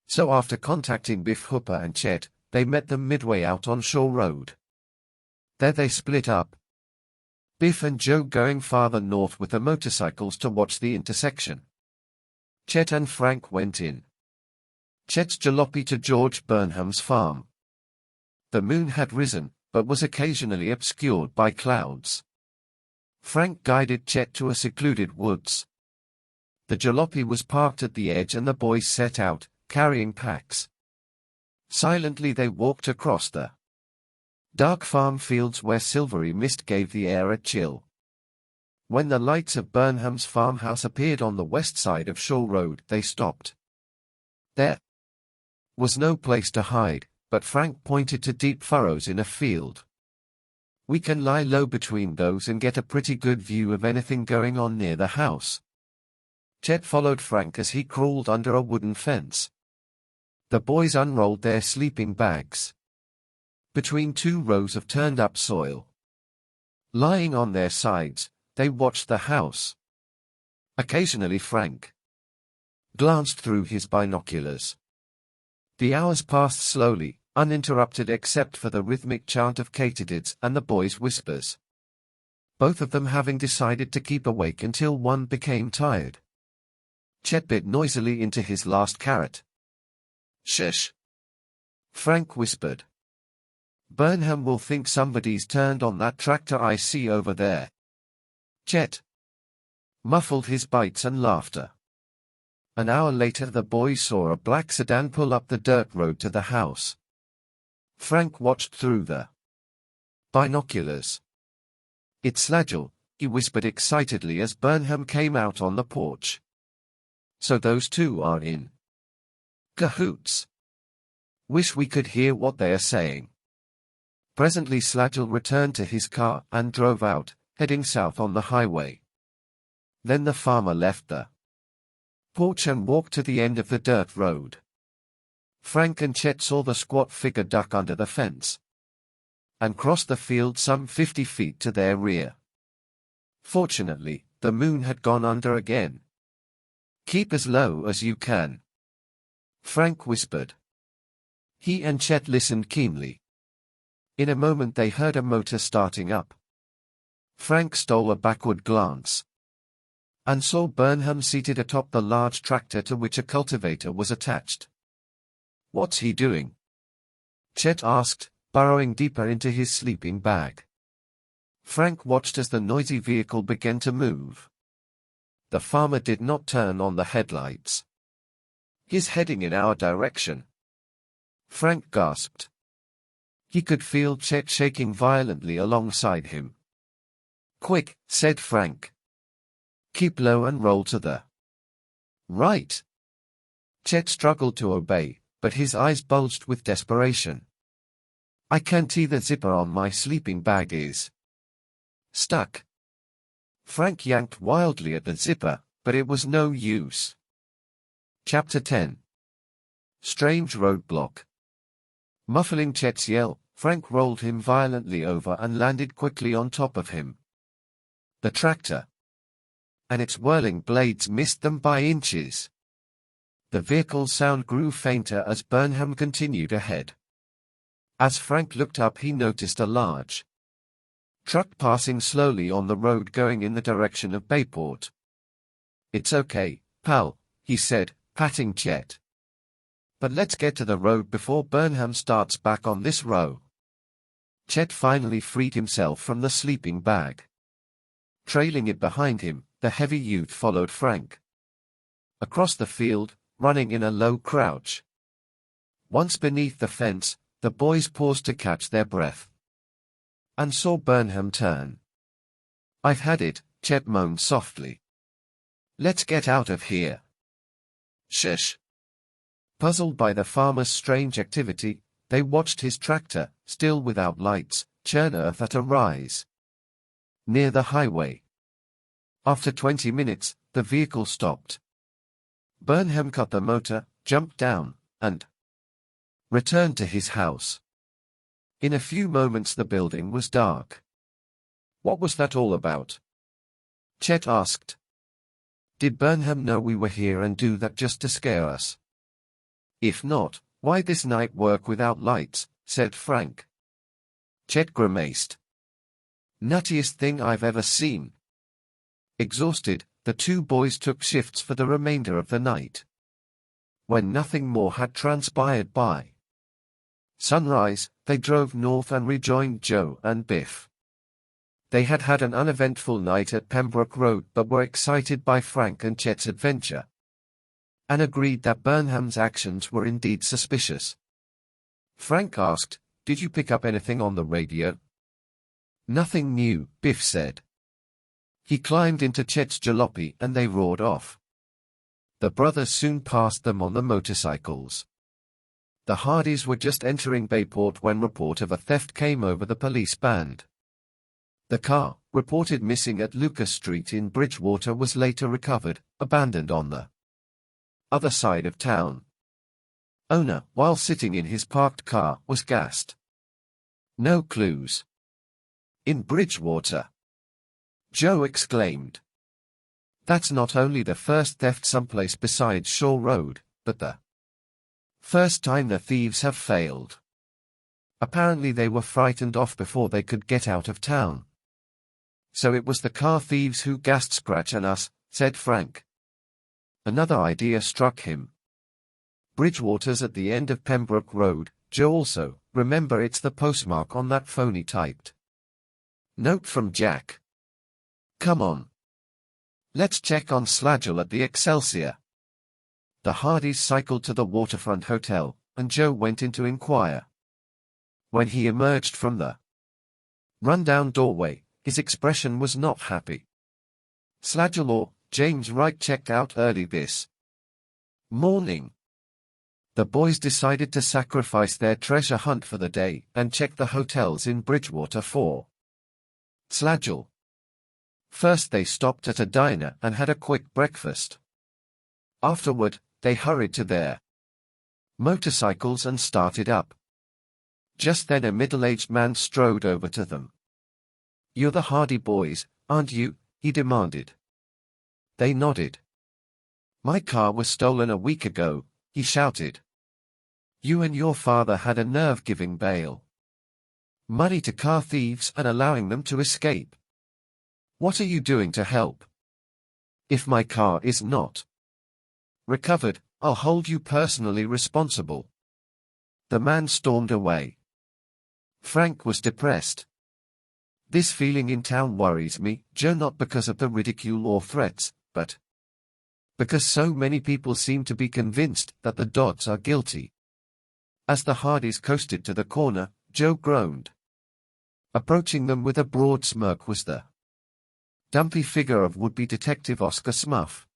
So after contacting Biff, Hooper and Chet, they met them midway out on Shore Road. There they split up. Biff and Joe going farther north with the motorcycles to watch the intersection. Chet and Frank went in Chet's jalopy to George Burnham's farm. The moon had risen, but was occasionally obscured by clouds. Frank guided Chet to a secluded woods. The jalopy was parked at the edge and the boys set out, carrying packs. Silently they walked across the dark farm fields where silvery mist gave the air a chill. When the lights of Burnham's farmhouse appeared on the west side of Shore Road, they stopped. There was no place to hide, but Frank pointed to deep furrows in a field. We can lie low between those and get a pretty good view of anything going on near the house. Chet followed Frank as he crawled under a wooden fence. The boys unrolled their sleeping bags between two rows of turned-up soil. Lying on their sides, they watched the house. Occasionally Frank glanced through his binoculars. The hours passed slowly, uninterrupted except for the rhythmic chant of katydids and the boys' whispers. Both of them having decided to keep awake until one became tired. Chet bit noisily into his last carrot. Shush, Frank whispered. Burnham will think somebody's turned on that tractor I see over there. Chet muffled his bites and laughter. An hour later the boys saw a black sedan pull up the dirt road to the house. Frank watched through the binoculars. "It's Slagel," he whispered excitedly as Burnham came out on the porch. "So those two are in cahoots. Wish we could hear what they are saying." Presently Slagel returned to his car and drove out, heading south on the highway. Then the farmer left the porch and walked to the end of the dirt road. Frank and Chet saw the squat figure duck under the fence and cross the field some 50 feet to their rear. Fortunately, the moon had gone under again. "Keep as low as you can," Frank whispered. He and Chet listened keenly. In a moment they heard a motor starting up. Frank stole a backward glance and saw Burnham seated atop the large tractor to which a cultivator was attached. "What's he doing?" Chet asked, burrowing deeper into his sleeping bag. Frank watched as the noisy vehicle began to move. The farmer did not turn on the headlights. "He's heading in our direction," Frank gasped. He could feel Chet shaking violently alongside him. "Quick," said Frank. "Keep low and roll to the right." Chet struggled to obey, but his eyes bulged with desperation. "I can't see the zipper on my sleeping bag is stuck." Frank yanked wildly at the zipper, but it was no use. Chapter 10. Strange Roadblock. Muffling Chet's yell, Frank rolled him violently over and landed quickly on top of him. The tractor and its whirling blades missed them by inches. The vehicle's sound grew fainter as Burnham continued ahead. As Frank looked up he noticed a large truck passing slowly on the road going in the direction of Bayport. "It's okay, pal," he said, patting Chet. "But let's get to the road before Burnham starts back on this row." Chet finally freed himself from the sleeping bag. Trailing it behind him, the heavy youth followed Frank across the field, running in a low crouch. Once beneath the fence, the boys paused to catch their breath and saw Burnham turn. "I've had it," Chet moaned softly. "Let's get out of here." "Shush." Puzzled by the farmer's strange activity, they watched his tractor, still without lights, churn earth at a rise near the highway. After 20 minutes, the vehicle stopped. Burnham cut the motor, jumped down, and returned to his house. In a few moments the building was dark. "What was that all about?" Chet asked. "Did Burnham know we were here and do that just to scare us?" "If not, why this night work without lights?" said Frank. Chet grimaced. "Nuttiest thing I've ever seen." Exhausted, the two boys took shifts for the remainder of the night. When nothing more had transpired by sunrise, they drove north and rejoined Joe and Biff. They had had an uneventful night at Pembroke Road but were excited by Frank and Chet's adventure, and agreed that Burnham's actions were indeed suspicious. Frank asked, "Did you pick up anything on the radio?" "Nothing new," Biff said. He climbed into Chet's jalopy and they roared off. The brothers soon passed them on the motorcycles. The Hardys were just entering Bayport when report of a theft came over the police band. The car, reported missing at Lucas Street in Bridgewater, was later recovered, abandoned on the other side of town. Owner, while sitting in his parked car, was gassed. "No clues." "In Bridgewater?" Joe exclaimed. "That's not only the first theft someplace besides Shaw Road, but the first time the thieves have failed. Apparently they were frightened off before they could get out of town." "So it was the car thieves who gassed Scratch and us," said Frank. Another idea struck him. "Bridgewater's at the end of Pembroke Road, Joe also, remember it's the postmark on that phony typed note from Jack. Come on. Let's check on Slagel at the Excelsior." The Hardys cycled to the waterfront hotel, and Joe went in to inquire. When he emerged from the rundown doorway, his expression was not happy. Slagel or James Wright checked out early this morning. The boys decided to sacrifice their treasure hunt for the day and check the hotels in Bridgewater for Slagel. First they stopped at a diner and had a quick breakfast. Afterward, they hurried to their motorcycles and started up. Just then a middle-aged man strode over to them. "You're the Hardy boys, aren't you?" he demanded. They nodded. "My car was stolen a week ago," he shouted. "You and your father had a nerve giving bail money to car thieves and allowing them to escape. What are you doing to help? If my car is not recovered, I'll hold you personally responsible." The man stormed away. Frank was depressed. "This feeling in town worries me, Joe, not because of the ridicule or threats, but because so many people seem to be convinced that the Dodds are guilty." As the Hardys coasted to the corner, Joe groaned. Approaching them with a broad smirk was the dumpy figure of would-be detective Oscar Smuff.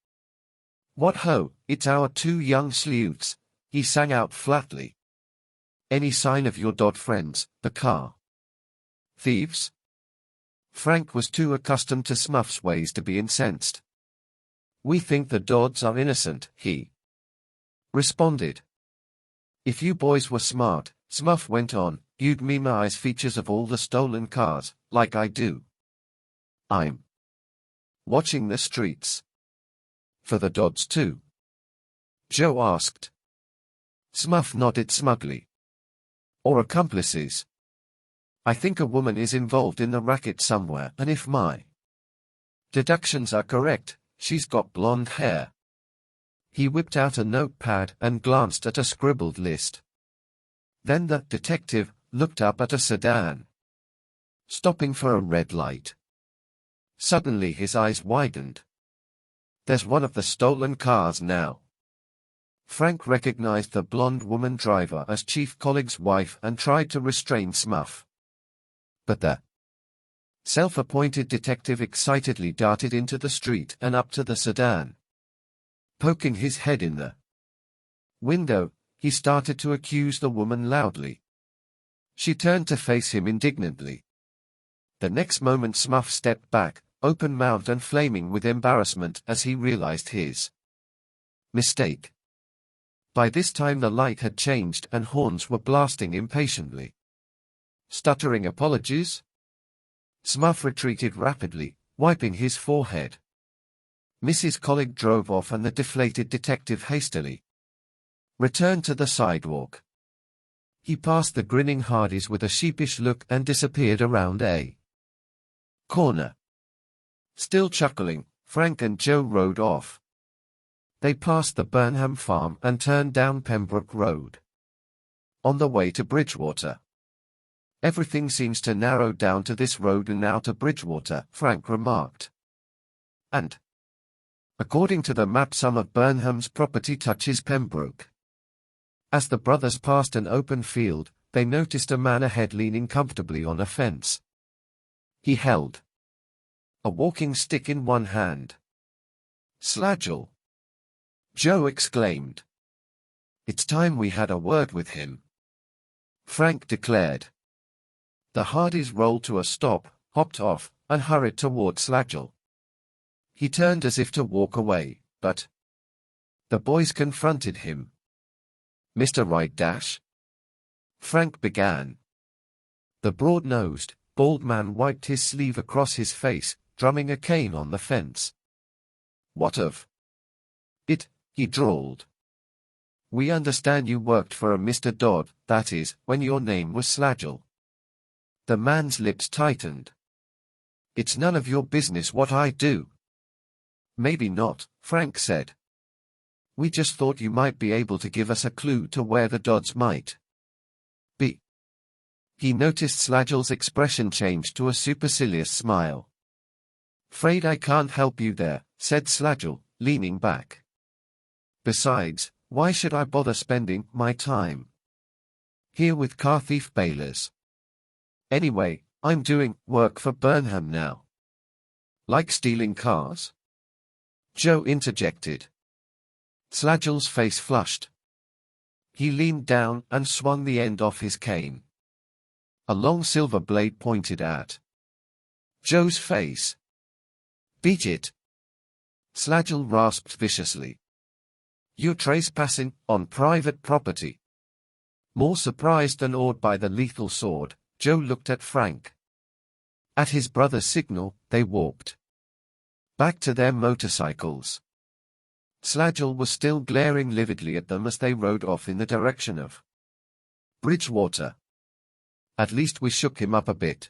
"What ho, it's our two young sleuths," he sang out flatly. "Any sign of your Dodd friends, the car thieves?" Frank was too accustomed to Smuff's ways to be incensed. "We think the Dodds are innocent," he responded. "If you boys were smart," Smuff went on, "you'd memorize features of all the stolen cars, like I do. I'm watching the streets." "For the Dodds too?" Joe asked. Smuff nodded smugly. "Or accomplices. I think a woman is involved in the racket somewhere, and if my deductions are correct, she's got blonde hair." He whipped out a notepad and glanced at a scribbled list. Then the detective looked up at a sedan stopping for a red light. Suddenly his eyes widened. "There's one of the stolen cars now." Frank recognized the blonde woman driver as Chief Colleague's wife and tried to restrain Smuff. But the self-appointed detective excitedly darted into the street and up to the sedan. Poking his head in the window, he started to accuse the woman loudly. She turned to face him indignantly. The next moment Smuff stepped back, open-mouthed and flaming with embarrassment as he realized his mistake. By this time the light had changed and horns were blasting impatiently. Stuttering apologies? Smuff retreated rapidly, wiping his forehead. Mrs. Colleague drove off and the deflated detective hastily returned to the sidewalk. He passed the grinning Hardys with a sheepish look and disappeared around a corner. Still chuckling, Frank and Joe rode off. They passed the Burnham farm and turned down Pembroke Road. On the way to Bridgewater. "Everything seems to narrow down to this road and now to Bridgewater," Frank remarked. "And according to the map, some of Burnham's property touches Pembroke." As the brothers passed an open field, they noticed a man ahead leaning comfortably on a fence. He held a walking stick in one hand. "Slagel!" Joe exclaimed. "It's time we had a word with him," Frank declared. The Hardys rolled to a stop, hopped off, and hurried toward Slagel. He turned as if to walk away, but the boys confronted him. "Mr. Wright dash?" Frank began. The broad-nosed, bald man wiped his sleeve across his face, drumming a cane on the fence. "What of it?" he drawled. "We understand you worked for a Mr. Dodd, that is, when your name was Slagel." The man's lips tightened. "It's none of your business what I do." "Maybe not," Frank said. "We just thought you might be able to give us a clue to where the Dodds might be." He noticed Slagel's expression change to a supercilious smile. "'Fraid I can't help you there," said Slagel, leaning back. Besides, why should I bother spending my time here with car thief bailers? Anyway, I'm doing work for Burnham now. Like stealing cars? Joe interjected. Slagle's face flushed. He leaned down and swung the end off his cane. A long silver blade pointed at Joe's face. Beat it! Slagle rasped viciously. You're trespassing on private property. More surprised than awed by the lethal sword, Joe looked at Frank. At his brother's signal, they walked back to their motorcycles. Slagle was still glaring lividly at them as they rode off in the direction of Bridgewater. At least we shook him up a bit.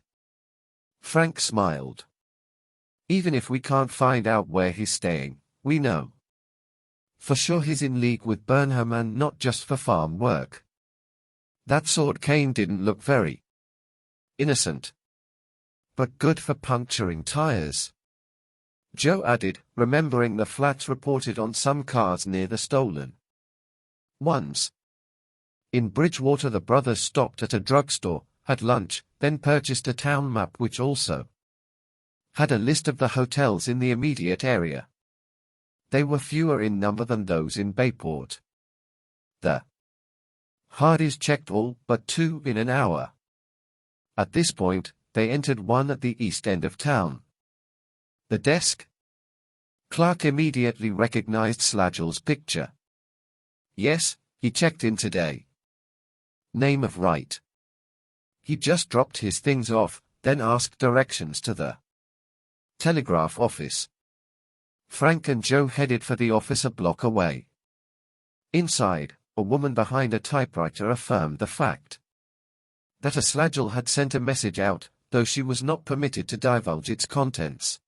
Frank smiled. Even if we can't find out where he's staying, we know for sure he's in league with Burnham and not just for farm work. That sword cane didn't look very innocent, but good for puncturing tires, Joe added, remembering the flats reported on some cars near the stolen ones. In Bridgewater, the brothers stopped at a drugstore, had lunch, then purchased a town map which also had a list of the hotels in the immediate area. They were fewer in number than those in Bayport. The Hardys checked all but 2 in an hour. At this point, they entered one at the east end of town. The desk clerk immediately recognized Slagle's picture. Yes, he checked in today. Name of right. He just dropped his things off, then asked directions to the telegraph office. Frank and Joe headed for the office a block away. Inside, a woman behind a typewriter affirmed the fact that a Slagle had sent a message out, though she was not permitted to divulge its contents.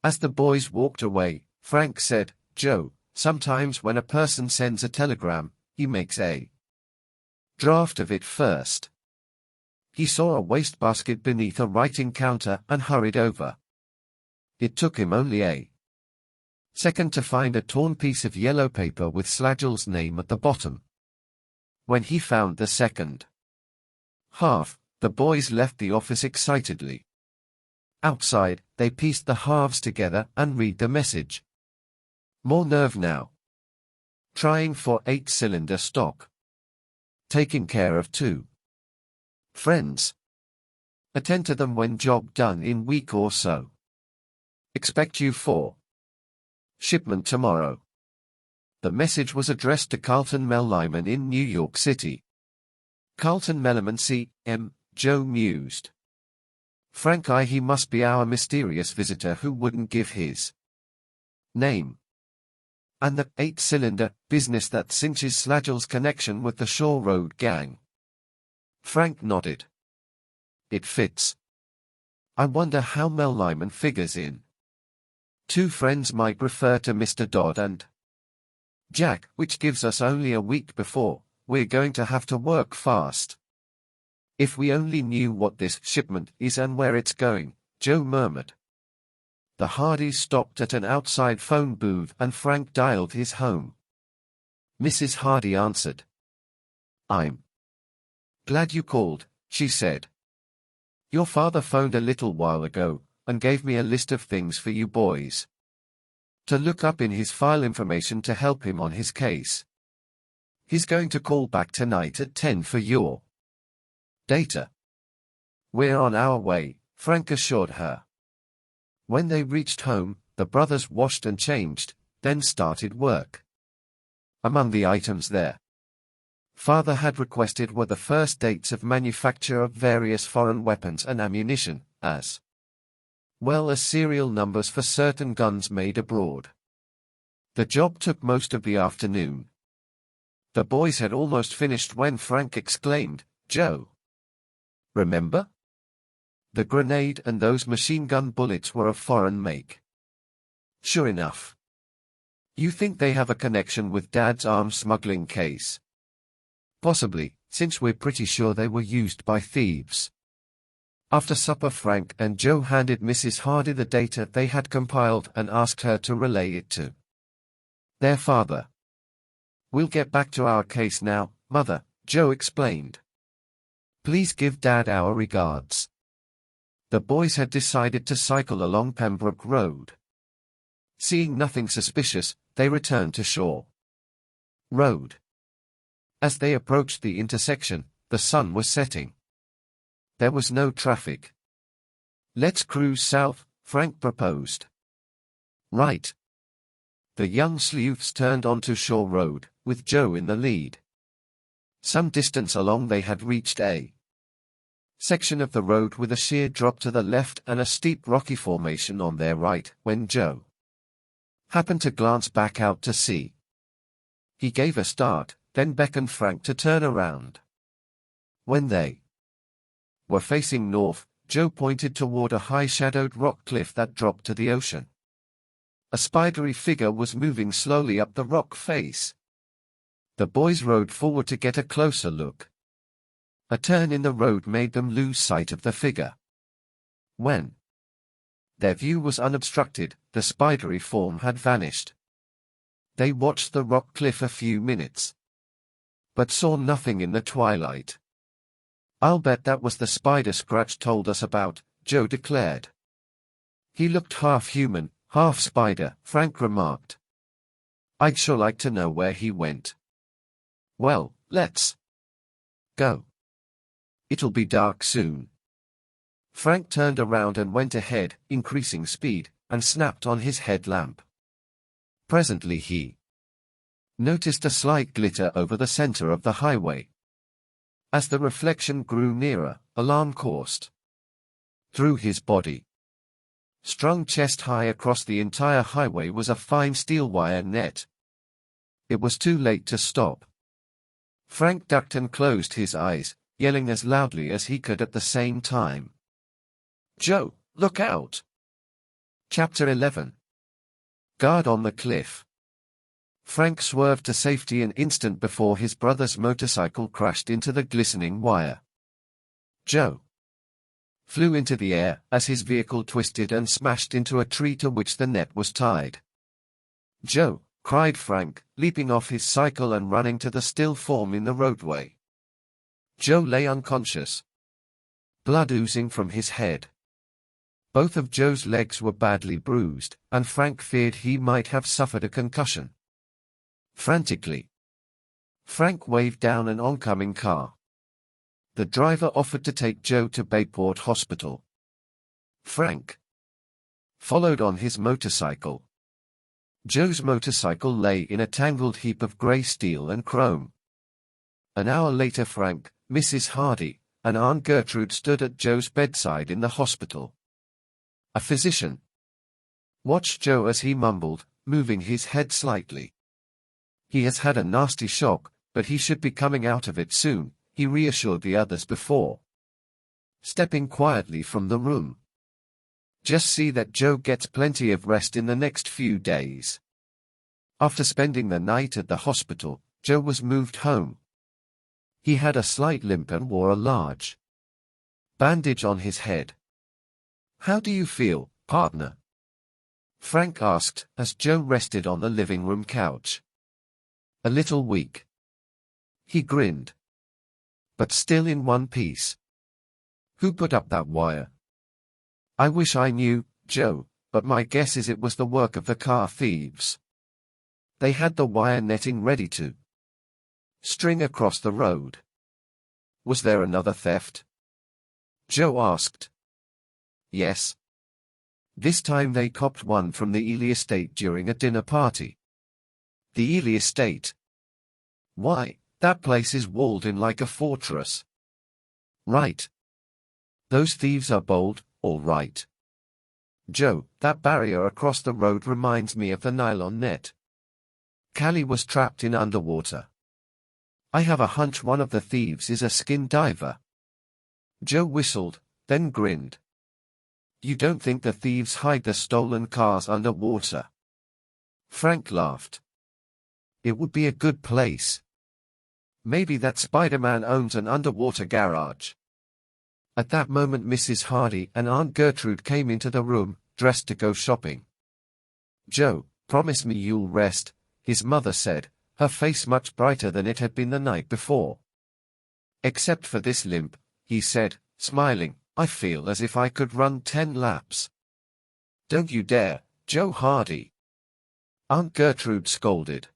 As the boys walked away, Frank said, Joe, sometimes when a person sends a telegram, he makes a draft of it first. He saw a wastebasket beneath a writing counter and hurried over. It took him only a second to find a torn piece of yellow paper with Slagle's name at the bottom. When he found the second half, the boys left the office excitedly. Outside, they pieced the halves together and read the message. More nerve now. Trying for 8-cylinder stock. Taking care of 2 friends. Attend to them when job done in week or so. Expect you for shipment tomorrow. The message was addressed to Carlton Mellyman in New York City. Carlton Mellyman C.M., Joe mused. Frank, he must be our mysterious visitor who wouldn't give his name. And the 8-cylinder business that cinches Slagle's connection with the Shore Road gang. Frank nodded. It fits. I wonder how Mellyman figures in. 2 friends might refer to Mr. Dodd and Jack, which gives us only a week before we're going to have to work fast. If we only knew what this shipment is and where it's going, Joe murmured. The Hardys stopped at an outside phone booth and Frank dialed his home. Mrs. Hardy answered. I'm glad you called, she said. Your father phoned a little while ago and gave me a list of things for you boys to look up in his file information to help him on his case. He's going to call back tonight at 10 for your data. We're on our way, Frank assured her. When they reached home, the brothers washed and changed, then started work. Among the items their father had requested were the first dates of manufacture of various foreign weapons and ammunition, as well as serial numbers for certain guns made abroad. The job took most of the afternoon. The boys had almost finished when Frank exclaimed, Joe, remember? The grenade and those machine gun bullets were of foreign make. Sure enough. You think they have a connection with Dad's arms smuggling case? Possibly, since we're pretty sure they were used by thieves. After supper, Frank and Joe handed Mrs. Hardy the data they had compiled and asked her to relay it to their father. "We'll get back to our case now, Mother," Joe explained. "Please give Dad our regards." The boys had decided to cycle along Pembroke Road. Seeing nothing suspicious, they returned to Shore Road. As they approached the intersection, the sun was setting. There was no traffic. "Let's cruise south," Frank proposed. "Right." The young sleuths turned onto Shore Road, with Joe in the lead. Some distance along they had reached a section of the road with a sheer drop to the left and a steep rocky formation on their right, when Joe happened to glance back out to sea. He gave a start, then beckoned Frank to turn around. When they were facing north, Joe pointed toward a high-shadowed rock cliff that dropped to the ocean. A spidery figure was moving slowly up the rock face. The boys rode forward to get a closer look. A turn in the road made them lose sight of the figure. When their view was unobstructed, the spidery form had vanished. They watched the rock cliff a few minutes, but saw nothing in the twilight. "I'll bet that was the spider Scratch told us about," Joe declared. "He looked half human, half spider," Frank remarked. "I'd sure like to know where he went." "Well, let's go. It'll be dark soon." Frank turned around and went ahead, increasing speed, and snapped on his headlamp. Presently he noticed a slight glitter over the center of the highway. As the reflection grew nearer, alarm coursed through his body. Strung chest-high across the entire highway was a fine steel wire net. It was too late to stop. Frank ducked and closed his eyes, yelling as loudly as he could at the same time. "Joe, look out!" Chapter 11. Guard on the cliff. Frank swerved to safety an instant before his brother's motorcycle crashed into the glistening wire. Joe flew into the air as his vehicle twisted and smashed into a tree to which the net was tied. "Joe!" cried Frank, leaping off his cycle and running to the still form in the roadway. Joe lay unconscious, blood oozing from his head. Both of Joe's legs were badly bruised, and Frank feared he might have suffered a concussion. Frantically, Frank waved down an oncoming car. The driver offered to take Joe to Bayport Hospital. Frank followed on his motorcycle. Joe's motorcycle lay in a tangled heap of gray steel and chrome. An hour later Frank, Mrs. Hardy, and Aunt Gertrude stood at Joe's bedside in the hospital. A physician watched Joe as he mumbled, moving his head slightly. "He has had a nasty shock, but he should be coming out of it soon," he reassured the others before stepping quietly from the room. "Just see that Joe gets plenty of rest in the next few days." After spending the night at the hospital, Joe was moved home. He had a slight limp and wore a large bandage on his head. "How do you feel, partner?" Frank asked, as Joe rested on the living room couch. "A little weak." He grinned. "But still in one piece." "Who put up that wire?" "I wish I knew, Joe, but my guess is it was the work of the car thieves. They had the wire netting ready to string across the road." "Was there another theft?" Joe asked. "Yes. This time they copped one from the Ely estate during a dinner party." "The Ely estate? Why, that place is walled in like a fortress." "Right. Those thieves are bold, all right. Joe, that barrier across the road reminds me of the nylon net. Callie was trapped in underwater. I have a hunch one of the thieves is a skin diver." Joe whistled, then grinned. "You don't think the thieves hide the stolen cars underwater?" Frank laughed. "It would be a good place. Maybe that Spider-Man owns an underwater garage." At that moment Mrs. Hardy and Aunt Gertrude came into the room, dressed to go shopping. "Joe, promise me you'll rest," his mother said, her face much brighter than it had been the night before. "Except for this limp," he said, smiling, "I feel as if I could run 10 laps." "Don't you dare, Joe Hardy," Aunt Gertrude scolded.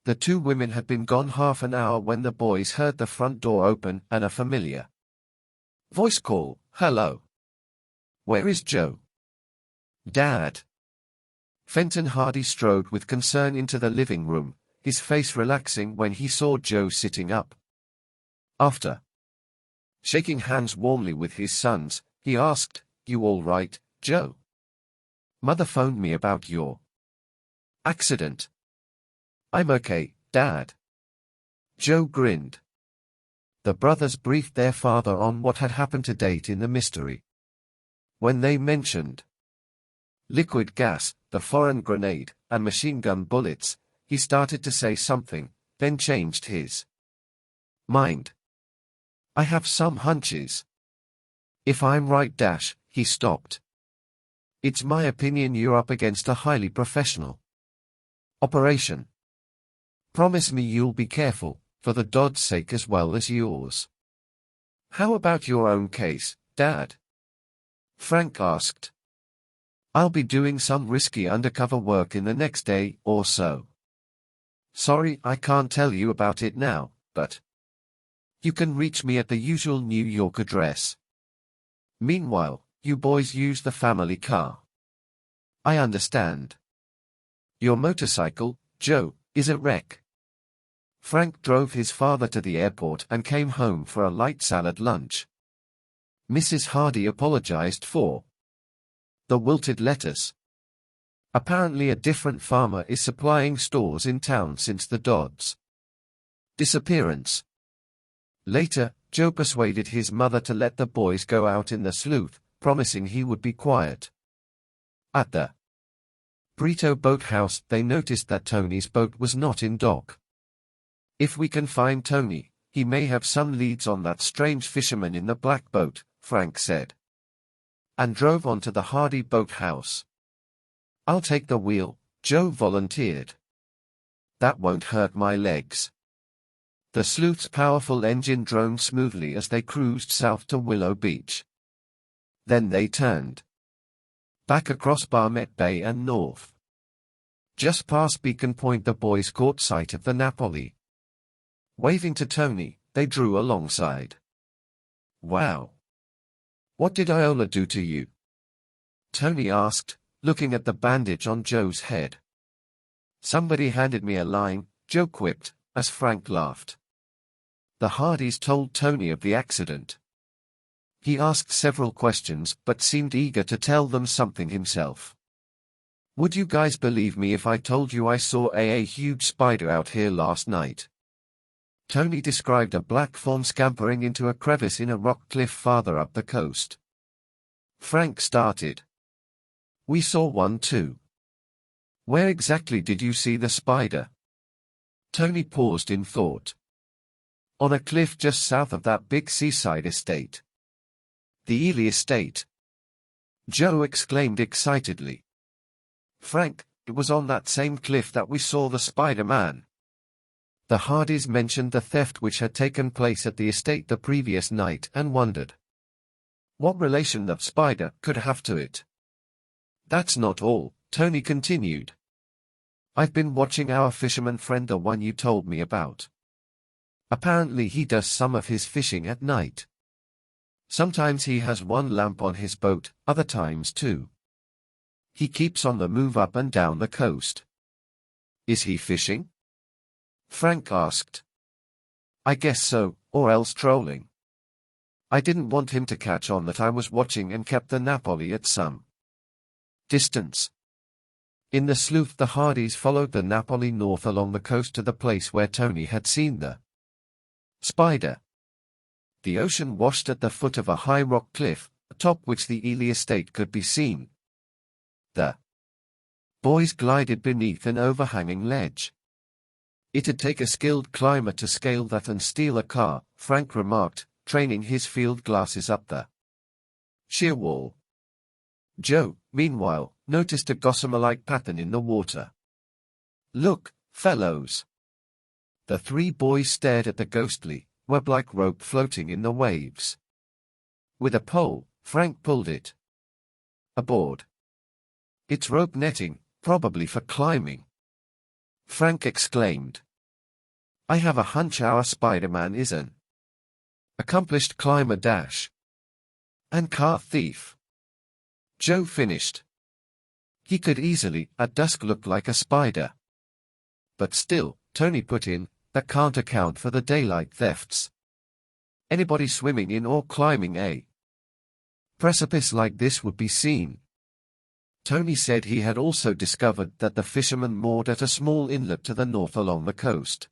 The two women had been gone half an hour when the boys heard the front door open and a familiar voice call, "Hello. Where is Joe?" "Dad." Fenton Hardy strode with concern into the living room, his face relaxing when he saw Joe sitting up. After shaking hands warmly with his sons, he asked, "You all right, Joe? Mother phoned me about your accident." "I'm okay, Dad." Joe grinned. The brothers briefed their father on what had happened to date in the mystery. When they mentioned liquid gas, the foreign grenade, and machine gun bullets, he started to say something, then changed his mind. "I have some hunches. If I'm right, he stopped. It's my opinion you're up against a highly professional operation. Promise me you'll be careful, for the Dodd's sake as well as yours." "How about your own case, Dad?" Frank asked. "I'll be doing some risky undercover work in the next day or so. Sorry I can't tell you about it now, but you can reach me at the usual New York address. Meanwhile, you boys use the family car. I understand. Your motorcycle, Joe, is a wreck." Frank drove his father to the airport and came home for a light salad lunch. Mrs. Hardy apologized for the wilted lettuce. Apparently a different farmer is supplying stores in town since the Dodds' disappearance. Later, Joe persuaded his mother to let the boys go out in the Sleuth, promising he would be quiet. At the Brito boathouse, they noticed that Tony's boat was not in dock. "If we can find Tony, he may have some leads on that strange fisherman in the black boat," Frank said, and drove on to the Hardy boathouse. "I'll take the wheel," Joe volunteered. "That won't hurt my legs." The Sleuth's powerful engine droned smoothly as they cruised south to Willow Beach. Then they turned back across Barnett Bay and north. Just past Beacon Point, the boys caught sight of the Napoli. Waving to Tony, they drew alongside. "Wow. What did Iola do to you?" Tony asked, looking at the bandage on Joe's head. "Somebody handed me a line," Joe quipped, as Frank laughed. The Hardys told Tony of the accident. He asked several questions but seemed eager to tell them something himself. "Would you guys believe me if I told you I saw a huge spider out here last night?" Tony described a black form scampering into a crevice in a rock cliff farther up the coast. Frank started. "We saw one too." "Where exactly did you see the spider?" Tony paused in thought. "On a cliff just south of that big seaside estate." "The Ely estate?" Joe exclaimed excitedly. "Frank, it was on that same cliff that we saw the Spider-Man." The Hardys mentioned the theft which had taken place at the estate the previous night and wondered what relation the spider could have to it. "That's not all," Tony continued. "I've been watching our fisherman friend, the one you told me about. Apparently he does some of his fishing at night. Sometimes he has one lamp on his boat, other times two. He keeps on the move up and down the coast." "Is he fishing?" Frank asked. "I guess so, or else trolling. I didn't want him to catch on that I was watching and kept the Napoli at some distance." In the Sleuth, the Hardys followed the Napoli north along the coast to the place where Tony had seen the spider. The ocean washed at the foot of a high rock cliff, atop which the Ely estate could be seen. The boys glided beneath an overhanging ledge. "It'd take a skilled climber to scale that and steal a car," Frank remarked, training his field glasses up the sheer wall. Joe, meanwhile, noticed a gossamer-like pattern in the water. "Look, fellows. The three boys stared at the ghostly, web-like rope floating in the waves. With a pole, Frank pulled it aboard. It's rope netting, probably for climbing, Frank exclaimed. I have a hunch our Spider-Man is an accomplished climber dash and car thief, Joe finished. He could easily, at dusk, look like a spider. But still, Tony put in, that can't account for the daylight thefts. Anybody swimming in or climbing a precipice like this would be seen. Tony said he had also discovered that the fishermen moored at a small inlet to the north along the coast.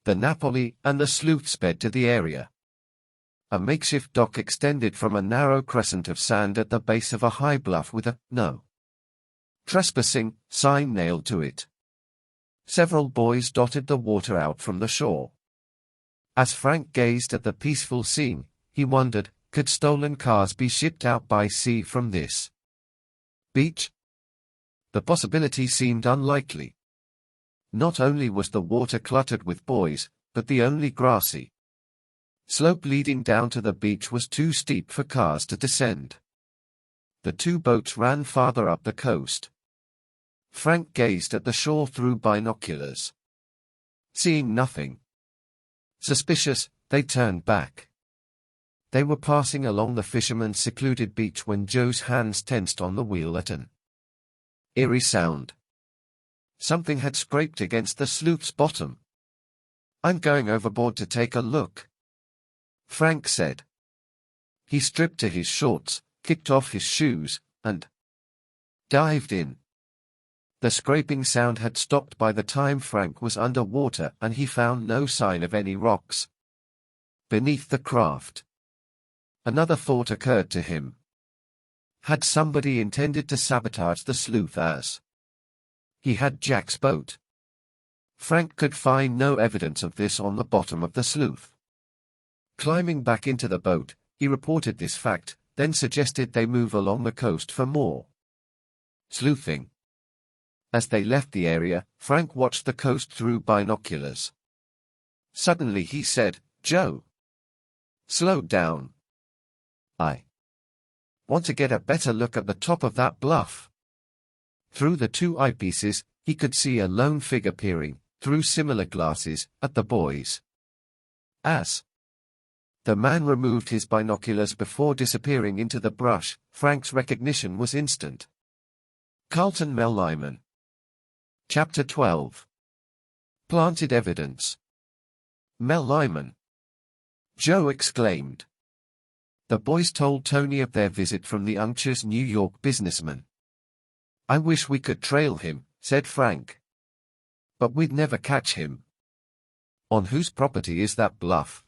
The Napoli and the Sleuth sped to the area. A makeshift dock extended from a narrow crescent of sand at the base of a high bluff with a "No trespassing" sign nailed to it. Several boys dotted the water out from the shore. As Frank gazed at the peaceful scene, he wondered, could stolen cars be shipped out by sea from this beach? The possibility seemed unlikely. Not only was the water cluttered with boys, but the only grassy slope leading down to the beach was too steep for cars to descend. The two boats ran farther up the coast. Frank gazed at the shore through binoculars. Seeing nothing suspicious, they turned back. They were passing along the fisherman's secluded beach when Joe's hands tensed on the wheel at an eerie sound. Something had scraped against the Sleuth's bottom. I'm going overboard to take a look, Frank said. He stripped to his shorts, kicked off his shoes, and dived in. The scraping sound had stopped by the time Frank was underwater, and he found no sign of any rocks beneath the craft. Another thought occurred to him. Had somebody intended to sabotage the Sleuth as he had Jack's boat? Frank could find no evidence of this on the bottom of the Sleuth. Climbing back into the boat, he reported this fact, then suggested they move along the coast for more sleuthing. As they left the area, Frank watched the coast through binoculars. Suddenly he said, Joe, slow down. I want to get a better look at the top of that bluff. Through the two eyepieces, he could see a lone figure peering, through similar glasses, at the boys. As the man removed his binoculars before disappearing into the brush, Frank's recognition was instant. Carlton Lyman. Chapter 12. Planted Evidence. Lyman. Joe exclaimed. The boys told Tony of their visit from the unctuous New York businessman. I wish we could trail him, said Frank. But we'd never catch him. On whose property is that bluff?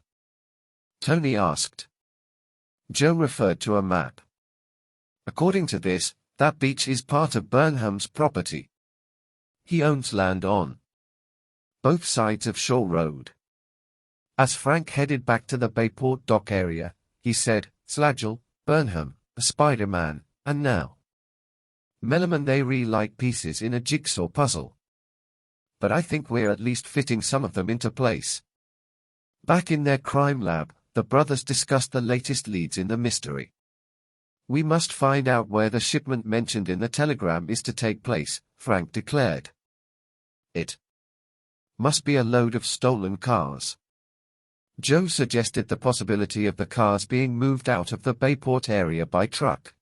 Tony asked. Joe referred to a map. According to this, that beach is part of Burnham's property. He owns land on both sides of Shore Road. As Frank headed back to the Bayport dock area, he said, Slagel, Burnham, a Spider-Man, and now Melliman, they really like pieces in a jigsaw puzzle. But I think we're at least fitting some of them into place. Back in their crime lab, the brothers discussed the latest leads in the mystery. We must find out where the shipment mentioned in the telegram is to take place, Frank declared. It must be a load of stolen cars. Joe suggested the possibility of the cars being moved out of the Bayport area by truck.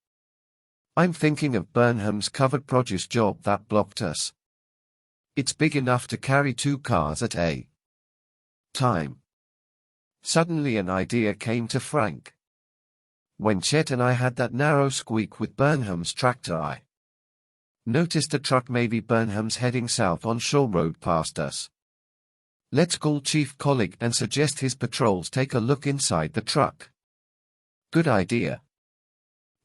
I'm thinking of Burnham's covered produce job that blocked us. It's big enough to carry 2 cars at a time. Suddenly an idea came to Frank. When Chet and I had that narrow squeak with Burnham's tractor, I noticed a truck. Maybe Burnham's heading south on Shore Road past us. Let's call Chief Collig and suggest his patrols take a look inside the truck. Good idea.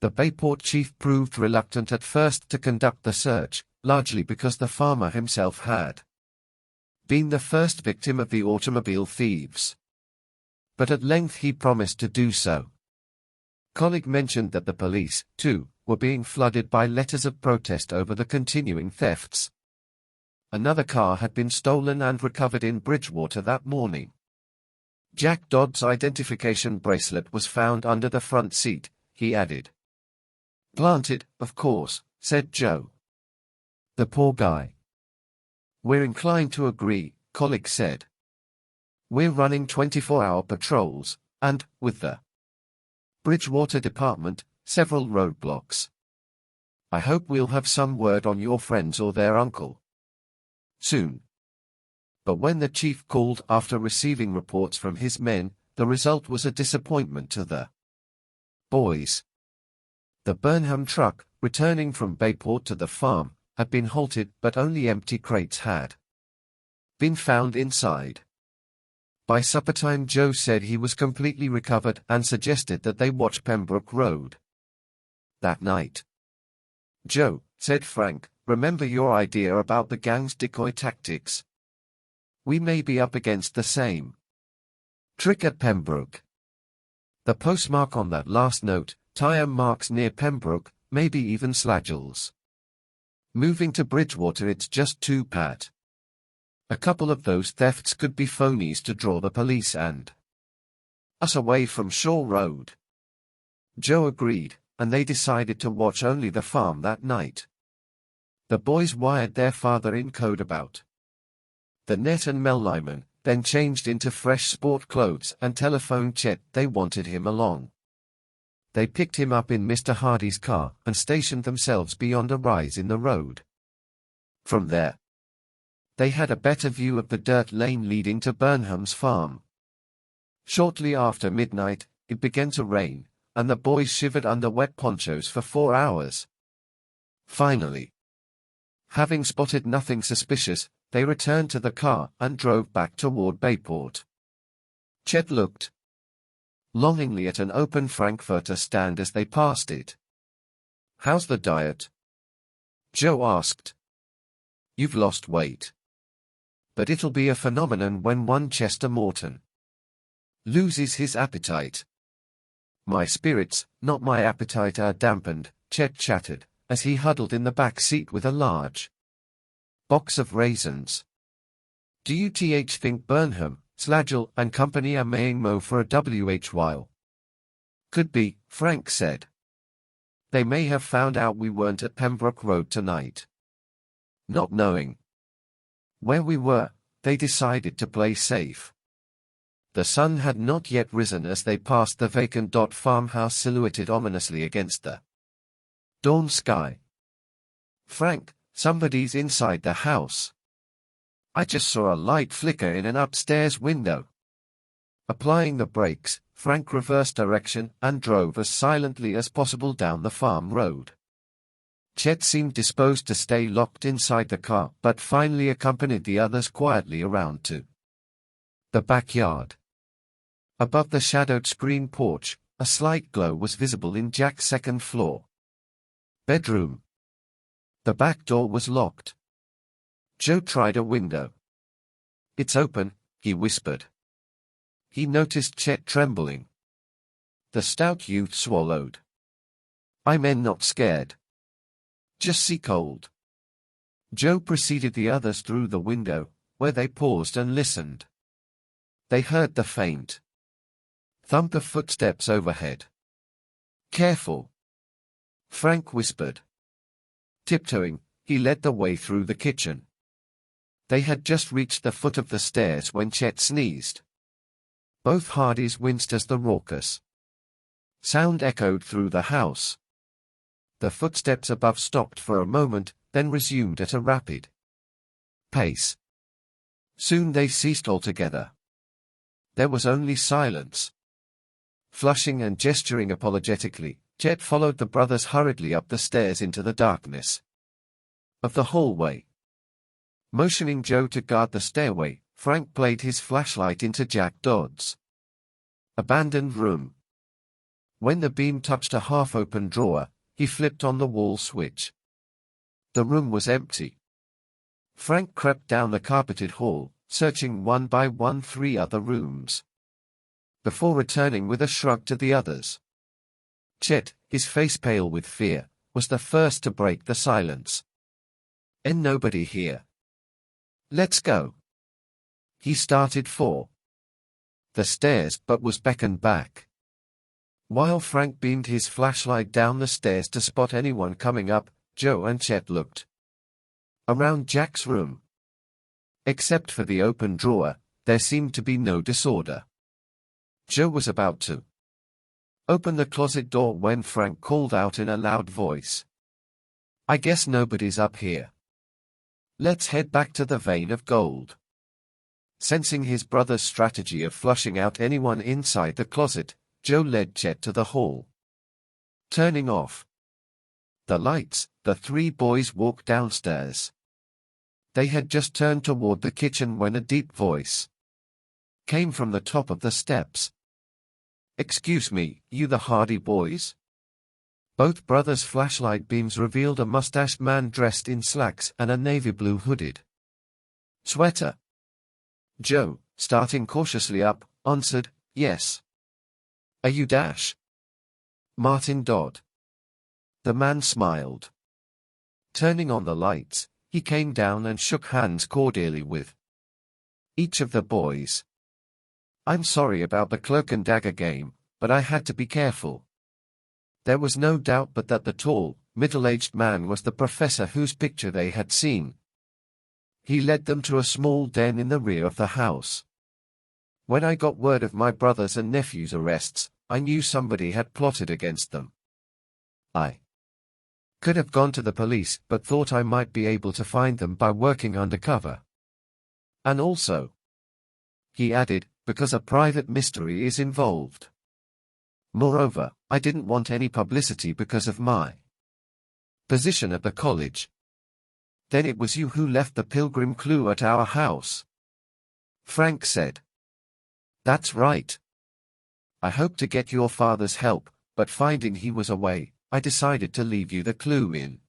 The Bayport chief proved reluctant at first to conduct the search, largely because the farmer himself had been the first victim of the automobile thieves. But at length he promised to do so. Collig mentioned that the police, too, were being flooded by letters of protest over the continuing thefts. Another car had been stolen and recovered in Bridgewater that morning. Jack Dodd's identification bracelet was found under the front seat, he added. Planted, of course, said Joe. The poor guy. We're inclined to agree, Collick said. We're running 24-hour patrols, and, with the Bridgewater Department, several roadblocks. I hope we'll have some word on your friends or their uncle soon. But when the chief called after receiving reports from his men, the result was a disappointment to the boys. The Burnham truck, returning from Bayport to the farm, had been halted, but only empty crates had been found inside. By suppertime, Joe said he was completely recovered and suggested that they watch Pembroke Road that night. Joe, said Frank, remember your idea about the gang's decoy tactics? We may be up against the same trick at Pembroke. The postmark on that last note, tire marks near Pembroke, maybe even Slagell's. Moving to Bridgewater, it's just too pat. A couple of those thefts could be phonies to draw the police and us away from Shore Road. Joe agreed, and they decided to watch only the farm that night. The boys wired their father in code about the net and Mel Lyman, then changed into fresh sport clothes and telephoned Chet they wanted him along. They picked him up in Mr. Hardy's car and stationed themselves beyond a rise in the road. From there, they had a better view of the dirt lane leading to Burnham's farm. Shortly after midnight, it began to rain, and the boys shivered under wet ponchos for 4 hours. Finally, having spotted nothing suspicious, they returned to the car and drove back toward Bayport. Chet looked longingly at an open Frankfurter stand as they passed it. How's the diet? Joe asked. You've lost weight. But it'll be a phenomenon when one Chester Morton loses his appetite. My spirits, not my appetite, are dampened, Chet chattered, as he huddled in the back seat with a large box of raisins. Do you think Burnham, Slagell and company are maying mo for a while? Could be, Frank said. They may have found out we weren't at Pembroke Road tonight. Not knowing where we were, they decided to play safe. The sun had not yet risen as they passed the vacant farmhouse silhouetted ominously against the dawn sky. Frank, somebody's inside the house. I just saw a light flicker in an upstairs window. Applying the brakes, Frank reversed direction and drove as silently as possible down the farm road. Chet seemed disposed to stay locked inside the car, but finally accompanied the others quietly around to the backyard. Above the shadowed screen porch, a slight glow was visible in Jack's second floor bedroom. The back door was locked. Joe tried a window. It's open, he whispered. He noticed Chet trembling. The stout youth swallowed. I'm not scared. Just sea cold. Joe preceded the others through the window, where they paused and listened. They heard the faint thump of footsteps overhead. Careful, Frank whispered. Tiptoeing, he led the way through the kitchen. They had just reached the foot of the stairs when Chet sneezed. Both Hardys winced as the raucous sound echoed through the house. The footsteps above stopped for a moment, then resumed at a rapid pace. Soon they ceased altogether. There was only silence. Flushing and gesturing apologetically, Chet followed the brothers hurriedly up the stairs into the darkness of the hallway. Motioning Joe to guard the stairway, Frank played his flashlight into Jack Dodd's abandoned room. When the beam touched a half-open drawer, he flipped on the wall switch. The room was empty. Frank crept down the carpeted hall, searching one by one 3 other rooms, before returning with a shrug to the others. Chet, his face pale with fear, was the first to break the silence. Nobody here. Let's go. He started for the stairs but was beckoned back. While Frank beamed his flashlight down the stairs to spot anyone coming up, Joe and Chet looked around Jack's room. Except for the open drawer, there seemed to be no disorder. Joe was about to open the closet door when Frank called out in a loud voice, "I guess nobody's up here. Let's head back to the Vein of Gold." Sensing his brother's strategy of flushing out anyone inside the closet, Joe led Chet to the hall. Turning off the lights, the three boys walked downstairs. They had just turned toward the kitchen when a deep voice came from the top of the steps. "Excuse me, you the Hardy boys?" Both brothers' flashlight beams revealed a mustached man dressed in slacks and a navy blue hooded sweater. Joe, starting cautiously up, answered, "Yes." "Are you Dash?" "Martin Dodd." The man smiled. Turning on the lights, he came down and shook hands cordially with each of the boys. "I'm sorry about the cloak and dagger game, but I had to be careful." There was no doubt but that the tall, middle-aged man was the professor whose picture they had seen. He led them to a small den in the rear of the house. "When I got word of my brothers and nephews' arrests, I knew somebody had plotted against them. I could have gone to the police but thought I might be able to find them by working undercover. And also," he added, "because a private mystery is involved. Moreover, I didn't want any publicity because of my position at the college." "Then it was you who left the Pilgrim clue at our house?" Frank said. "That's right. I hoped to get your father's help, but finding he was away, I decided to leave you the clue in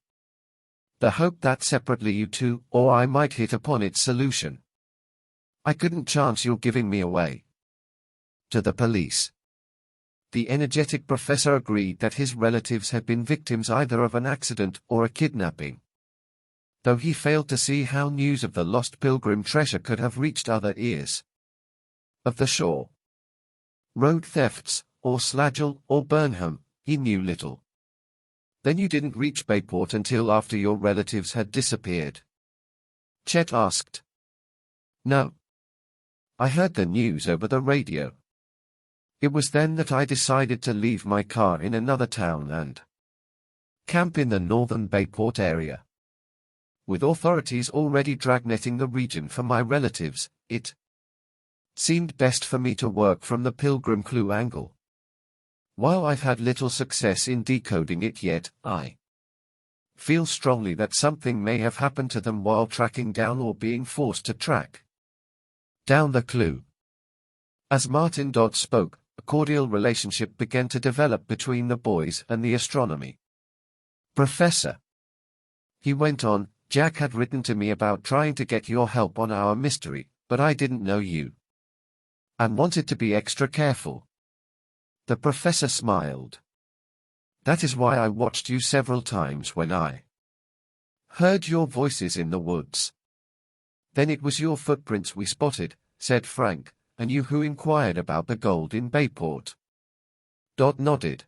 the hope that separately you two or I might hit upon its solution. I couldn't chance your giving me away to the police." The energetic professor agreed that his relatives had been victims either of an accident or a kidnapping, though he failed to see how news of the lost Pilgrim treasure could have reached other ears. Of the shore road thefts, or Slagel or Burnham, he knew little. "Then you didn't reach Bayport until after your relatives had disappeared?" Chet asked. "No. I heard the news over the radio. It was then that I decided to leave my car in another town and camp in the northern Bayport area. With authorities already dragnetting the region for my relatives, it seemed best for me to work from the Pilgrim clue angle. While I've had little success in decoding it yet, I feel strongly that something may have happened to them while tracking down or being forced to track down the clue." As Martin Dodd spoke, a cordial relationship began to develop between the boys and the astronomy professor. He went on, "Jack had written to me about trying to get your help on our mystery, but I didn't know you and wanted to be extra careful." The professor smiled. "That is why I watched you several times when I heard your voices in the woods." "Then it was your footprints we spotted," said Frank, "and you who inquired about the gold in Bayport." Dodd nodded.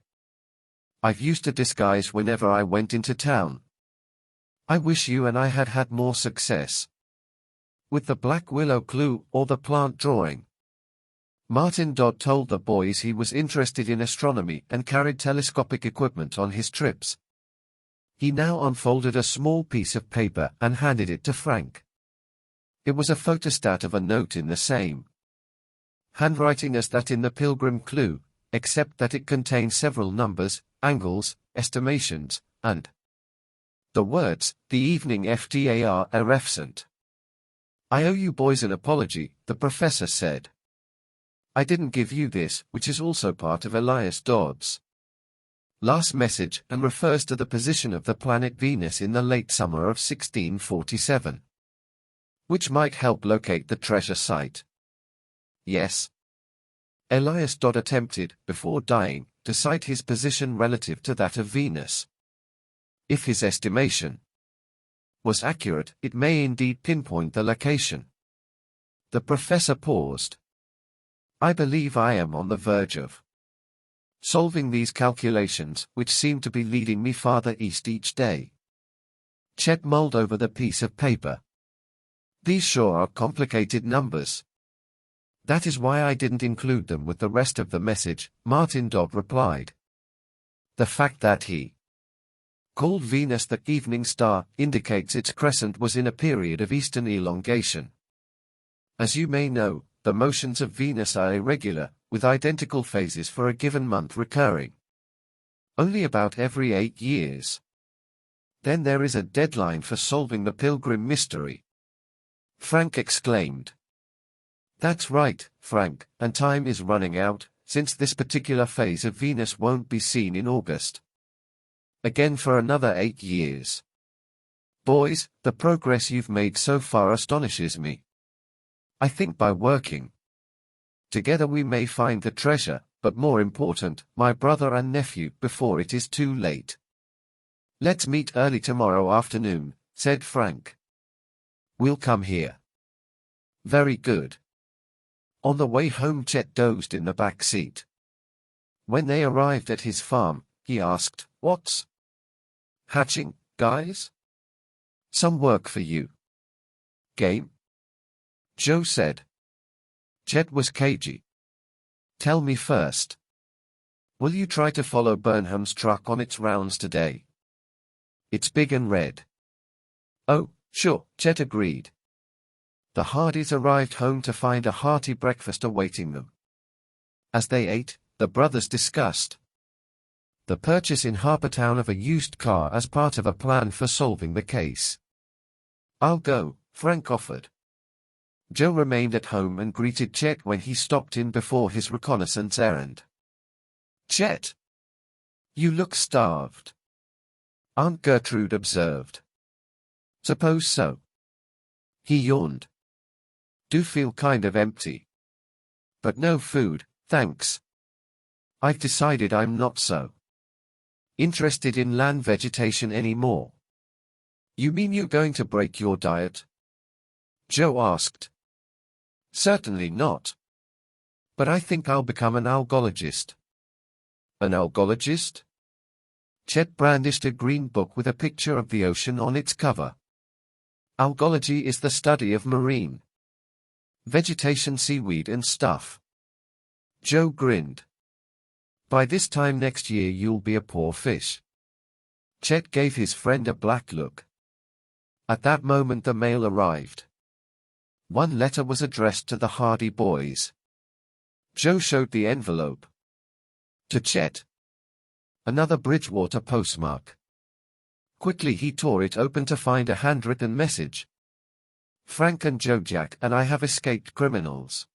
"I've used a disguise whenever I went into town. I wish you and I had had more success with the Black Willow clue or the plant drawing." Martin Dodd told the boys he was interested in astronomy and carried telescopic equipment on his trips. He now unfolded a small piece of paper and handed it to Frank. It was a photostat of a note in the same handwriting as that in the Pilgrim clue, except that it contained several numbers, angles, estimations, and the words, "The evening FTAR are absent." "I owe you boys an apology," the professor said. "I didn't give you this, which is also part of Elias Dodd's last message and refers to the position of the planet Venus in the late summer of 1647, which might help locate the treasure site." "Yes." Elias Dodd attempted, before dying, to cite his position relative to that of Venus. "If his estimation was accurate, it may indeed pinpoint the location. The professor paused. I believe I am on the verge of solving these calculations, which seem to be leading me farther east each day. Chet mulled over the piece of paper. These sure are complicated numbers. That is why I didn't include them with the rest of the message, Martin Dodd replied. The fact that he called Venus the evening star indicates its crescent was in a period of eastern elongation. As you may know, the motions of Venus are irregular, with identical phases for a given month recurring only about every 8 years. Then there is a deadline for solving the Pilgrim mystery. Frank exclaimed. That's right, Frank, and time is running out, since this particular phase of Venus won't be seen in August again for another 8 years. Boys, the progress you've made so far astonishes me. I think by working together we may find the treasure, but more important, my brother and nephew, before it is too late. Let's meet early tomorrow afternoon, said Frank. We'll come here. Very good. On the way home, Chet dozed in the back seat. When they arrived at his farm, he asked, What's hatching, guys? Some work for you. Game? Joe said. Chet was cagey. Tell me first. Will you try to follow Burnham's truck on its rounds today? It's big and red. Oh, sure, Chet agreed. The Hardys arrived home to find a hearty breakfast awaiting them. As they ate, the brothers discussed the purchase in Harpertown of a used car as part of a plan for solving the case. I'll go, Frank offered. Joe remained at home and greeted Chet when he stopped in before his reconnaissance errand. Chet, you look starved, Aunt Gertrude observed. Suppose so. He yawned. Do feel kind of empty. But no food, thanks. I've decided I'm not so interested in land vegetation anymore. You mean you're going to break your diet? Joe asked. Certainly not. But I think I'll become an algologist. An algologist? Chet brandished a green book with a picture of the ocean on its cover. Algology is the study of marine vegetation, seaweed and stuff. Joe grinned. By this time next year you'll be a poor fish. Chet gave his friend a black look. At that moment the mail arrived. One letter was addressed to the Hardy boys. Joe showed the envelope to Chet. Another Bridgewater postmark. Quickly he tore it open to find a handwritten message. Frank and Joe, Jack and I have escaped criminals.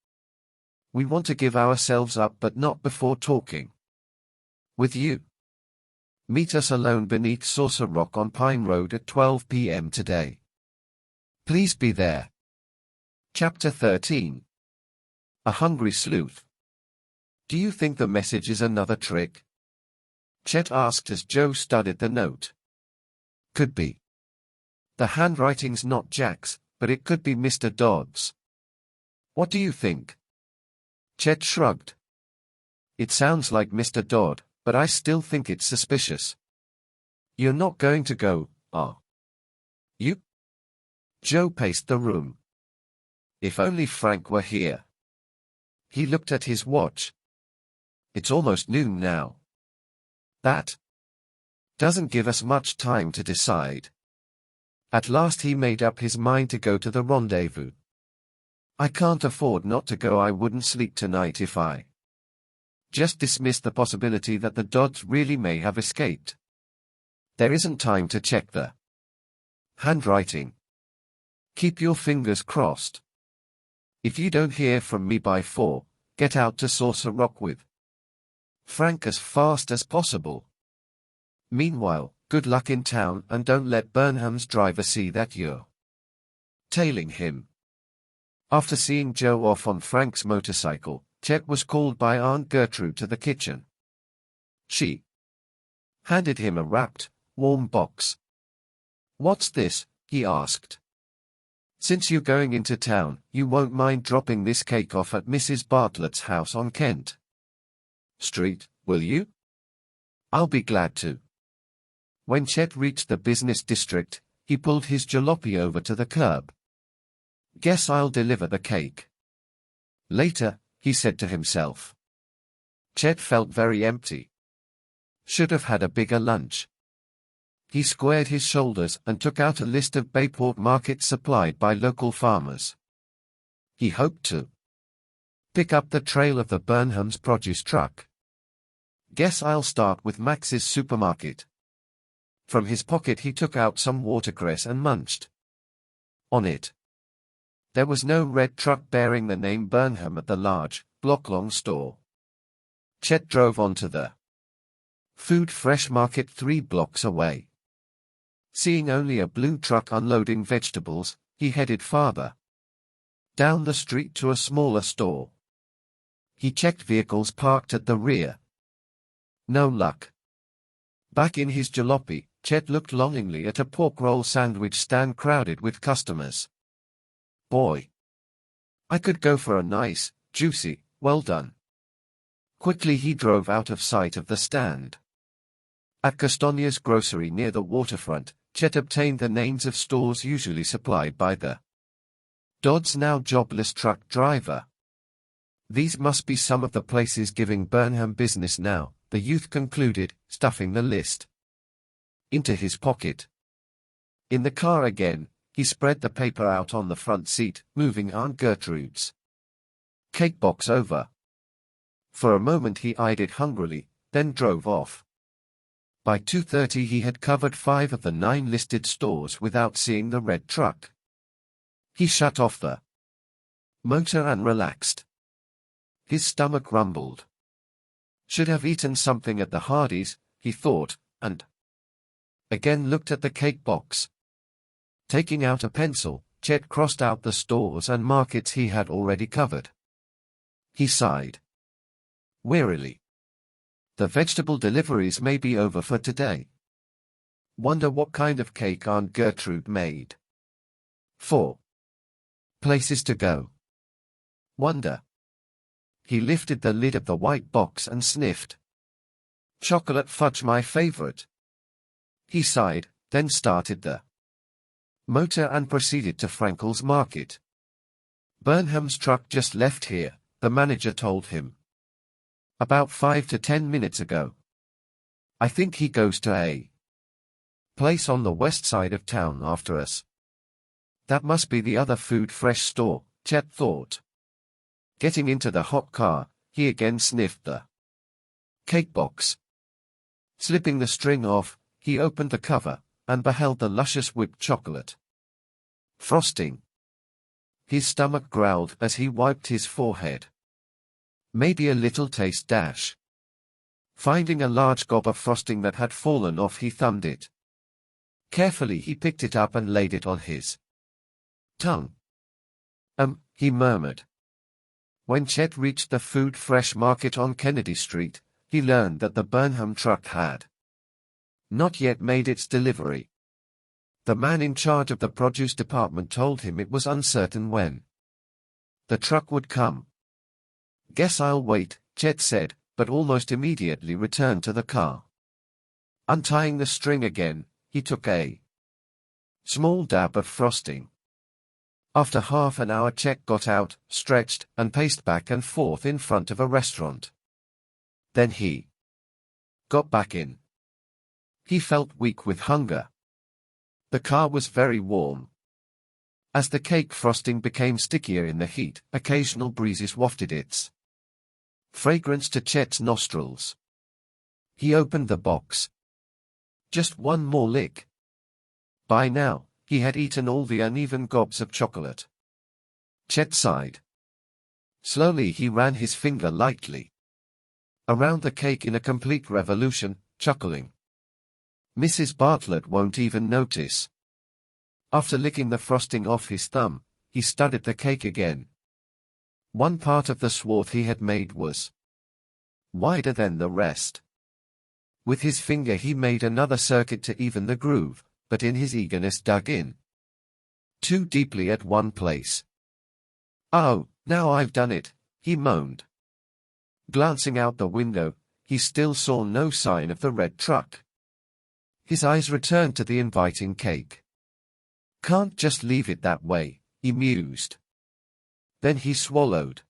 We want to give ourselves up, but not before talking with you. Meet us alone beneath Saucer Rock on Pine Road at 12 p.m. today. Please be there. Chapter 13. A Hungry Sleuth. Do you think the message is another trick? Chet asked as Joe studied the note. Could be. The handwriting's not Jack's, but it could be Mr. Dodd's. What do you think? Chet shrugged. It sounds like Mr. Dodd, but I still think it's suspicious. You're not going to go, are you? Joe paced the room. If only Frank were here. He looked at his watch. It's almost noon now. That doesn't give us much time to decide. At last he made up his mind to go to the rendezvous. I can't afford not to go. I wouldn't sleep tonight if I just dismissed the possibility that the Dodds really may have escaped. There isn't time to check the handwriting. Keep your fingers crossed. If you don't hear from me by 4, get out to Saucer Rock with Frank as fast as possible. Meanwhile, good luck in town and don't let Burnham's driver see that you're tailing him. After seeing Joe off on Frank's motorcycle, Chet was called by Aunt Gertrude to the kitchen. She handed him a wrapped, warm box. What's this? he asked. "Since you're going into town, you won't mind dropping this cake off at Mrs. Bartlett's house on Kent Street, will you?" "I'll be glad to." When Chet reached the business district, he pulled his jalopy over to the curb. "Guess I'll deliver the cake later," he said to himself. Chet felt very empty. Should have had a bigger lunch. He squared his shoulders and took out a list of Bayport markets supplied by local farmers. He hoped to pick up the trail of the Burnham's produce truck. "Guess I'll start with Max's supermarket." From his pocket he took out some watercress and munched on it. There was no red truck bearing the name Burnham at the large, block-long store. Chet drove onto the Food Fresh Market 3 blocks away. Seeing only a blue truck unloading vegetables, he headed farther down the street to a smaller store. He checked vehicles parked at the rear. No luck. Back in his jalopy, Chet looked longingly at a pork roll sandwich stand crowded with customers. "Boy, I could go for a nice, juicy, well done." Quickly he drove out of sight of the stand. At Castagne's grocery near the waterfront, Chet obtained the names of stores usually supplied by the Dodd's now jobless truck driver. These must be some of the places giving Burnham business now, the youth concluded, stuffing the list into his pocket. In the car again, he spread the paper out on the front seat, moving Aunt Gertrude's cake box over. For a moment he eyed it hungrily, then drove off. By 2:30 he had covered 5 of the 9 listed stores without seeing the red truck. He shut off the motor and relaxed. His stomach rumbled. Should have eaten something at the Hardee's, he thought, and again looked at the cake box. Taking out a pencil, Chet crossed out the stores and markets he had already covered. He sighed wearily. The vegetable deliveries may be over for today. Wonder what kind of cake Aunt Gertrude made. 4 places to go. Wonder. He lifted the lid of the white box and sniffed. Chocolate fudge, my favorite. He sighed, then started the motor and proceeded to Frankel's Market. Burnham's truck just left here, the manager told him. About 5 to 10 minutes ago. I think he goes to a place on the west side of town after us. That must be the other Food Fresh store, Chet thought. Getting into the hot car, he again sniffed the cake box. Slipping the string off, he opened the cover, and beheld the luscious whipped chocolate frosting. His stomach growled as he wiped his forehead. Maybe a little taste dash. Finding a large gob of frosting that had fallen off, he thumbed it. Carefully he picked it up and laid it on his tongue. He murmured. When Chet reached the Food Fresh Market on Kennedy Street, he learned that the Burnham truck had not yet made its delivery. The man in charge of the produce department told him it was uncertain when the truck would come. Guess I'll wait, Chet said, but almost immediately returned to the car. Untying the string again, he took a small dab of frosting. After half an hour, Chet got out, stretched, and paced back and forth in front of a restaurant. Then he got back in. He felt weak with hunger. The car was very warm. As the cake frosting became stickier in the heat, occasional breezes wafted its fragrance to Chet's nostrils. He opened the box. Just one more lick. By now, he had eaten all the uneven gobs of chocolate. Chet sighed. Slowly he ran his finger lightly around the cake in a complete revolution, chuckling. Mrs. Bartlett won't even notice. After licking the frosting off his thumb, he studied the cake again. One part of the swath he had made was wider than the rest. With his finger he made another circuit to even the groove, but in his eagerness dug in too deeply at one place. "Oh, now I've done it," he moaned. Glancing out the window, he still saw no sign of the red truck. His eyes returned to the inviting cake. "Can't just leave it that way," he mused. Then he swallowed.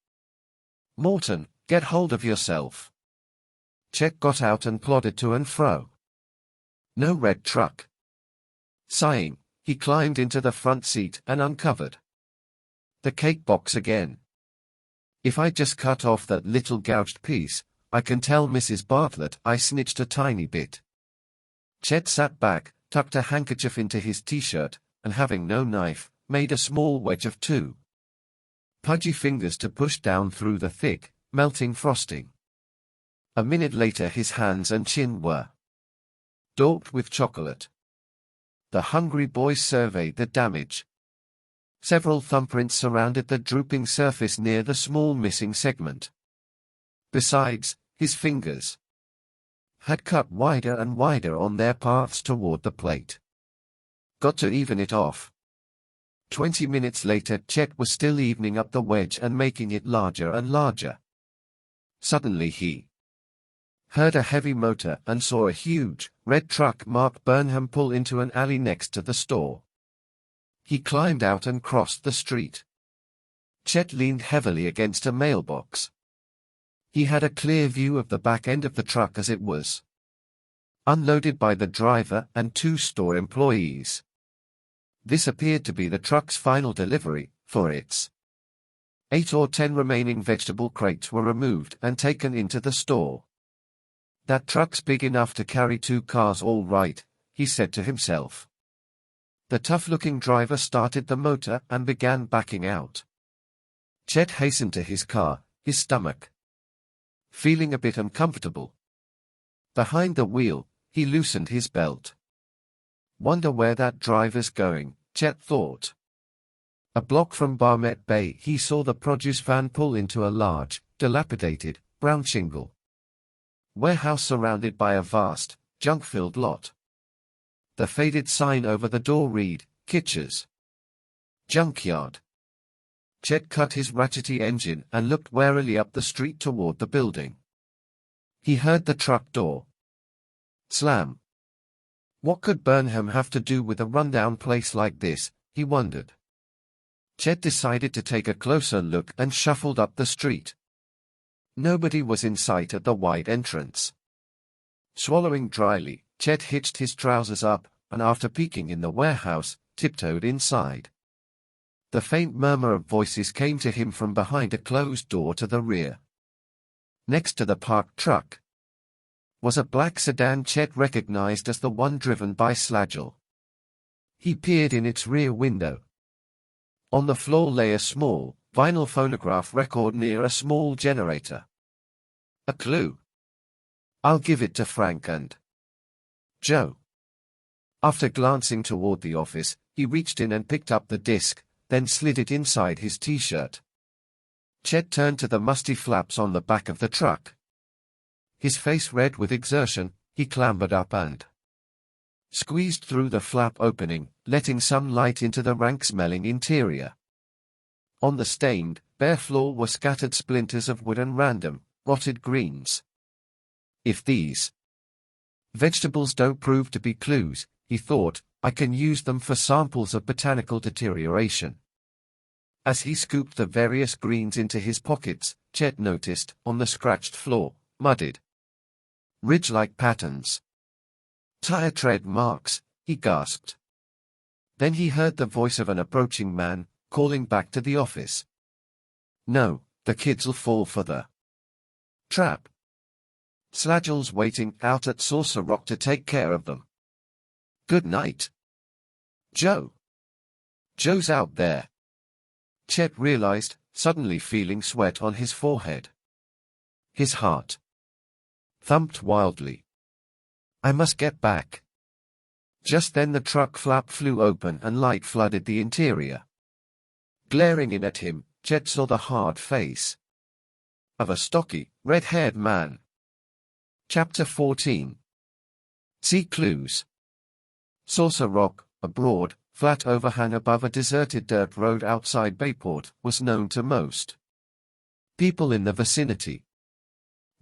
"Morton, get hold of yourself." Chet got out and plodded to and fro. No red truck. Sighing, he climbed into the front seat and uncovered the cake box again. "If I just cut off that little gouged piece, I can tell Mrs. Bartlett I snitched a tiny bit." Chet sat back, tucked a handkerchief into his t-shirt, and having no knife, made a small wedge of two pudgy fingers to push down through the thick, melting frosting. A minute later his hands and chin were daubed with chocolate. The hungry boy surveyed the damage. Several thumbprints surrounded the drooping surface near the small missing segment. Besides, his fingers had cut wider and wider on their paths toward the plate. Got to even it off. 20 minutes later, Chet was still evening up the wedge and making it larger and larger. Suddenly he heard a heavy motor and saw a huge, red truck marked Burnham pull into an alley next to the store. He climbed out and crossed the street. Chet leaned heavily against a mailbox. He had a clear view of the back end of the truck as it was unloaded by the driver and two store employees. This appeared to be the truck's final delivery, for its 8 or 10 remaining vegetable crates were removed and taken into the store. "That truck's big enough to carry 2 cars all right," he said to himself. The tough-looking driver started the motor and began backing out. Chet hastened to his car, his stomach feeling a bit uncomfortable. Behind the wheel, he loosened his belt. "Wonder where that driver's going," Chet thought. A block from Barmet Bay he saw the produce van pull into a large, dilapidated, brown shingle warehouse surrounded by a vast, junk-filled lot. The faded sign over the door read, "Kitcher's Junkyard." Chet cut his ratchety engine and looked warily up the street toward the building. He heard the truck door slam. What could Burnham have to do with a rundown place like this, he wondered. Chet decided to take a closer look and shuffled up the street. Nobody was in sight at the wide entrance. Swallowing dryly, Chet hitched his trousers up, and after peeking in the warehouse, tiptoed inside. The faint murmur of voices came to him from behind a closed door to the rear. Next to the parked truck was a black sedan Chet recognized as the one driven by Slagel. He peered in its rear window. On the floor lay a small, vinyl phonograph record near a small generator. A clue. "I'll give it to Frank and Joe." After glancing toward the office, he reached in and picked up the disc, then slid it inside his t-shirt. Chet turned to the musty flaps on the back of the truck. His face red with exertion, he clambered up and squeezed through the flap opening, letting some light into the rank-smelling interior. On the stained, bare floor were scattered splinters of wood and random, rotted greens. "If these vegetables don't prove to be clues," he thought, "I can use them for samples of botanical deterioration." As he scooped the various greens into his pockets, Chet noticed, on the scratched floor, mudded, ridge-like patterns. "Tire tread marks," he gasped. Then he heard the voice of an approaching man, calling back to the office. "No, the kids'll fall for the trap. Slagel's waiting out at Saucer Rock to take care of them. Good night, Joe." "Joe's out there," Chet realized, suddenly feeling sweat on his forehead. His heart thumped wildly. "I must get back." Just then the truck flap flew open and light flooded the interior. Glaring in at him, Chet saw the hard face of a stocky, red-haired man. Chapter 14. See clues. Saucer Rock, a broad, flat overhang above a deserted dirt road outside Bayport, was known to most people in the vicinity.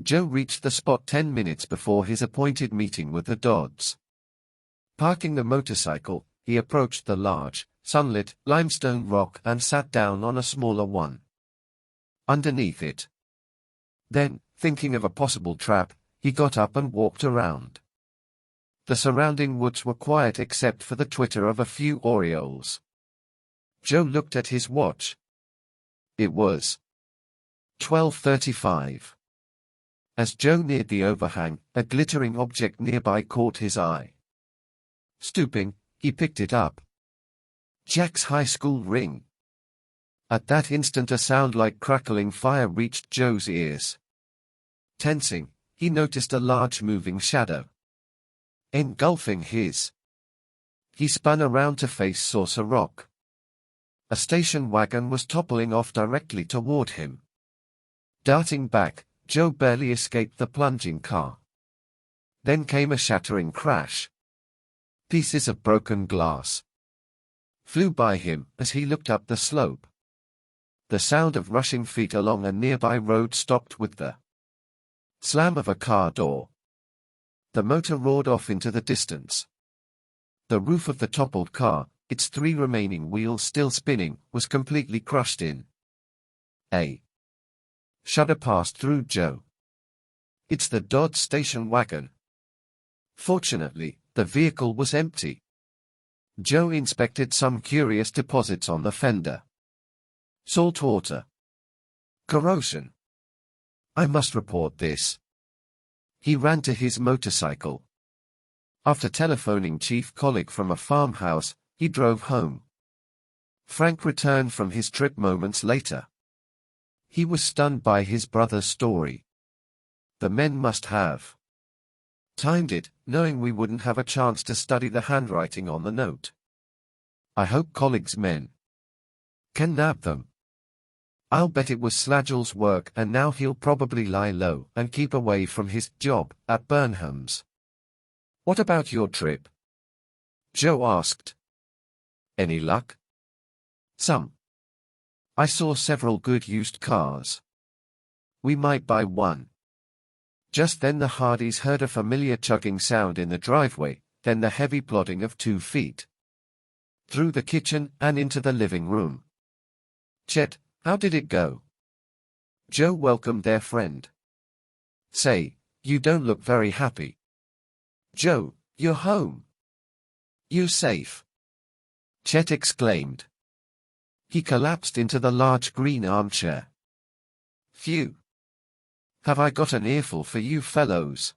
Joe reached the spot 10 minutes before his appointed meeting with the Dodds. Parking the motorcycle, he approached the large, sunlit, limestone rock and sat down on a smaller one underneath it. Then, thinking of a possible trap, he got up and walked around. The surrounding woods were quiet except for the twitter of a few orioles. Joe looked at his watch. It was 12:35. As Joe neared the overhang, a glittering object nearby caught his eye. Stooping, he picked it up. Jack's high school ring. At that instant a sound like crackling fire reached Joe's ears. Tensing, he noticed a large moving shadow engulfing his. He spun around to face Saucer Rock. A station wagon was toppling off directly toward him. Darting back, Joe barely escaped the plunging car. Then came a shattering crash. Pieces of broken glass flew by him as he looked up the slope. The sound of rushing feet along a nearby road stopped with the slam of a car door. The motor roared off into the distance. The roof of the toppled car, its 3 remaining wheels still spinning, was completely crushed in. A shudder passed through Joe. It's the Dodge station wagon. Fortunately, the vehicle was empty. Joe inspected some curious deposits on the fender. Salt water. Corrosion. I must report this. He ran to his motorcycle. After telephoning Chief Collick from a farmhouse, he drove home. Frank returned from his trip moments later. He was stunned by his brother's story. The men must have timed it, knowing we wouldn't have a chance to study the handwriting on the note. I hope Collick's men can nab them. I'll bet it was Slagell's work, and now he'll probably lie low and keep away from his job at Burnham's. What about your trip? Joe asked. Any luck? Some. I saw several good used cars. We might buy one. Just then the Hardys heard a familiar chugging sound in the driveway, then the heavy plodding of 2 feet. Through the kitchen and into the living room. Chet, how did it go? Joe welcomed their friend. Say, you don't look very happy. Joe, you're home. You safe? Chet exclaimed. He collapsed into the large green armchair. Phew. Have I got an earful for you fellows?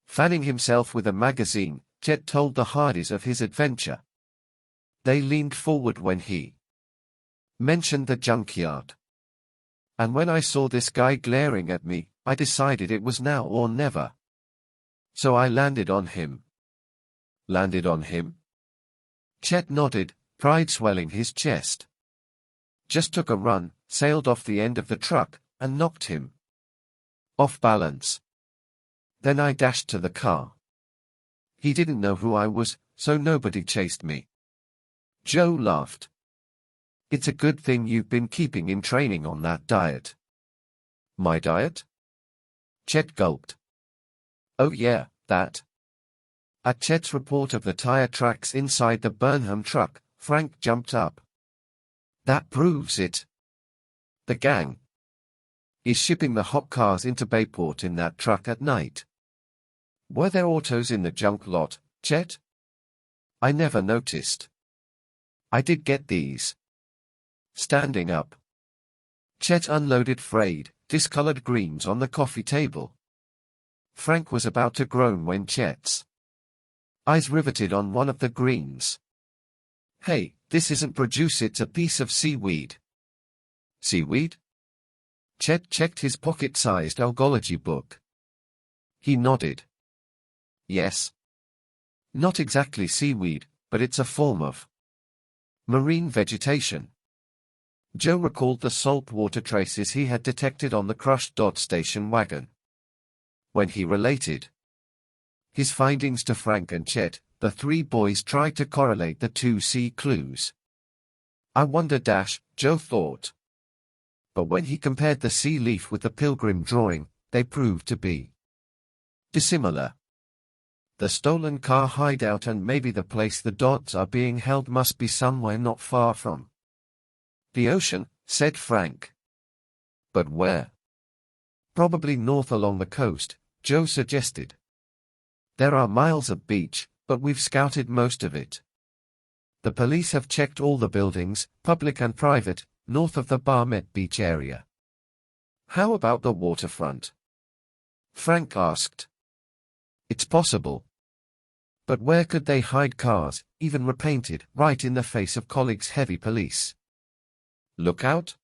Fanning himself with a magazine, Chet told the Hardys of his adventure. They leaned forward when he mentioned the junkyard. And when I saw this guy glaring at me, I decided it was now or never. So I landed on him. Landed on him? Chet nodded, pride swelling his chest. Just took a run, sailed off the end of the truck, and knocked him off balance. Then I dashed to the car. He didn't know who I was, so nobody chased me. Joe laughed. It's a good thing you've been keeping in training on that diet. My diet? Chet gulped. Oh yeah, that. At Chet's report of the tire tracks inside the Burnham truck, Frank jumped up. That proves it. The gang is shipping the hot cars into Bayport in that truck at night. Were there autos in the junk lot, Chet? I never noticed. I did get these. Standing up. Chet unloaded frayed, discolored greens on the coffee table. Frank was about to groan when Chet's eyes riveted on one of the greens. Hey, this isn't produce, it's a piece of seaweed. Seaweed? Chet checked his pocket-sized algology book. He nodded. Yes. Not exactly seaweed, but it's a form of marine vegetation. Joe recalled the salt water traces he had detected on the crushed Dodge station wagon. When he related his findings to Frank and Chet, The three boys tried to correlate the two C clues. I wonder, Joe thought. But when he compared the C leaf with the Pilgrim drawing, they proved to be dissimilar. The stolen car hideout and maybe the place the dots are being held must be somewhere not far from the ocean, said Frank. But where? Probably north along the coast, Joe suggested. There are miles of beach, but we've scouted most of it. The police have checked all the buildings, public and private, north of the Barmet Beach area. How about the waterfront? Frank asked. It's possible. But where could they hide cars, even repainted, right in the face of colleagues' heavy police? Lookout?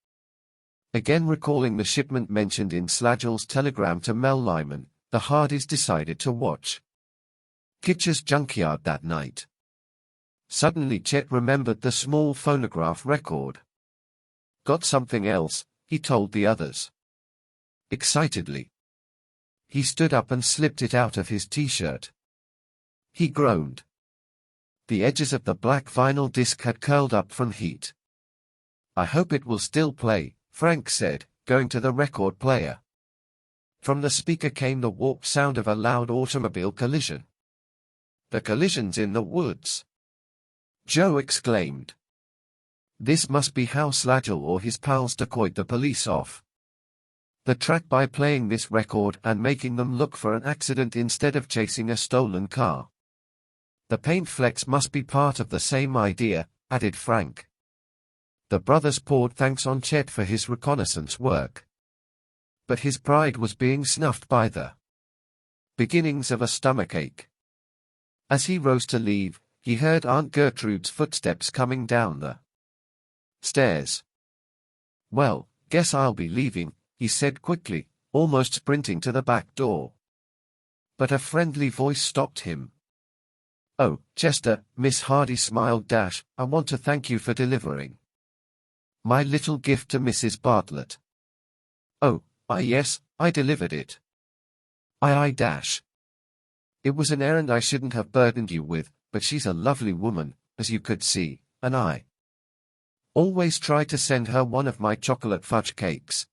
Again recalling the shipment mentioned in Slagell's telegram to Mel Lyman, the Hardys decided to watch Kitcher's junkyard that night. Suddenly Chet remembered the small phonograph record. Got something else, he told the others. Excitedly. He stood up and slipped it out of his t-shirt. He groaned. The edges of the black vinyl disc had curled up from heat. I hope it will still play, Frank said, going to the record player. From the speaker came the warped sound of a loud automobile collision. The collision's in the woods, Joe exclaimed. This must be how Slagell or his pals decoyed the police off the track by playing this record and making them look for an accident instead of chasing a stolen car. The paint flecks must be part of the same idea, added Frank. The brothers poured thanks on Chet for his reconnaissance work. But his pride was being snuffed by the beginnings of a stomachache. As he rose to leave, he heard Aunt Gertrude's footsteps coming down the stairs. Well, guess I'll be leaving, he said quickly, almost sprinting to the back door. But a friendly voice stopped him. Oh, Chester, Miss Hardy smiled. I want to thank you for delivering my little gift to Mrs. Bartlett. Oh, yes, I delivered it. Aye. It was an errand I shouldn't have burdened you with, but she's a lovely woman, as you could see, and I always try to send her one of my chocolate fudge cakes.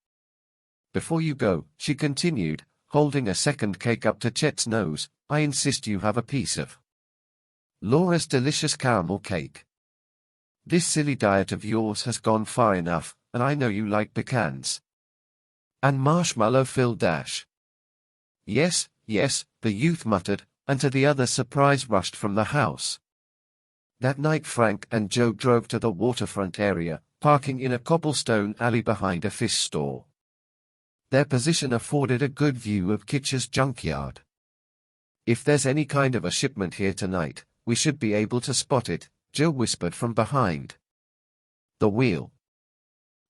Before you go, she continued, holding a second cake up to Chet's nose, I insist you have a piece of Laura's delicious caramel cake. This silly diet of yours has gone far enough, and I know you like pecans and marshmallow-filled Yes, the youth muttered, and to the other surprise rushed from the house. That night Frank and Joe drove to the waterfront area, parking in a cobblestone alley behind a fish store. Their position afforded a good view of Kitcher's junkyard. If there's any kind of a shipment here tonight, we should be able to spot it, Joe whispered from behind the wheel.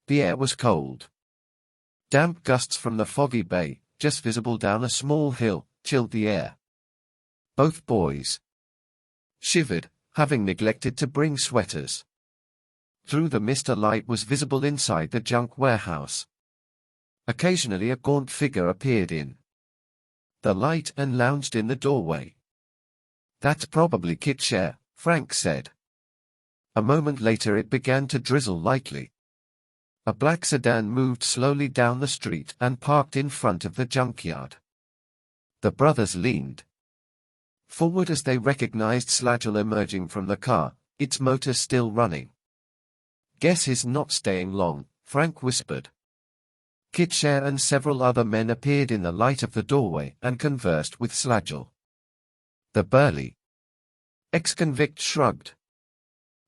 The air was cold. Damp gusts from the foggy bay, just visible down a small hill, chilled the air. Both boys shivered, having neglected to bring sweaters. Through the mist a light was visible inside the junk warehouse. Occasionally a gaunt figure appeared in the light and lounged in the doorway. That's probably Kitcher, Frank said. A moment later it began to drizzle lightly. A black sedan moved slowly down the street and parked in front of the junkyard. The brothers leaned forward as they recognized Slagell emerging from the car, its motor still running. Guess he's not staying long, Frank whispered. Kitcher and several other men appeared in the light of the doorway and conversed with Slagell. The burly ex-convict shrugged.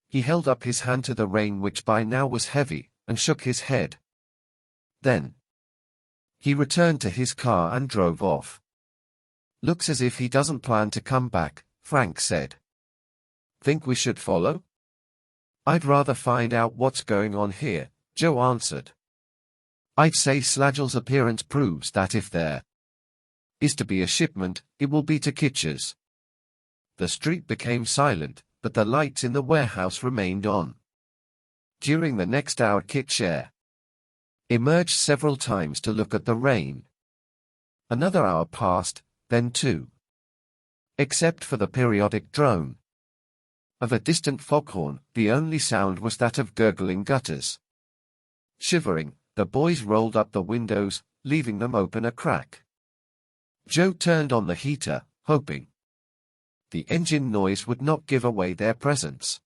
He held up his hand to the rain, which by now was heavy, and shook his head. Then he returned to his car and drove off. Looks as if he doesn't plan to come back, Frank said. Think we should follow? I'd rather find out what's going on here, Joe answered. I'd say Slagell's appearance proves that if there is to be a shipment, it will be to Kitcher's. The street became silent, but the lights in the warehouse remained on. During the next hour Kitcher emerged several times to look at the rain. Another hour passed, then two. except for the periodic drone of a distant foghorn. The only sound was that of gurgling gutters. Shivering, the boys rolled up the windows, leaving them open a crack. Joe turned on the heater, hoping the engine noise would not give away their presence.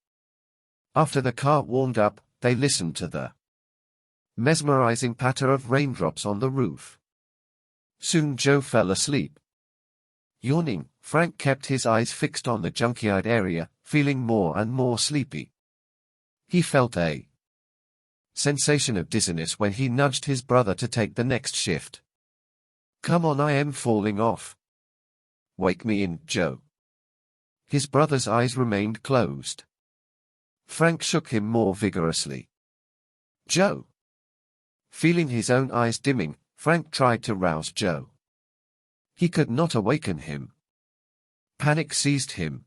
After the car warmed up, they listened to the mesmerizing patter of raindrops on the roof. Soon Joe fell asleep. Yawning, Frank kept his eyes fixed on the junkyard area, feeling more and more sleepy. He felt a sensation of dizziness when he nudged his brother to take the next shift. "Come on, I am falling off. Wake me in, Joe." His brother's eyes remained closed. Frank shook him more vigorously. "Joe." Feeling his own eyes dimming, Frank tried to rouse Joe. He could not awaken him. Panic seized him.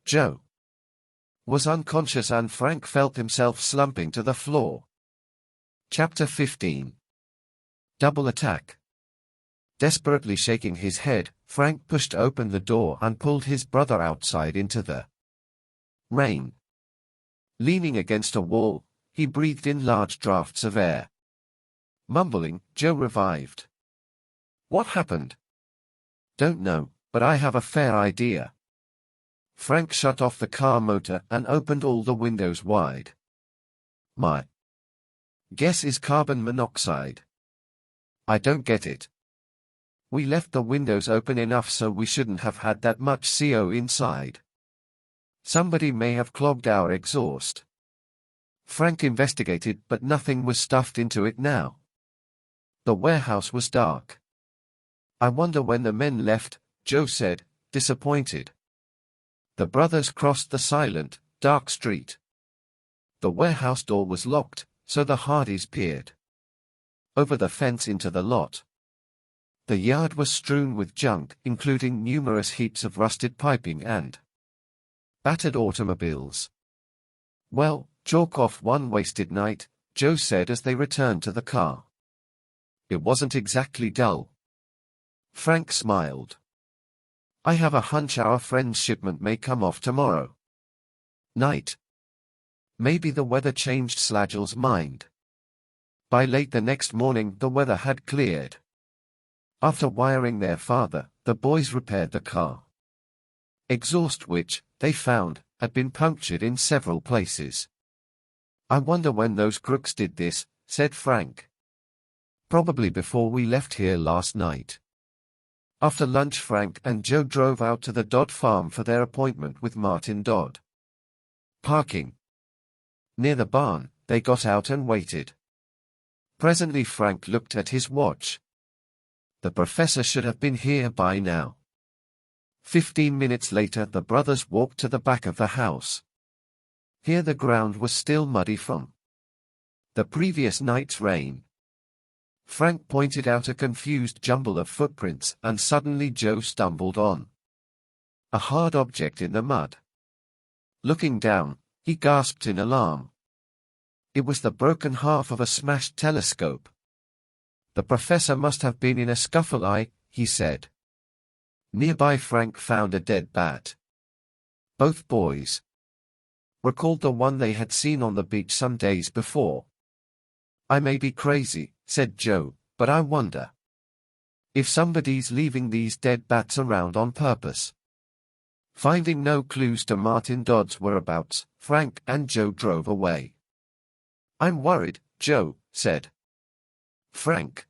Joe was unconscious and Frank felt himself slumping to the floor. Chapter 15. Double Attack. Desperately shaking his head, Frank pushed open the door and pulled his brother outside into the rain. Leaning against a wall, he breathed in large draughts of air. Mumbling, Joe revived. "What happened?" "Don't know, but I have a fair idea." Frank shut off the car motor and opened all the windows wide. "My guess is carbon monoxide. I don't get it. We left the windows open enough so we shouldn't have had that much CO inside. Somebody may have clogged our exhaust." Frank investigated, but nothing was stuffed into it now. The warehouse was dark. "I wonder when the men left," Joe said, disappointed. The brothers crossed the silent, dark street. The warehouse door was locked, so the Hardys peered over the fence into the lot. The yard was strewn with junk, including numerous heaps of rusted piping and battered automobiles. "Well, chalk off one wasted night," Joe said as they returned to the car. "It wasn't exactly dull." Frank smiled. "I have a hunch our friend's shipment may come off tomorrow night. Maybe the weather changed Slagle's mind." By late the next morning, the weather had cleared. After wiring their father, the boys repaired the car exhaust, which, they found, had been punctured in several places. "I wonder when those crooks did this," said Frank. "Probably before we left here last night." After lunch, Frank and Joe drove out to the Dodd farm for their appointment with Martin Dodd. Parking near the barn, they got out and waited. Presently Frank looked at his watch. The professor should have been here by now. 15 minutes later, the brothers walked to the back of the house. Here the ground was still muddy from the previous night's rain. Frank pointed out a confused jumble of footprints, and suddenly Joe stumbled on a hard object in the mud. Looking down, he gasped in alarm. It was the broken half of a smashed telescope. "The professor must have been in a scuffle," he said. Nearby, Frank found a dead bat. Both boys recalled the one they had seen on the beach some days before. "I may be crazy," said Joe, "but I wonder if somebody's leaving these dead bats around on purpose." Finding no clues to Martin Dodd's whereabouts, Frank and Joe drove away. "I'm worried," Joe said. "Frank,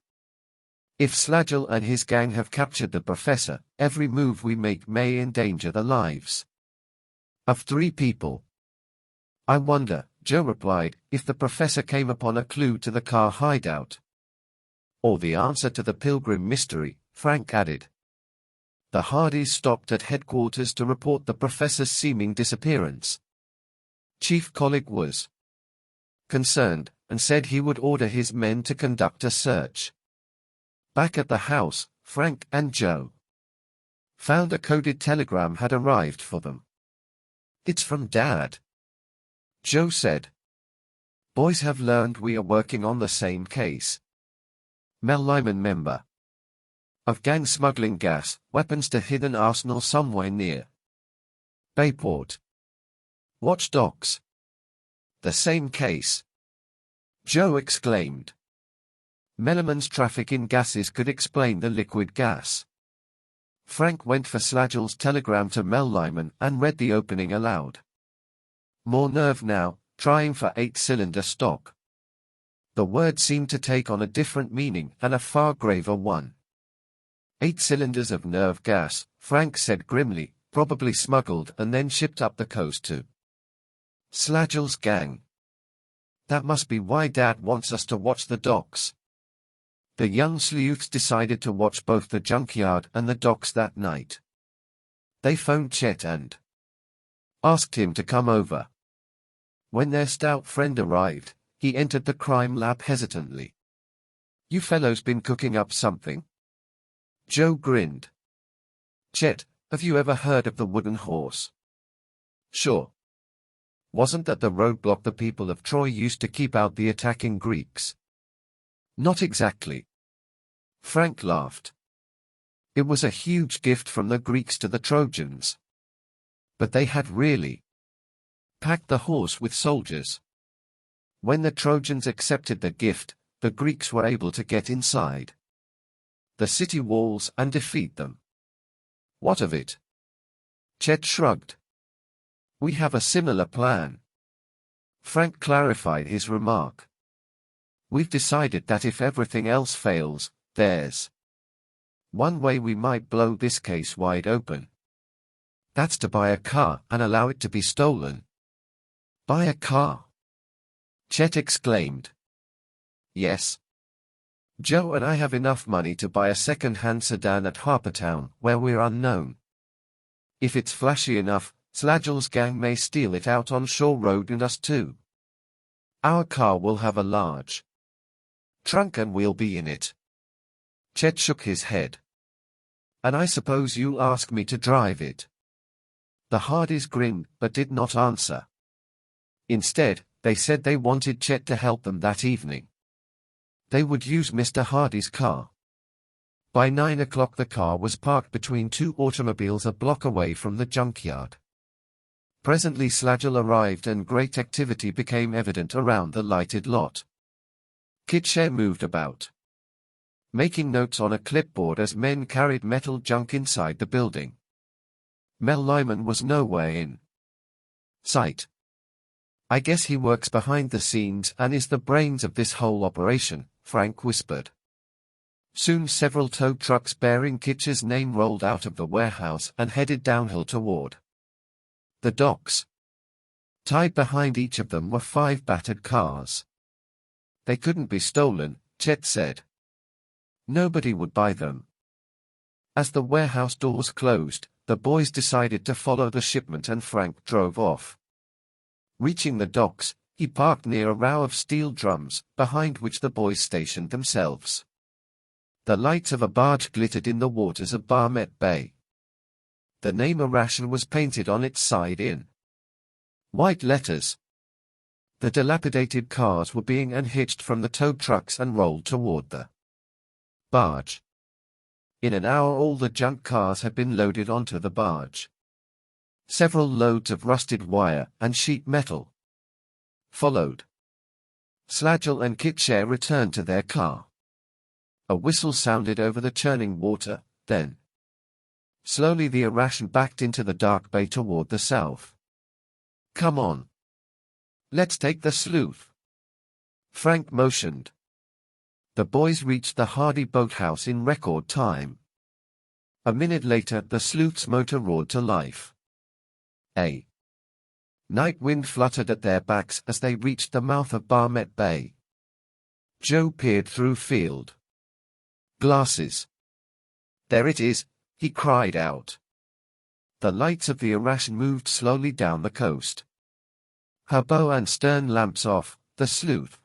if Slagle and his gang have captured the professor, every move we make may endanger the lives of 3 people." "I wonder," Joe replied, "if the professor came upon a clue to the car hideout. Or the answer to the Pilgrim mystery," Frank added. The Hardys stopped at headquarters to report the professor's seeming disappearance. Chief Collig was concerned, and said he would order his men to conduct a search. Back at the house, Frank and Joe found a coded telegram had arrived for them. "It's from Dad," Joe said. "Boys have learned we are working on the same case. Mel Lyman member. of gang smuggling gas, weapons to hidden arsenal somewhere near Bayport. Watch docs. The same case. Joe exclaimed. Melliman's traffic in gases could explain the liquid gas. Frank went for Slagle's telegram to Mel Lyman and read the opening aloud. More nerve now, trying for 8-cylinder stock. The word seemed to take on a different meaning and a far graver one. 8 cylinders of nerve gas, Frank said grimly, probably smuggled and then shipped up the coast to Slagle's gang. That must be why Dad wants us to watch the docks. The young sleuths decided to watch both the junkyard and the docks that night. They phoned Chet and asked him to come over. When their stout friend arrived, he entered the crime lab hesitantly. "You fellows been cooking up something?" Joe grinned. "Chet, have you ever heard of the wooden horse?" "Sure. Wasn't that the roadblock the people of Troy used to keep out the attacking Greeks?" "Not exactly." Frank laughed. "It was a huge gift from the Greeks to the Trojans. But they had really packed the horse with soldiers. When the Trojans accepted the gift, the Greeks were able to get inside the city walls and defeat them." "What of it?" Chet shrugged. "We have a similar plan." Frank clarified his remark. "We've decided that if everything else fails, there's one way we might blow this case wide open. That's to buy a car and allow it to be stolen." "Buy a car?" Chet exclaimed. "Yes. Joe and I have enough money to buy a second-hand sedan at Harpertown, where we're unknown. If it's flashy enough, Slagle's gang may steal it out on Shore Road and us too. Our car will have a large trunk and we'll be in it." Chet shook his head. "And I suppose you'll ask me to drive it?" The Hardys grinned but did not answer. Instead, they said they wanted Chet to help them that evening. They would use Mr. Hardy's car. By 9 o'clock the car was parked between two automobiles a block away from the junkyard. Presently Slagle arrived and great activity became evident around the lighted lot. Kitshare moved about, making notes on a clipboard as men carried metal junk inside the building. Mel Lyman was nowhere in sight. "I guess he works behind the scenes and is the brains of this whole operation," Frank whispered. Soon several tow trucks bearing Kitcher's name rolled out of the warehouse and headed downhill toward the docks. Tied behind each of them were 5 battered cars. "They couldn't be stolen," Chet said. "Nobody would buy them." As the warehouse doors closed, the boys decided to follow the shipment and Frank drove off. Reaching the docks, he parked near a row of steel drums, behind which the boys stationed themselves. The lights of a barge glittered in the waters of Barmet Bay. The name Irration was painted on its side in white letters. The dilapidated cars were being unhitched from the tow trucks and rolled toward the barge. In an hour all the junk cars had been loaded onto the barge. Several loads of rusted wire and sheet metal followed. Slagle and Kitshare returned to their car. A whistle sounded over the churning water, then slowly the Irration backed into the dark bay toward the south. "Come on. Let's take the Sleuth," Frank motioned. The boys reached the Hardy boathouse in record time. A minute later the Sleuth's motor roared to life. A night wind fluttered at their backs as they reached the mouth of Barmet Bay. Joe peered through field glasses. "There it is," he cried out. The lights of the Irration moved slowly down the coast. Her bow and stern lamps off, the Sleuth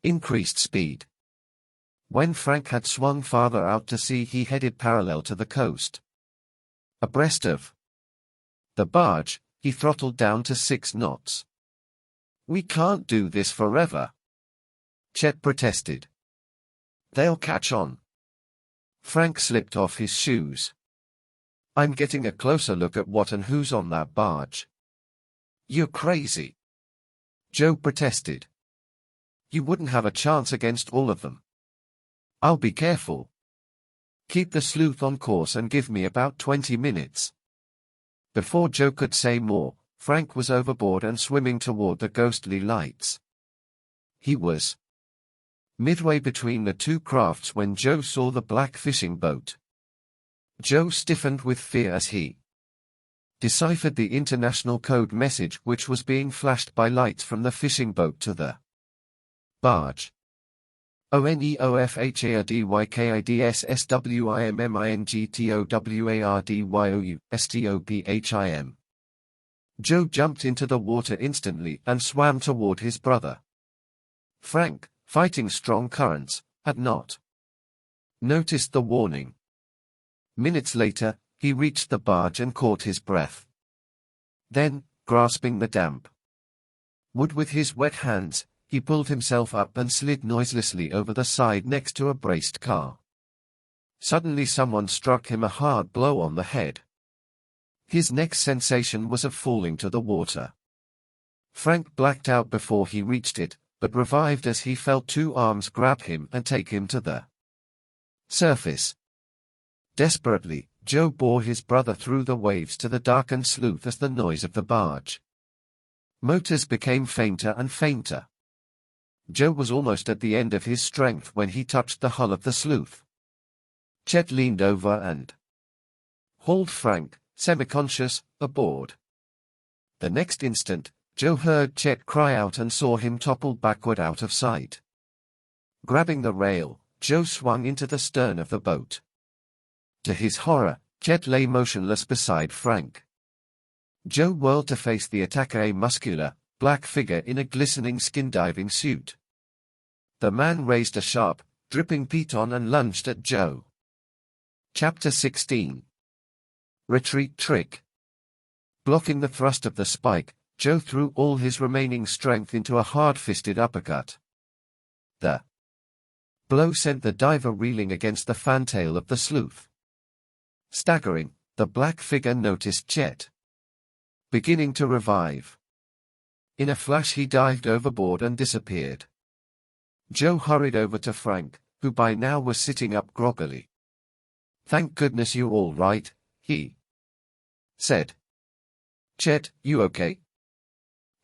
increased speed. When Frank had swung farther out to sea he headed parallel to the coast. Abreast of the barge, he throttled down to 6 knots. "We can't do this forever," Chet protested. "They'll catch on." Frank slipped off his shoes. I'm getting a closer look at what and who's on that barge. You're crazy, Joe protested. You wouldn't have a chance against all of them. I'll be careful. Keep the sleuth on course and give me about 20 minutes. Before Joe could say more, Frank was overboard and swimming toward the ghostly lights. He was midway between the two crafts when Joe saw the black fishing boat. Joe stiffened with fear as he deciphered the international code message which was being flashed by lights from the fishing boat to the barge. ONEOFHARDYKIDSSWIMMINGTOWARDYOUSTOPHIM. Joe jumped into the water instantly and swam toward his brother. Frank, fighting strong currents, had not noticed the warning. Minutes later, he reached the barge and caught his breath. Then, grasping the damp wood with his wet hands, he pulled himself up and slid noiselessly over the side next to a braced car. Suddenly someone struck him a hard blow on the head. His next sensation was of falling to the water. Frank blacked out before he reached it, but revived as he felt two arms grab him and take him to the surface. Desperately, Joe bore his brother through the waves to the darkened sleuth as the noise of the barge motors became fainter and fainter. Joe was almost at the end of his strength when he touched the hull of the sleuth. Chet leaned over and hauled Frank, semi-conscious, aboard. The next instant, Joe heard Chet cry out and saw him topple backward out of sight. Grabbing the rail, Joe swung into the stern of the boat. To his horror, Chet lay motionless beside Frank. Joe whirled to face the attacker, a muscular, black figure in a glistening skin-diving suit. The man raised a sharp, dripping piton and lunged at Joe. Chapter 16. Retreat Trick. Blocking the thrust of the spike, Joe threw all his remaining strength into a hard-fisted uppercut. The blow sent the diver reeling against the fantail of the sleuth. Staggering, the black figure noticed Chet beginning to revive. In a flash he dived overboard and disappeared. Joe hurried over to Frank, who by now was sitting up groggily. "Thank goodness you're all right," he said. "Chet, you okay?"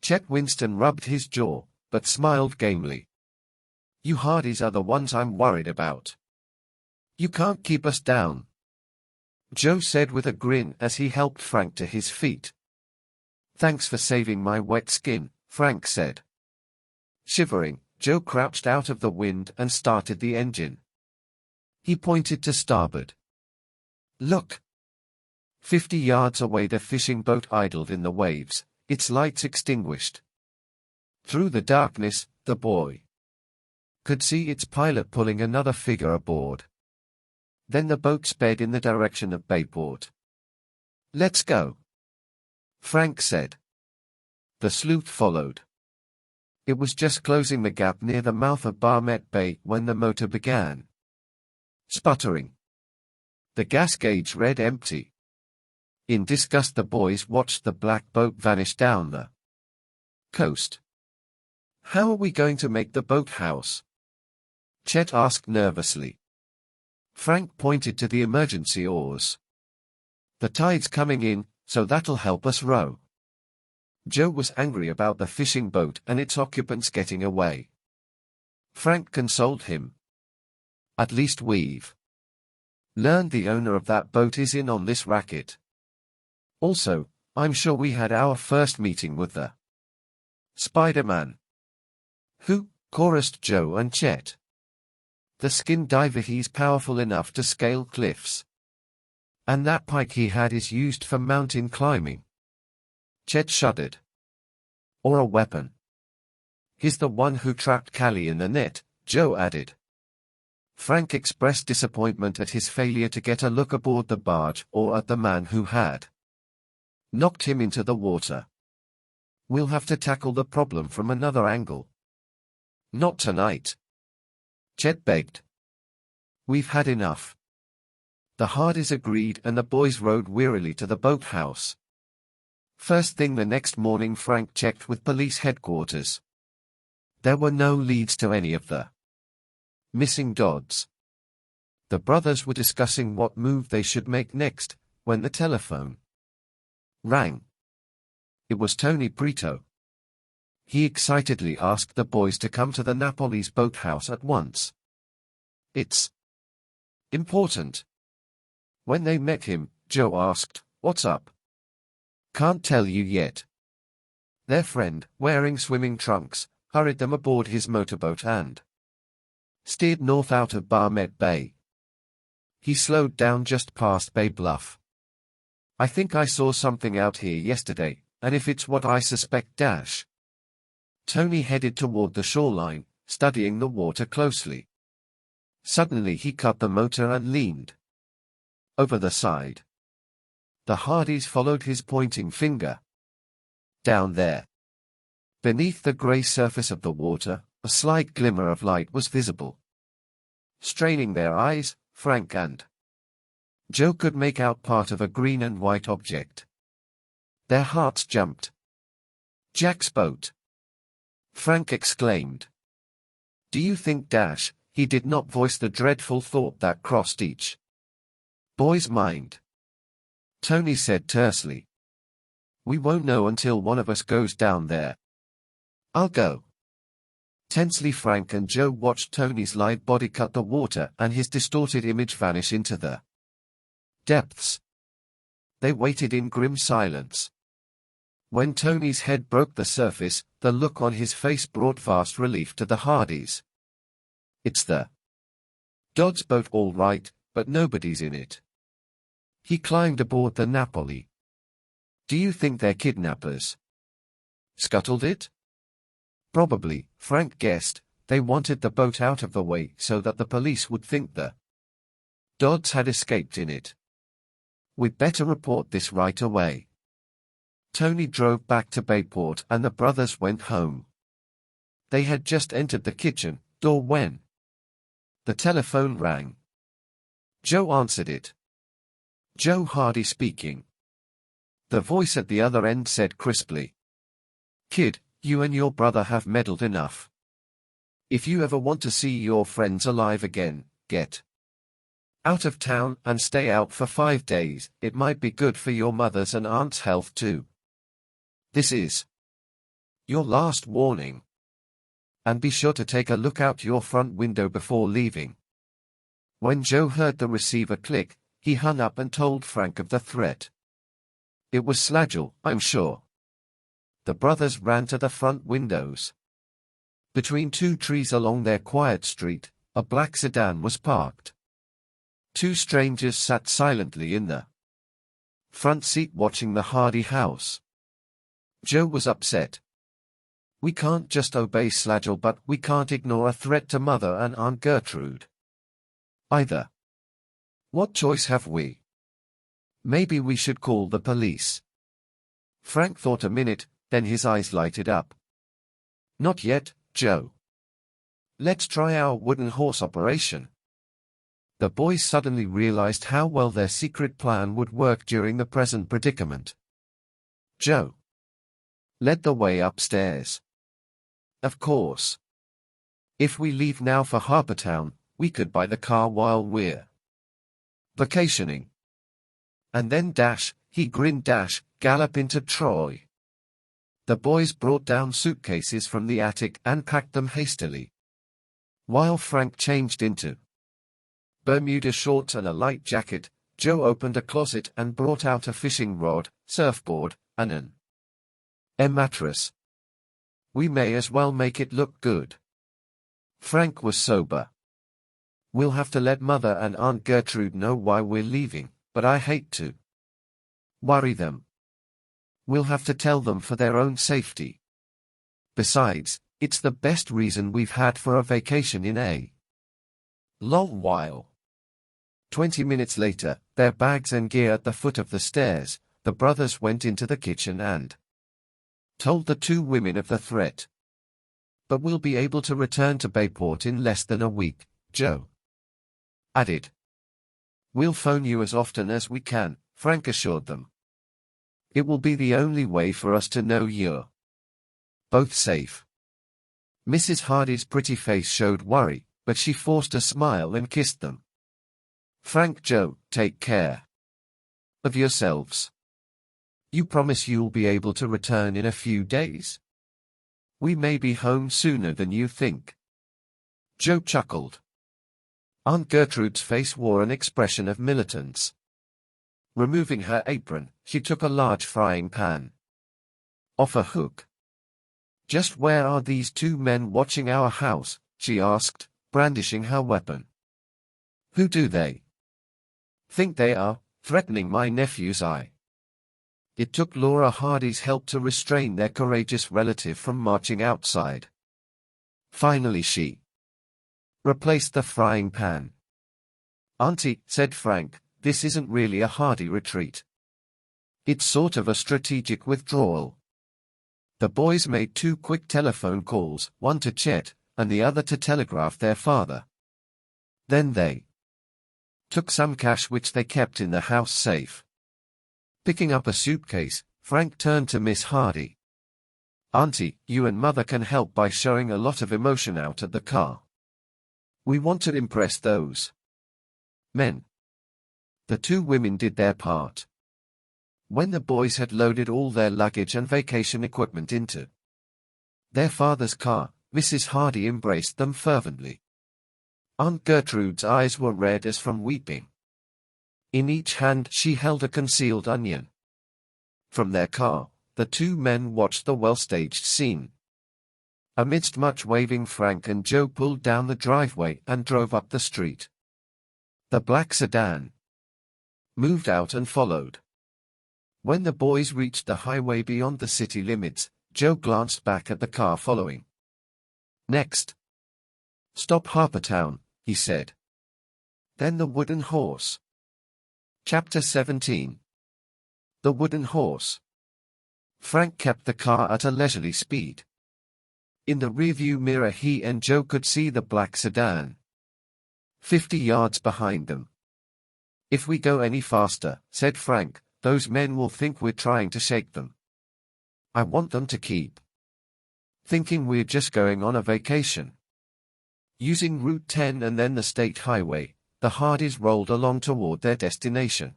Chet Winston rubbed his jaw, but smiled gamely. "You hardies are the ones I'm worried about. You can't keep us down," Joe said with a grin as he helped Frank to his feet. "Thanks for saving my wet skin," Frank said. Shivering, Joe crouched out of the wind and started the engine. He pointed to starboard. "Look!" 50 yards away the fishing boat idled in the waves, its lights extinguished. Through the darkness, the boy could see its pilot pulling another figure aboard. Then the boat sped in the direction of Bayport. "Let's go," Frank said. The sleuth followed. It was just closing the gap near the mouth of Barmet Bay when the motor began sputtering. The gas gauge read empty. In disgust the boys watched the black boat vanish down the coast. "How are we going to make the boathouse?" Chet asked nervously. Frank pointed to the emergency oars. "The tide's coming in, so that'll help us row." Joe was angry about the fishing boat and its occupants getting away. Frank consoled him. "At least we've learned the owner of that boat is in on this racket. Also, I'm sure we had our first meeting with the Spider-Man." "Who?" chorused Joe and Chet. "The skin diver. He's powerful enough to scale cliffs. And that pike he had is used for mountain climbing." Chet shuddered. "Or a weapon." "He's the one who trapped Callie in the net," Joe added. Frank expressed disappointment at his failure to get a look aboard the barge or at the man who had knocked him into the water. "We'll have to tackle the problem from another angle." "Not tonight," Chet begged. "We've had enough." The Hardys agreed and the boys rode wearily to the boathouse. First thing the next morning, Frank checked with police headquarters. There were no leads to any of the missing Dodds. The brothers were discussing what move they should make next, when the telephone rang. It was Tony Brito. He excitedly asked the boys to come to the Napoli's boathouse at once. It's important. When they met him, Joe asked, "What's up?" "Can't tell you yet." Their friend, wearing swimming trunks, hurried them aboard his motorboat and steered north out of Barmet Bay. He slowed down just past Bay Bluff. "I think I saw something out here yesterday, and if it's what I suspect, Tony headed toward the shoreline, studying the water closely. Suddenly he cut the motor and leaned over the side. The Hardys followed his pointing finger. Down there, beneath the gray surface of the water, a slight glimmer of light was visible. Straining their eyes, Frank and Joe could make out part of a green and white object. Their hearts jumped. "Jack's boat!" Frank exclaimed. "Do you think, he did not voice the dreadful thought that crossed each boy's mind?" Tony said tersely. "We won't know until one of us goes down there." "I'll go." Tensely, Frank and Joe watched Tony's lithe body cut the water and his distorted image vanish into the depths. They waited in grim silence. When Tony's head broke the surface, the look on his face brought vast relief to the Hardys. "It's the Dodds boat all right, but nobody's in it." He climbed aboard the Napoli. "Do you think they're kidnappers? Scuttled it?" "Probably," Frank guessed. "They wanted the boat out of the way so that the police would think the Dodds had escaped in it. We'd better report this right away." Tony drove back to Bayport and the brothers went home. They had just entered the kitchen door when the telephone rang. Joe answered it. "Joe Hardy speaking." The voice at the other end said crisply, "Kid, you and your brother have meddled enough. If you ever want to see your friends alive again, get out of town and stay out for 5 days. It might be good for your mother's and aunt's health too. This is your last warning. And be sure to take a look out your front window before leaving." When Joe heard the receiver click, he hung up and told Frank of the threat. "It was Slagel, I'm sure." The brothers ran to the front windows. Between two trees along their quiet street, a black sedan was parked. Two strangers sat silently in the front seat watching the Hardy house. Joe was upset. "We can't just obey Slagel, but we can't ignore a threat to Mother and Aunt Gertrude either. What choice have we? Maybe we should call the police." Frank thought a minute, then his eyes lighted up. "Not yet, Joe. Let's try our wooden horse operation." The boys suddenly realized how well their secret plan would work during the present predicament. Joe led the way upstairs. "Of course. If we leave now for Harbortown, we could buy the car while we're vacationing. And then he grinned, gallop into Troy." The boys brought down suitcases from the attic and packed them hastily. While Frank changed into Bermuda shorts and a light jacket, Joe opened a closet and brought out a fishing rod, surfboard, and a mattress. "We may as well make it look good." Frank was sober. "We'll have to let Mother and Aunt Gertrude know why we're leaving, but I hate to worry them. We'll have to tell them for their own safety. Besides, it's the best reason we've had for a vacation in a long while." 20 minutes later, their bags and gear at the foot of the stairs, the brothers went into the kitchen and told the two women of the threat. "But we'll be able to return to Bayport in less than a week," Joe added. We'll phone you as often as we can, Frank assured them. It will be the only way for us to know you're both safe. Mrs. Hardy's pretty face showed worry, but she forced a smile and kissed them. Frank, Joe, take care of yourselves. You promise you'll be able to return in a few days? We may be home sooner than you think. Joe chuckled. Aunt Gertrude's face wore an expression of militance. Removing her apron, she took a large frying pan off a hook. Just where are these two men watching our house? She asked, brandishing her weapon. Who do they think they are, threatening my nephew's eye? It took Laura Hardy's help to restrain their courageous relative from marching outside. Finally she replaced the frying pan. Auntie, said Frank, this isn't really a Hardy retreat. It's sort of a strategic withdrawal. The boys made 2 quick telephone calls, one to Chet, and the other to telegraph their father. Then they took some cash which they kept in the house safe. Picking up a suitcase, Frank turned to Miss Hardy. Auntie, you and Mother can help by showing a lot of emotion out at the car. We want to impress those men. The 2 women did their part. When the boys had loaded all their luggage and vacation equipment into their father's car, Mrs. Hardy embraced them fervently. Aunt Gertrude's eyes were red as from weeping. In each hand she held a concealed onion. From their car, the 2 men watched the well-staged scene. Amidst much waving, Frank and Joe pulled down the driveway and drove up the street. The black sedan moved out and followed. When the boys reached the highway beyond the city limits, Joe glanced back at the car following. Next stop Harpertown, he said. Then the wooden horse. Chapter 17. The wooden horse. Frank kept the car at a leisurely speed. In the rearview mirror he and Joe could see the black sedan 50 yards behind them. If we go any faster, said Frank, those men will think we're trying to shake them. I want them to keep thinking we're just going on a vacation. Using Route 10 and then the state highway, the Hardys rolled along toward their destination.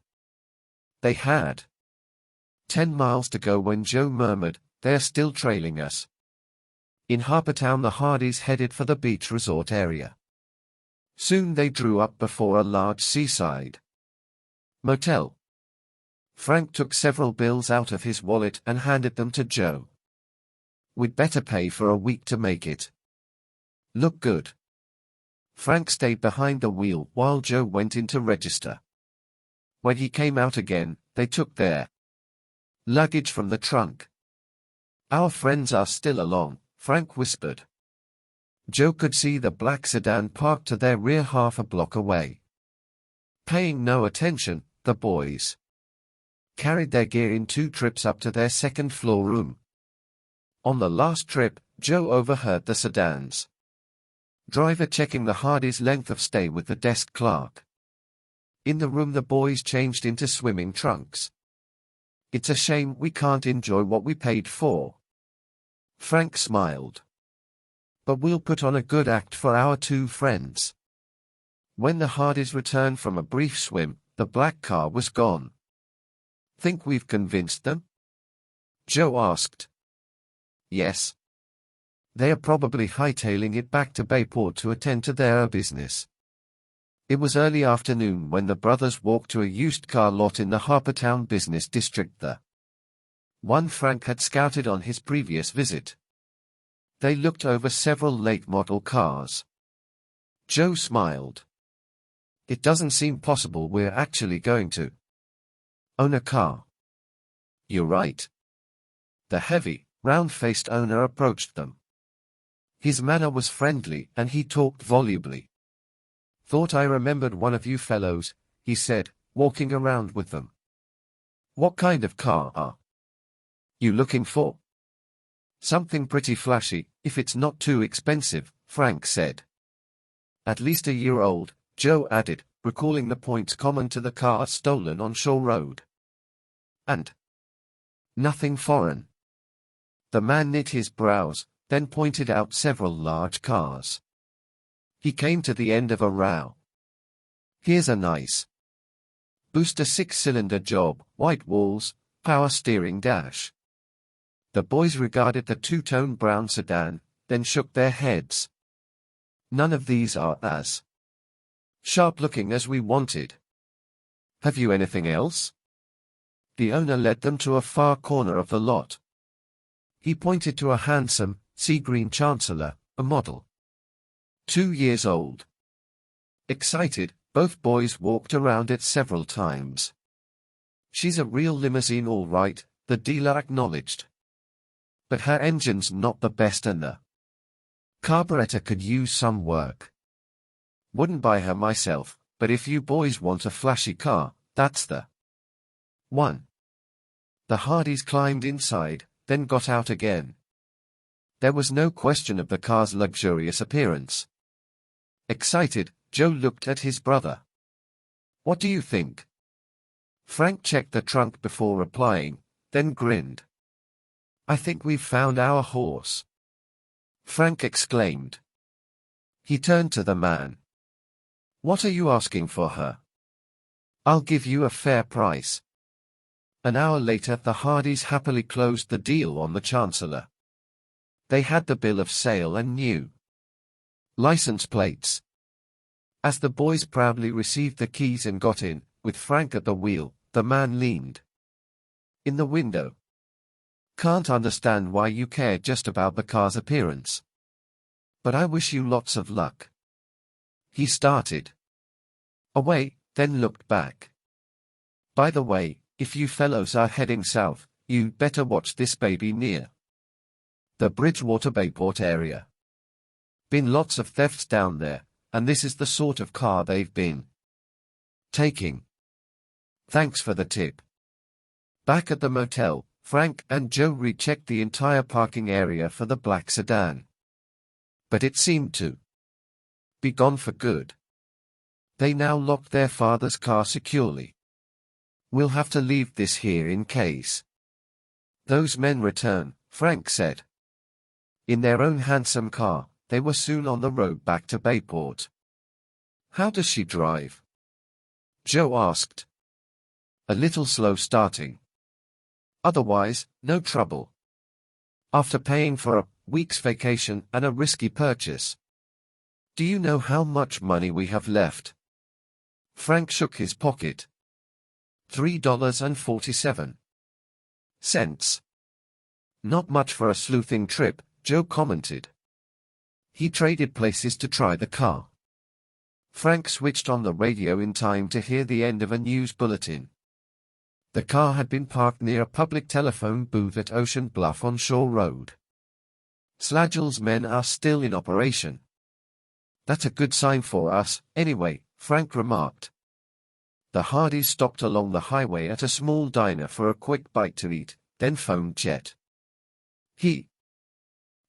They had 10 miles to go when Joe murmured, "They're still trailing us." In Harpertown the Hardys headed for the beach resort area. Soon they drew up before a large seaside motel. Frank took several bills out of his wallet and handed them to Joe. We'd better pay for a week to make it look good. Frank stayed behind the wheel while Joe went in to register. When he came out again, they took their luggage from the trunk. Our friends are still along, Frank whispered. Joe could see the black sedan parked to their rear half a block away. Paying no attention, the boys carried their gear in 2 trips up to their second-floor room. On the last trip, Joe overheard the sedan's driver checking the Hardys' length of stay with the desk clerk. In the room the boys changed into swimming trunks. It's a shame we can't enjoy what we paid for. Frank smiled. But we'll put on a good act for our 2 friends. When the Hardys returned from a brief swim, the black car was gone. Think we've convinced them? Joe asked. Yes. They are probably hightailing it back to Bayport to attend to their business. It was early afternoon when the brothers walked to a used car lot in the Harpertown business district, the one Frank had scouted on his previous visit. They looked over several late-model cars. Joe smiled. It doesn't seem possible we're actually going to own a car. You're right. The heavy, round-faced owner approached them. His manner was friendly and he talked volubly. Thought I remembered one of you fellows, he said, walking around with them. What kind of car are you looking for? Something pretty flashy, if it's not too expensive, Frank said. At least a year old, Joe added, recalling the points common to the car stolen on Shore Road. And nothing foreign. The man knit his brows, then pointed out several large cars. He came to the end of a row. Here's a nice booster 6-cylinder job, white walls, power steering dash. The boys regarded the two-tone brown sedan, then shook their heads. None of these are as sharp-looking as we wanted. Have you anything else? The owner led them to a far corner of the lot. He pointed to a handsome, sea-green Chancellor, a model 2 years old. Excited, both boys walked around it several times. She's a real limousine all right, the dealer acknowledged. But her engine's not the best and the carburetor could use some work. Wouldn't buy her myself, but if you boys want a flashy car, that's the one. The Hardys climbed inside, then got out again. There was no question of the car's luxurious appearance. Excited, Joe looked at his brother. What do you think? Frank checked the trunk before replying, then grinned. I think we've found our horse, Frank exclaimed. He turned to the man. What are you asking for her? I'll give you a fair price. An hour later, the Hardys happily closed the deal on the Chancellor. They had the bill of sale and new license plates. As the boys proudly received the keys and got in, with Frank at the wheel, the man leaned in the window. Can't understand why you care just about the car's appearance. But I wish you lots of luck. He started away, then looked back. By the way, if you fellows are heading south, you'd better watch this baby near the Bridgewater Bayport area. Been lots of thefts down there, and this is the sort of car they've been taking. Thanks for the tip. Back at the motel, Frank and Joe rechecked the entire parking area for the black sedan. But it seemed to be gone for good. They now locked their father's car securely. We'll have to leave this here in case those men return, Frank said. In their own handsome car, they were soon on the road back to Bayport. How does she drive? Joe asked. A little slow starting. Otherwise, no trouble. After paying for a week's vacation and a risky purchase. Do you know how much money we have left? Frank shook his pocket. $3.47. Not much for a sleuthing trip, Joe commented. He traded places to try the car. Frank switched on the radio in time to hear the end of a news bulletin. The car had been parked near a public telephone booth at Ocean Bluff on Shore Road. Slagle's men are still in operation. That's a good sign for us, anyway, Frank remarked. The Hardys stopped along the highway at a small diner for a quick bite to eat, then phoned Chet. He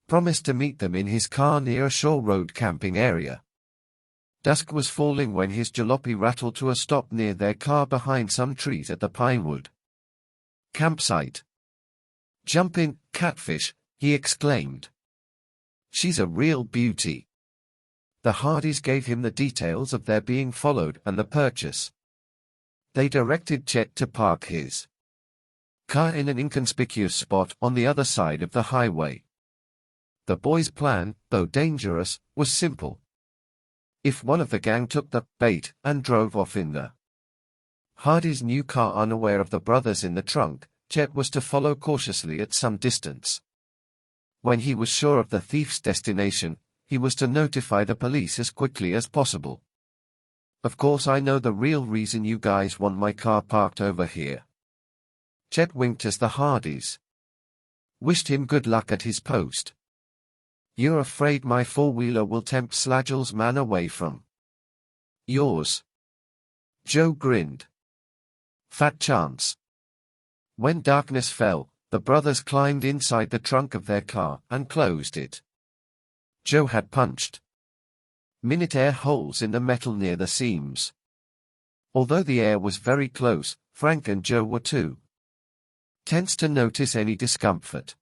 promised to meet them in his car near a Shore Road camping area. Dusk was falling when his jalopy rattled to a stop near their car behind some trees at the Pinewood campsite. Jump in, Catfish, he exclaimed. She's a real beauty. The Hardys gave him the details of their being followed and the purchase. They directed Chet to park his car in an inconspicuous spot on the other side of the highway. The boys' plan, though dangerous, was simple. If one of the gang took the bait and drove off in the Hardy's new car unaware of the brothers in the trunk, Chet was to follow cautiously at some distance. When he was sure of the thief's destination, he was to notify the police as quickly as possible. Of course I know the real reason you guys want my car parked over here. Chet winked as the Hardys wished him good luck at his post. You're afraid my four-wheeler will tempt Slagle's man away from yours? Joe grinned. Fat chance. When darkness fell, the brothers climbed inside the trunk of their car and closed it. Joe had punched minute air holes in the metal near the seams. Although the air was very close, Frank and Joe were too tense to notice any discomfort.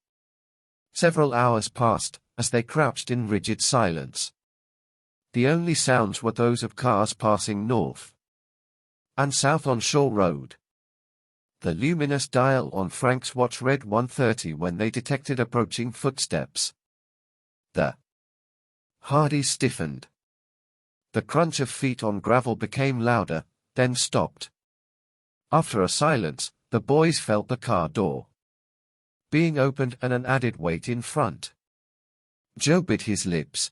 Several hours passed, as they crouched in rigid silence. The only sounds were those of cars passing north and south on Shore Road. The luminous dial on Frank's watch read 1:30 when they detected approaching footsteps. The Hardys stiffened. The crunch of feet on gravel became louder, then stopped. After a silence, the boys felt the car door being opened and an added weight in front. Joe bit his lips.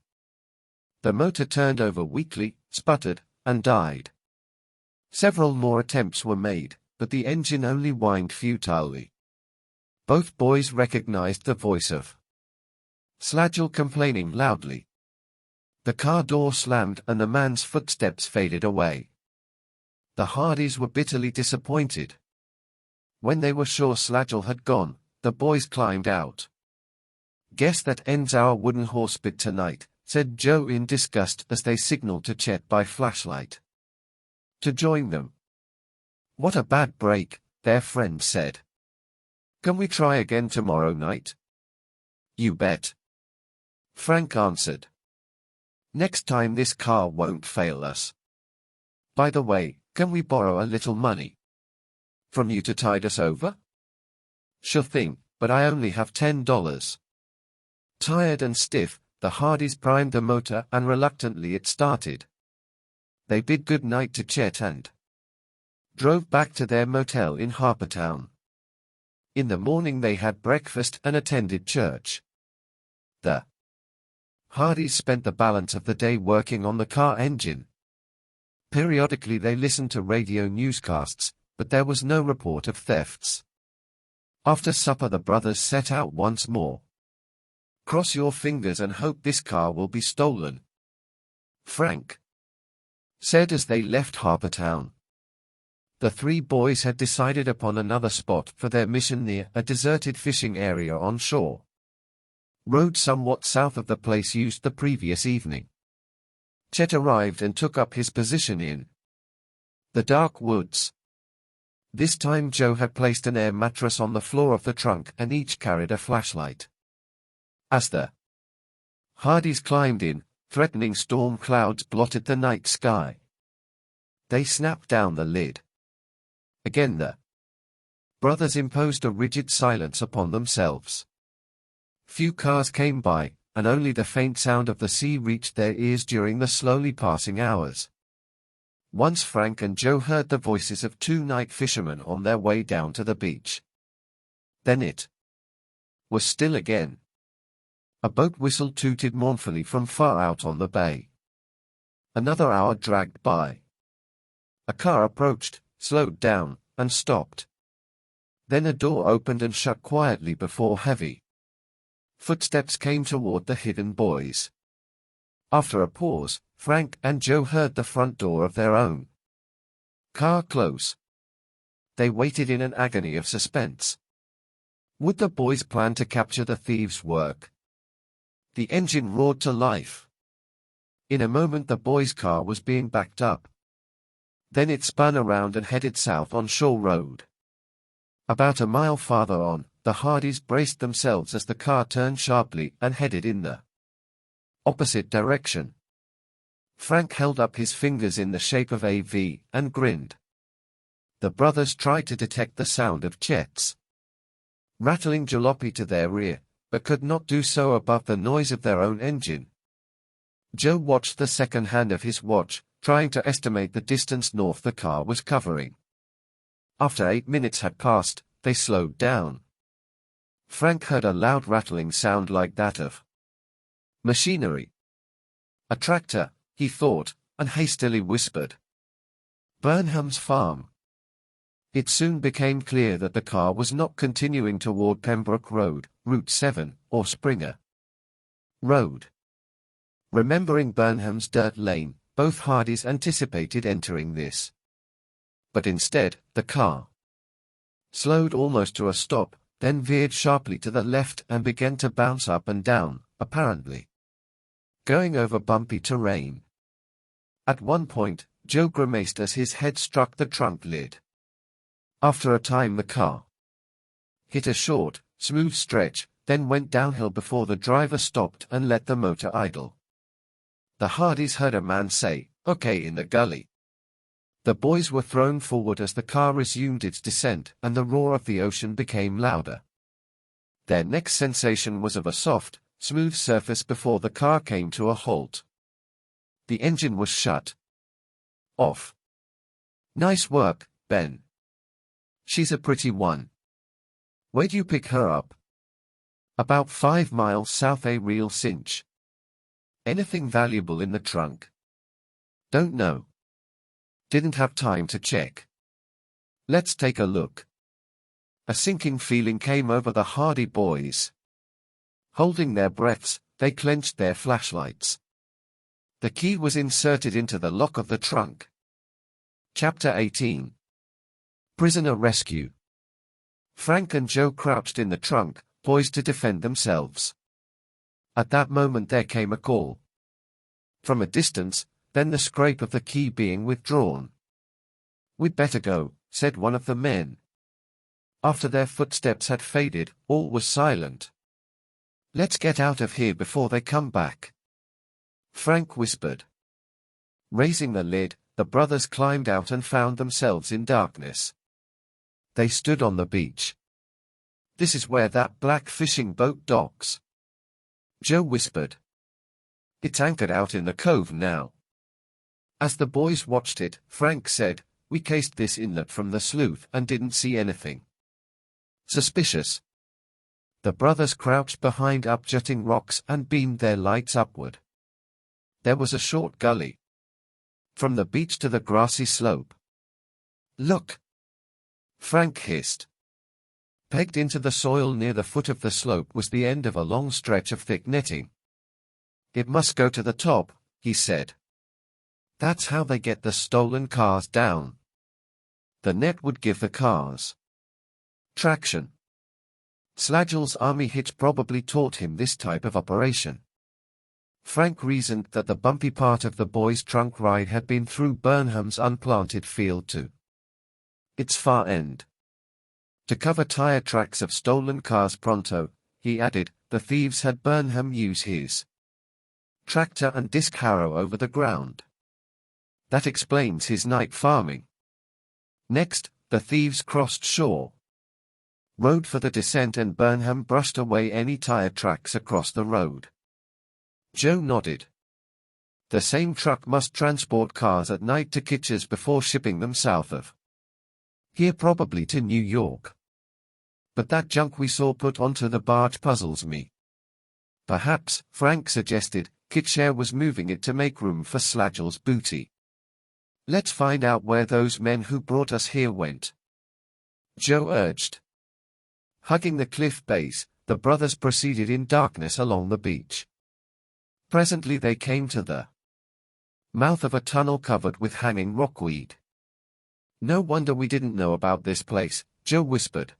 The motor turned over weakly, sputtered, and died. Several more attempts were made, but the engine only whined futilely. Both boys recognized the voice of Slagel complaining loudly. The car door slammed and the man's footsteps faded away. The Hardys were bitterly disappointed. When they were sure Slagel had gone, the boys climbed out. "Guess that ends our wooden horse bit tonight," said Joe in disgust as they signaled to Chet by flashlight to join them. "What a bad break," their friend said. "Can we try again tomorrow night?" "You bet," Frank answered. "Next time this car won't fail us. By the way, can we borrow a little money from you to tide us over?" "Sure thing, but I only have $10. Tired and stiff, the Hardys primed the motor and reluctantly it started. They bid good night to Chet and drove back to their motel in Harpertown. In the morning they had breakfast and attended church. The Hardys spent the balance of the day working on the car engine. Periodically they listened to radio newscasts, but there was no report of thefts. After supper the brothers set out once more. "Cross your fingers and hope this car will be stolen," Frank said as they left Harpertown. The three boys had decided upon another spot for their mission near a deserted fishing area on Shore Road somewhat south of the place used the previous evening. Chet arrived and took up his position in the dark woods. This time Joe had placed an air mattress on the floor of the trunk and each carried a flashlight. As the Hardys climbed in, threatening storm clouds blotted the night sky. They snapped down the lid. Again the brothers imposed a rigid silence upon themselves. Few cars came by, and only the faint sound of the sea reached their ears during the slowly passing hours. Once Frank and Joe heard the voices of two night fishermen on their way down to the beach. Then it was still again. A boat whistle tooted mournfully from far out on the bay. Another hour dragged by. A car approached, slowed down, and stopped. Then a door opened and shut quietly before heavy footsteps came toward the hidden boys. After a pause, Frank and Joe heard the front door of their own car close. They waited in an agony of suspense. Would the boys plan to capture the thieves' work? The engine roared to life. In a moment the boys' car was being backed up. Then it spun around and headed south on Shore Road. About a mile farther on, the Hardys braced themselves as the car turned sharply and headed in the opposite direction. Frank held up his fingers in the shape of a V and grinned. The brothers tried to detect the sound of Chet's rattling jalopy to their rear, but could not do so above the noise of their own engine. Joe watched the second hand of his watch, trying to estimate the distance north the car was covering. After 8 minutes had passed, they slowed down. Frank heard a loud rattling sound like that of machinery. A tractor, he thought, and hastily whispered, "Burnham's farm." It soon became clear that the car was not continuing toward Pembroke Road, Route 7, or Springer Road. Remembering Burnham's dirt lane, both Hardys anticipated entering this. But instead, the car slowed almost to a stop, then veered sharply to the left and began to bounce up and down, apparently going over bumpy terrain. At one point, Joe grimaced as his head struck the trunk lid. After a time the car hit a short, smooth stretch, then went downhill before the driver stopped and let the motor idle. The Hardys heard a man say, "Okay," in the gully. The boys were thrown forward as the car resumed its descent, and the roar of the ocean became louder. Their next sensation was of a soft, smooth surface before the car came to a halt. The engine was shut off. "Nice work, Ben. She's a pretty one. Where'd you pick her up?" "About 5 miles south, a real cinch." "Anything valuable in the trunk?" "Don't know. Didn't have time to check." "Let's take a look." A sinking feeling came over the Hardy boys. Holding their breaths, they clenched their flashlights. The key was inserted into the lock of the trunk. Chapter 18. Prisoner Rescue. Frank and Joe crouched in the trunk, poised to defend themselves. At that moment there came a call from a distance, then the scrape of the key being withdrawn. "We'd better go," said one of the men. After their footsteps had faded, all was silent. "Let's get out of here before they come back," Frank whispered. Raising the lid, the brothers climbed out and found themselves in darkness. They stood on the beach. "This is where that black fishing boat docks," Joe whispered. "It's anchored out in the cove now." As the boys watched it, Frank said, "We cased this inlet from the Sleuth and didn't see anything suspicious." The brothers crouched behind upjutting rocks and beamed their lights upward. There was a short gully from the beach to the grassy slope. "Look!" Frank hissed. Pegged into the soil near the foot of the slope was the end of a long stretch of thick netting. "It must go to the top," he said. "That's how they get the stolen cars down. The net would give the cars traction." Slagle's army hitch probably taught him this type of operation. Frank reasoned that the bumpy part of the boys' trunk ride had been through Burnham's unplanted field to its far end. To cover tire tracks of stolen cars pronto, he added, the thieves had Burnham use his tractor and disc harrow over the ground. That explains his night farming. Next, the thieves crossed shore, rode for the descent, and Burnham brushed away any tire tracks across the road. Joe nodded. The same truck must transport cars at night to Kitchers before shipping them south of here, probably to New York. But that junk we saw put onto the barge puzzles me. Perhaps, Frank suggested, Kitcher was moving it to make room for Slagle's booty. "Let's find out where those men who brought us here went," Joe urged. Hugging the cliff base, the brothers proceeded in darkness along the beach. Presently they came to the mouth of a tunnel covered with hanging rockweed. "No wonder we didn't know about this place," Joe whispered.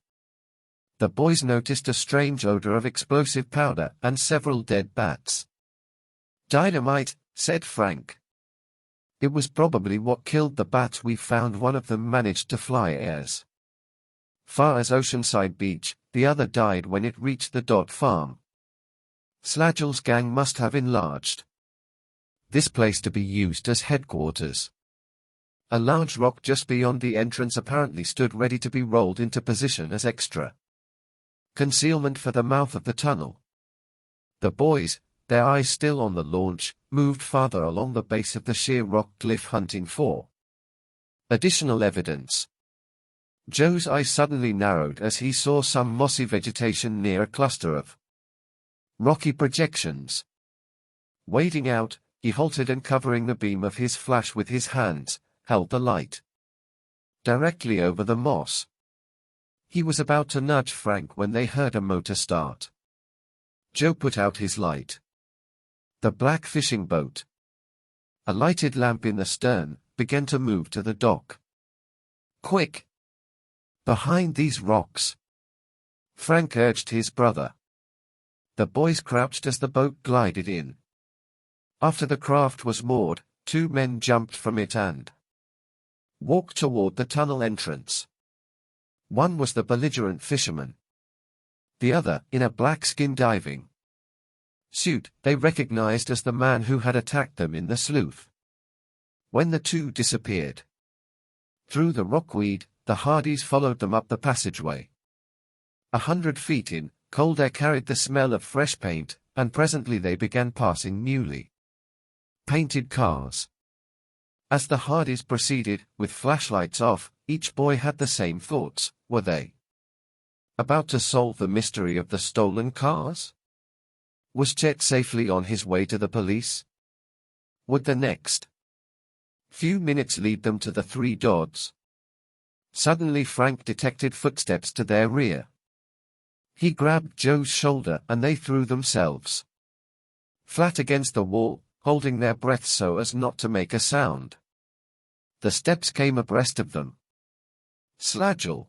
The boys noticed a strange odor of explosive powder and several dead bats. "Dynamite," said Frank. "It was probably what killed the bats. We found one of them managed to fly as far as Oceanside Beach, the other died when it reached the Dot Farm. Slagle's gang must have enlarged this place to be used as headquarters." A large rock just beyond the entrance apparently stood ready to be rolled into position as extra concealment for the mouth of the tunnel. The boys, their eyes still on the launch, moved farther along the base of the sheer rock cliff hunting for additional evidence. Joe's eyes suddenly narrowed as he saw some mossy vegetation near a cluster of rocky projections. Wading out, he halted and, covering the beam of his flash with his hands, held the light directly over the moss. He was about to nudge Frank when they heard a motor start. Joe put out his light. The black fishing boat, a lighted lamp in the stern, began to move to the dock. "Quick! Behind these rocks!" Frank urged his brother. The boys crouched as the boat glided in. After the craft was moored, two men jumped from it and walked toward the tunnel entrance. One was the belligerent fisherman. The other, in a black skin diving suit, they recognized as the man who had attacked them in the Sleuth. When the two disappeared through the rockweed, the Hardys followed them up the passageway. 100 feet in, cold air carried the smell of fresh paint, and presently they began passing newly painted cars. As the Hardys proceeded, with flashlights off, each boy had the same thoughts. Were they about to solve the mystery of the stolen cars? Was Chet safely on his way to the police? Would the next few minutes lead them to the three Dodds? Suddenly Frank detected footsteps to their rear. He grabbed Joe's shoulder and they threw themselves flat against the wall, holding their breath so as not to make a sound. The steps came abreast of them. Slagel.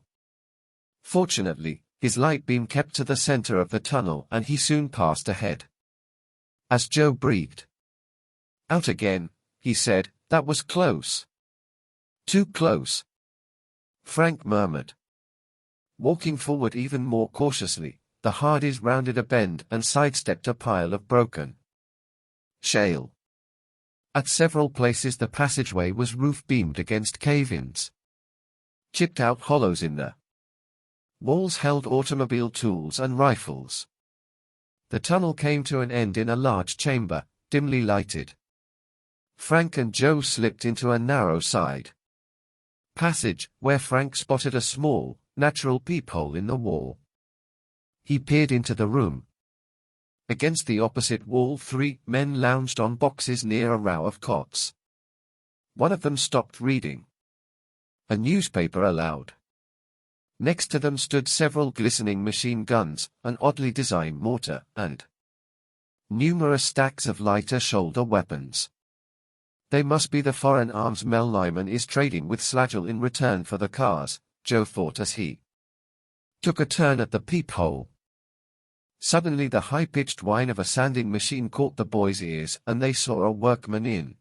Fortunately, his light beam kept to the center of the tunnel and he soon passed ahead. As Joe breathed out again, he said, "That was close." "Too close," Frank murmured. Walking forward even more cautiously, the Hardys rounded a bend and sidestepped a pile of broken shale. At several places the passageway was roof-beamed against cave-ins. Chipped-out hollows in the walls held automobile tools and rifles. The tunnel came to an end in a large chamber, dimly lighted. Frank and Joe slipped into a narrow side passage, where Frank spotted a small, natural peephole in the wall. He peered into the room. Against the opposite wall 3 men lounged on boxes near a row of cots. One of them stopped reading a newspaper aloud. Next to them stood several glistening machine guns, an oddly designed mortar, and numerous stacks of lighter shoulder weapons. They must be the foreign arms Mel Lyman is trading with Slagel in return for the cars, Joe thought as he took a turn at the peephole. Suddenly the high-pitched whine of a sanding machine caught the boys' ears and they saw a workman in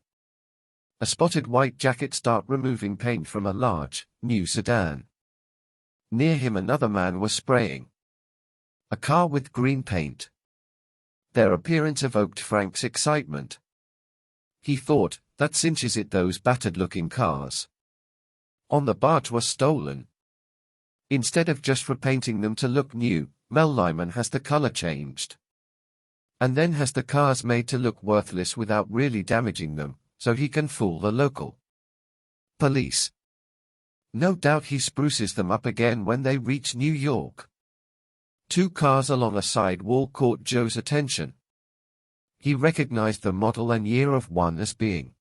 a spotted white jacket start removing paint from a large, new sedan. Near him another man was spraying a car with green paint. Their appearance evoked Frank's excitement. He thought, "That cinches it, those battered-looking cars on the barge were stolen. Instead of just repainting them to look new, Mel Lyman has the color changed. And then has the cars made to look worthless without really damaging them, so he can fool the local police. No doubt he spruces them up again when they reach New York." 2 cars along a side wall caught Joe's attention. He recognized the model and year of one as being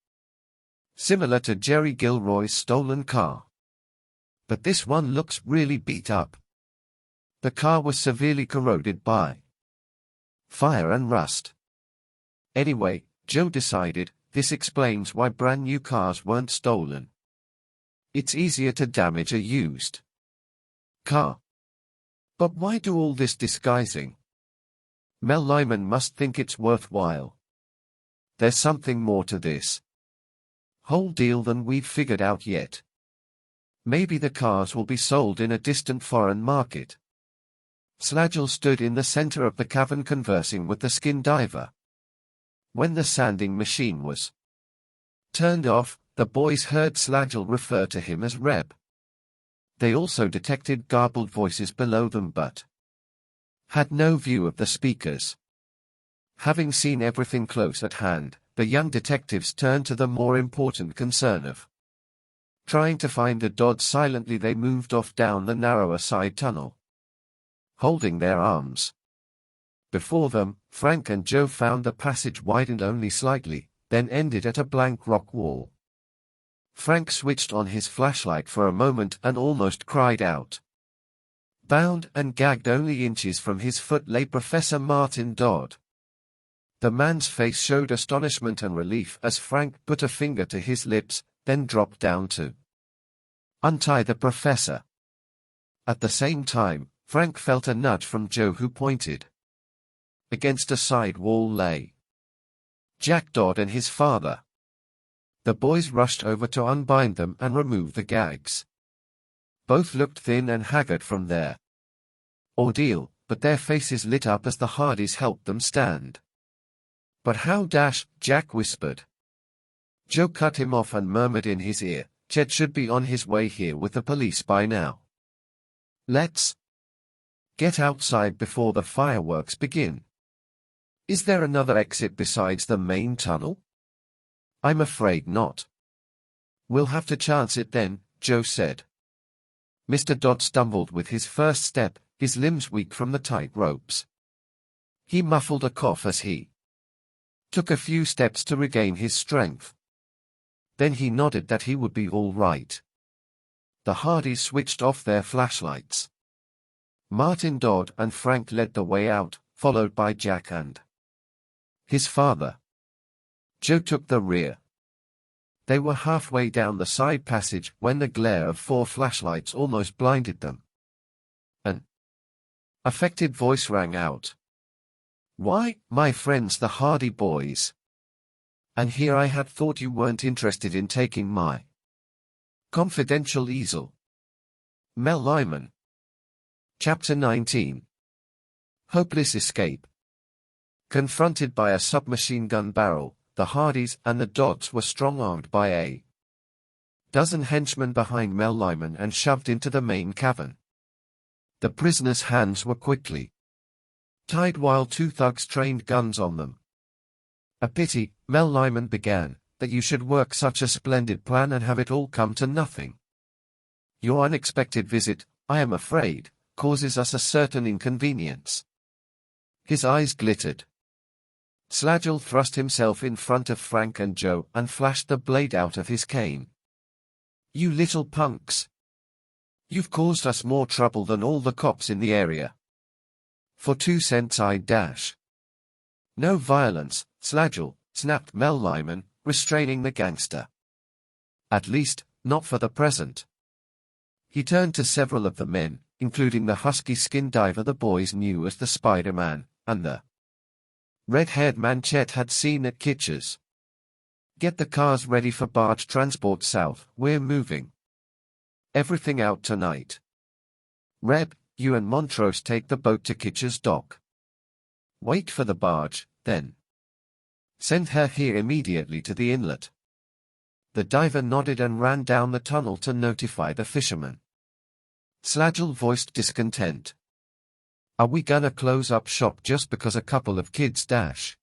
similar to Jerry Gilroy's stolen car. But this one looks really beat up. The car was severely corroded by fire and rust. Anyway, Joe decided, this explains why brand new cars weren't stolen. It's easier to damage a used car. But why do all this disguising? Mel Lyman must think it's worthwhile. There's something more to this whole deal than we've figured out yet. Maybe the cars will be sold in a distant foreign market. Slagel stood in the center of the cavern conversing with the skin diver. When the sanding machine was turned off, the boys heard Slagel refer to him as Reb. They also detected garbled voices below them but had no view of the speakers. Having seen everything close at hand, the young detectives turned to the more important concern of trying to find the Dodds. Silently they moved off down the narrower side tunnel, holding their arms. Before them, Frank and Joe found the passage widened only slightly, then ended at a blank rock wall. Frank switched on his flashlight for a moment and almost cried out. Bound and gagged only inches from his foot lay Professor Martin Dodd. The man's face showed astonishment and relief as Frank put a finger to his lips, then dropped down to untie the professor. At the same time, Frank felt a nudge from Joe, who pointed. Against a side wall lay Jack Dodd and his father. The boys rushed over to unbind them and remove the gags. Both looked thin and haggard from their ordeal, but their faces lit up as the Hardys helped them stand. "But how?" Jack whispered. Joe cut him off and murmured in his ear, "Chet should be on his way here with the police by now. Let's get outside before the fireworks begin." "Is there another exit besides the main tunnel?" "I'm afraid not." "We'll have to chance it then," Joe said. Mr. Dodd stumbled with his first step, his limbs weak from the tight ropes. He muffled a cough as he took a few steps to regain his strength. Then he nodded that he would be all right. The Hardys switched off their flashlights. Martin Dodd and Frank led the way out, followed by Jack and his father. Joe took the rear. They were halfway down the side passage when the glare of 4 flashlights almost blinded them. An affected voice rang out. "Why, my friends, the Hardy boys. And here I had thought you weren't interested in taking my confidential easel." Mel Lyman. Chapter 19. Hopeless escape. Confronted by a submachine gun barrel, the Hardys and the Dodds were strong-armed by a dozen henchmen behind Mel Lyman and shoved into the main cavern. The prisoners' hands were quickly tied while 2 thugs trained guns on them. "A pity," Mel Lyman began, "that you should work such a splendid plan and have it all come to nothing. Your unexpected visit, I am afraid, causes us a certain inconvenience." His eyes glittered. Slagel thrust himself in front of Frank and Joe and flashed the blade out of his cane. "You little punks. You've caused us more trouble than all the cops in the area. For 2 cents I dash." "No violence, Slagel," snapped Mel Lyman, restraining the gangster. "At least, not for the present." He turned to several of the men, including the husky skin diver the boys knew as the Spider-Man, and the red-haired man Chet had seen at Kitcher's. "Get the cars ready for barge transport south, we're moving. Everything out tonight. Reb, you and Montrose take the boat to Kitcher's dock. Wait for the barge, then send her here immediately to the inlet." The diver nodded and ran down the tunnel to notify the fisherman. Slagel voiced discontent. "Are we gonna close up shop just because a couple of kids dash?"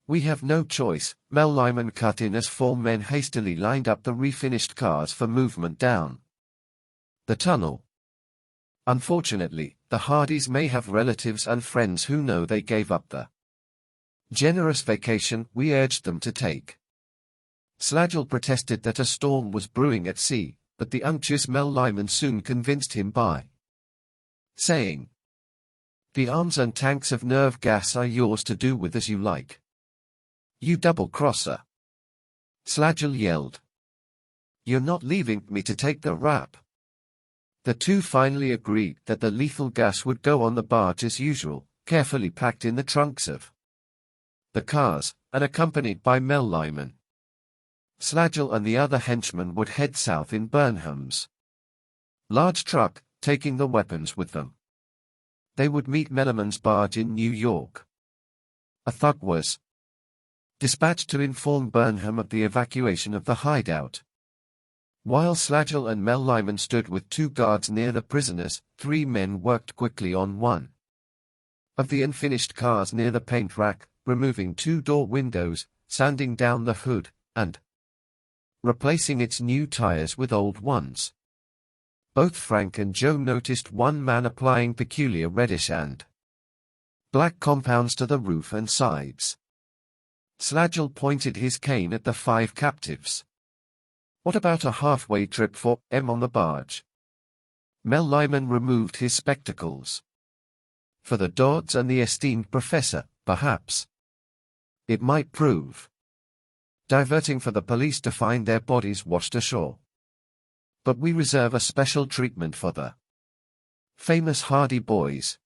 "We have no choice," Mel Lyman cut in as 4 men hastily lined up the refinished cars for movement down the tunnel. "Unfortunately, the Hardys may have relatives and friends who know they gave up the generous vacation we urged them to take." Slagel protested that a storm was brewing at sea, but the unctuous Mel Lyman soon convinced him by saying, "The arms and tanks of nerve gas are yours to do with as you like." "You double-crosser!" Slagel yelled. "You're not leaving me to take the rap." The 2 finally agreed that the lethal gas would go on the barge as usual, carefully packed in the trunks of the cars, and accompanied by Mel Lyman. Slagel and the other henchmen would head south in Burnham's large truck, taking the weapons with them. They would meet Melliman's barge in New York. A thug was dispatched to inform Burnham of the evacuation of the hideout. While Slagel and Mel Lyman stood with 2 guards near the prisoners, 3 men worked quickly on one of the unfinished cars near the paint rack, removing 2 door windows, sanding down the hood, and replacing its new tires with old ones. Both Frank and Joe noticed one man applying peculiar reddish and black compounds to the roof and sides. Slagel pointed his cane at the 5 captives. "What about a halfway trip for M on the barge?" Mel Lyman removed his spectacles. "For the Dodds and the esteemed professor, perhaps. It might prove diverting for the police to find their bodies washed ashore. But we reserve a special treatment for the famous Hardy boys."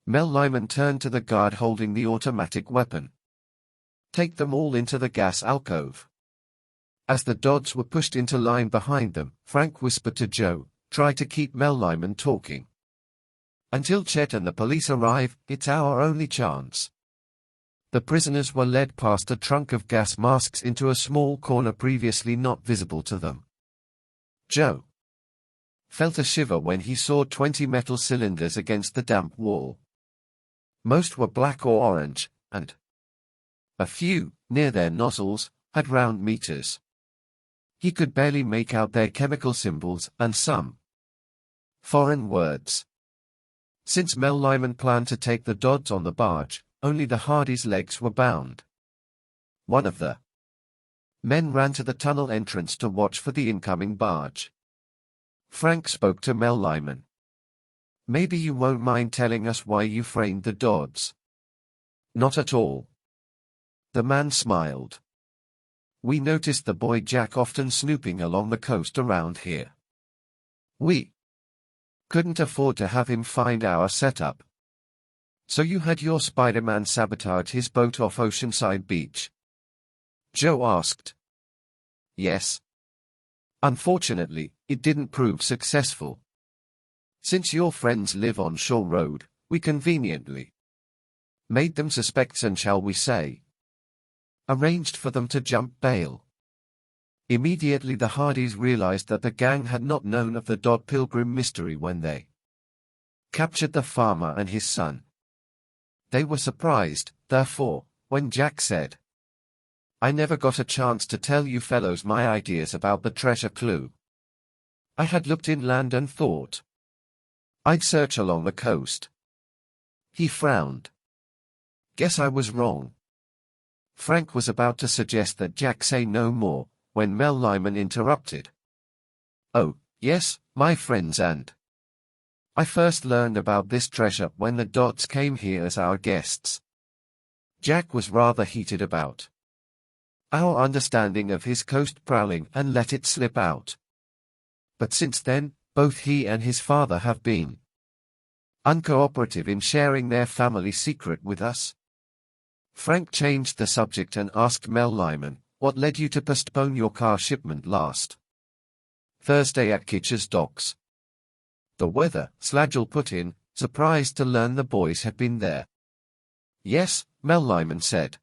Mel Lyman turned to the guard holding the automatic weapon. "Take them all into the gas alcove. As the Dodds were pushed into line behind them, Frank whispered to Joe, "Try to keep Mel Lyman talking. Until Chet and the police arrive, it's our only chance." The prisoners were led past a trunk of gas masks into a small corner previously not visible to them. Joe felt a shiver when he saw 20 metal cylinders against the damp wall. Most were black or orange, and a few, near their nozzles, had round meters. He could barely make out their chemical symbols and some foreign words. Since Mel Lyman planned to take the Dodds on the barge, only the Hardys' legs were bound. One of the men ran to the tunnel entrance to watch for the incoming barge. Frank spoke to Mel Lyman. "Maybe you won't mind telling us why you framed the Dodds." "Not at all." The man smiled. "We noticed the boy Jack often snooping along the coast around here. We couldn't afford to have him find our setup. So you had your Spider-Man sabotage his boat off Oceanside Beach?" Joe asked. "Yes. Unfortunately, it didn't prove successful. Since your friends live on Shore Road, we conveniently made them suspects and, shall we say, arranged for them to jump bail. Immediately the Hardys realized that the gang had not known of the Dodd Pilgrim mystery when they captured the farmer and his son. They were surprised, therefore, when Jack said, "I never got a chance to tell you fellows my ideas about the treasure clue. I had looked inland and thought I'd search along the coast." He frowned. "Guess I was wrong." Frank was about to suggest that Jack say no more, when Mel Lyman interrupted. "Oh, yes, my friends, and I first learned about this treasure when the Dodds came here as our guests." Jack was rather heated about our understanding of his coast prowling and let it slip out. But since then, both he and his father have been uncooperative in sharing their family secret with us. Frank changed the subject and asked Mel Lyman, "What led you to postpone your car shipment last Thursday at Kitcher's docks?" "The weather," Slagel put in, surprised to learn the boys had been there. "Yes," Mel Lyman said.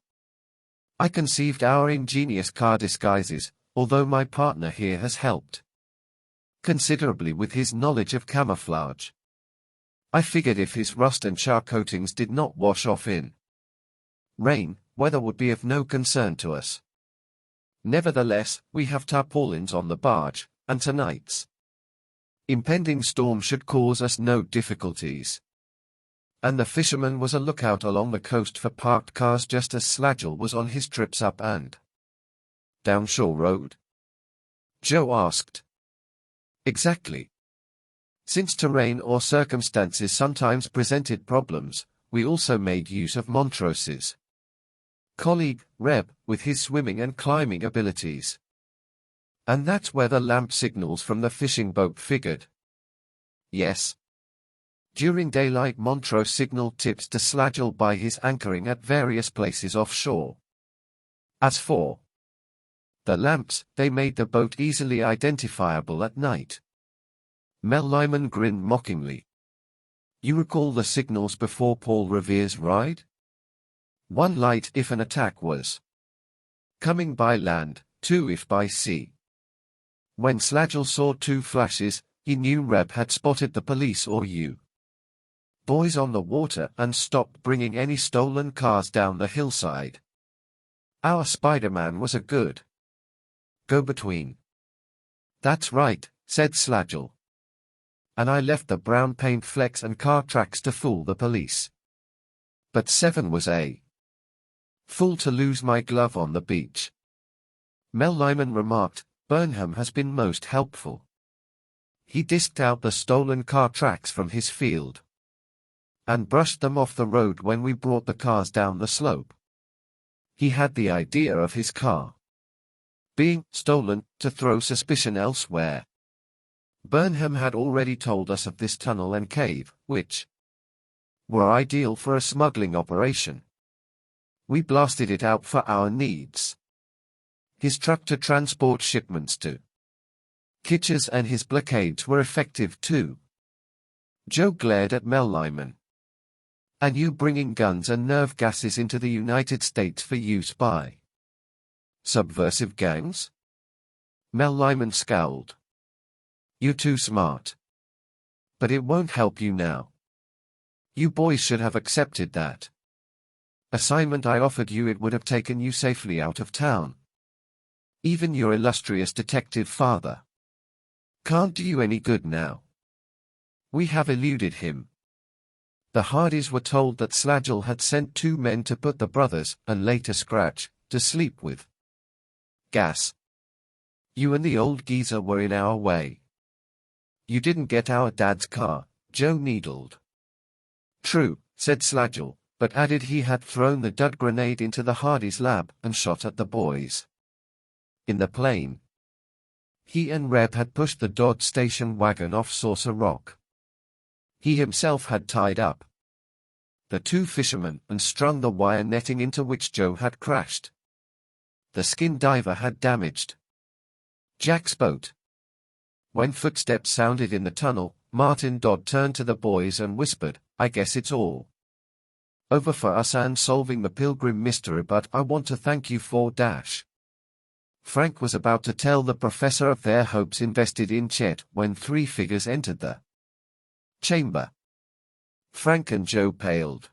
"I conceived our ingenious car disguises, although my partner here has helped considerably with his knowledge of camouflage. I figured if his rust and char coatings did not wash off in rain, weather would be of no concern to us. Nevertheless, we have tarpaulins on the barge, and tonight's impending storm should cause us no difficulties." And the fisherman was a lookout along the coast for parked cars just as Slagel was on his trips up and down Shore Road? Joe asked. "Exactly. Since terrain or circumstances sometimes presented problems, we also made use of Montrose's colleague, Reb, with his swimming and climbing abilities. And that's where the lamp signals from the fishing boat figured." "Yes." During daylight, Montrose signaled tips to Slagel by his anchoring at various places offshore. As for the lamps, they made the boat easily identifiable at night. Mel Lyman grinned mockingly. "You recall the signals before Paul Revere's ride? One light if an attack was coming by land, two if by sea. When Slagel saw two flashes, he knew Reb had spotted the police or you boys on the water and stopped bringing any stolen cars down the hillside. Our Spider-Man was a good go-between." "That's right," said Slagel. "And I left the brown paint flecks and car tracks to fool the police. But 7 was a fool to lose my glove on the beach." Mel Lyman remarked, "Burnham has been most helpful. He disked out the stolen car tracks from his field and brushed them off the road when we brought the cars down the slope. He had the idea of his car being stolen to throw suspicion elsewhere. Burnham had already told us of this tunnel and cave, which were ideal for a smuggling operation. We blasted it out for our needs. his truck to transport shipments to Kitchers, and his blockades were effective too. Joe glared at Mel Lyman. "And you bringing guns and nerve gases into the United States for use by subversive gangs?" Mel Lyman scowled. "You're too smart. But it won't help you now. You boys should have accepted that assignment I offered you. It would have taken you safely out of town. Even your illustrious detective father can't do you any good now. We have eluded him." The Hardys were told that Slagel had sent 2 men to put the brothers, and later Scratch, to sleep with gas. "You and the old geezer were in our way. You didn't get our dad's car," Joe needled. "True," said Slagel, but added he had thrown the dud grenade into the Hardys' lab and shot at the boys. In the plane, he and Reb had pushed the Dodge station wagon off Saucer Rock. He himself had tied up the 2 fishermen and strung the wire netting into which Joe had crashed. The skin diver had damaged Jack's boat. When footsteps sounded in the tunnel, Martin Dodd turned to the boys and whispered, "I guess it's all over for us and solving the Pilgrim mystery, but I want to thank you for dash." Frank was about to tell the professor of their hopes invested in Chet when 3 figures entered the chamber. Frank and Joe paled.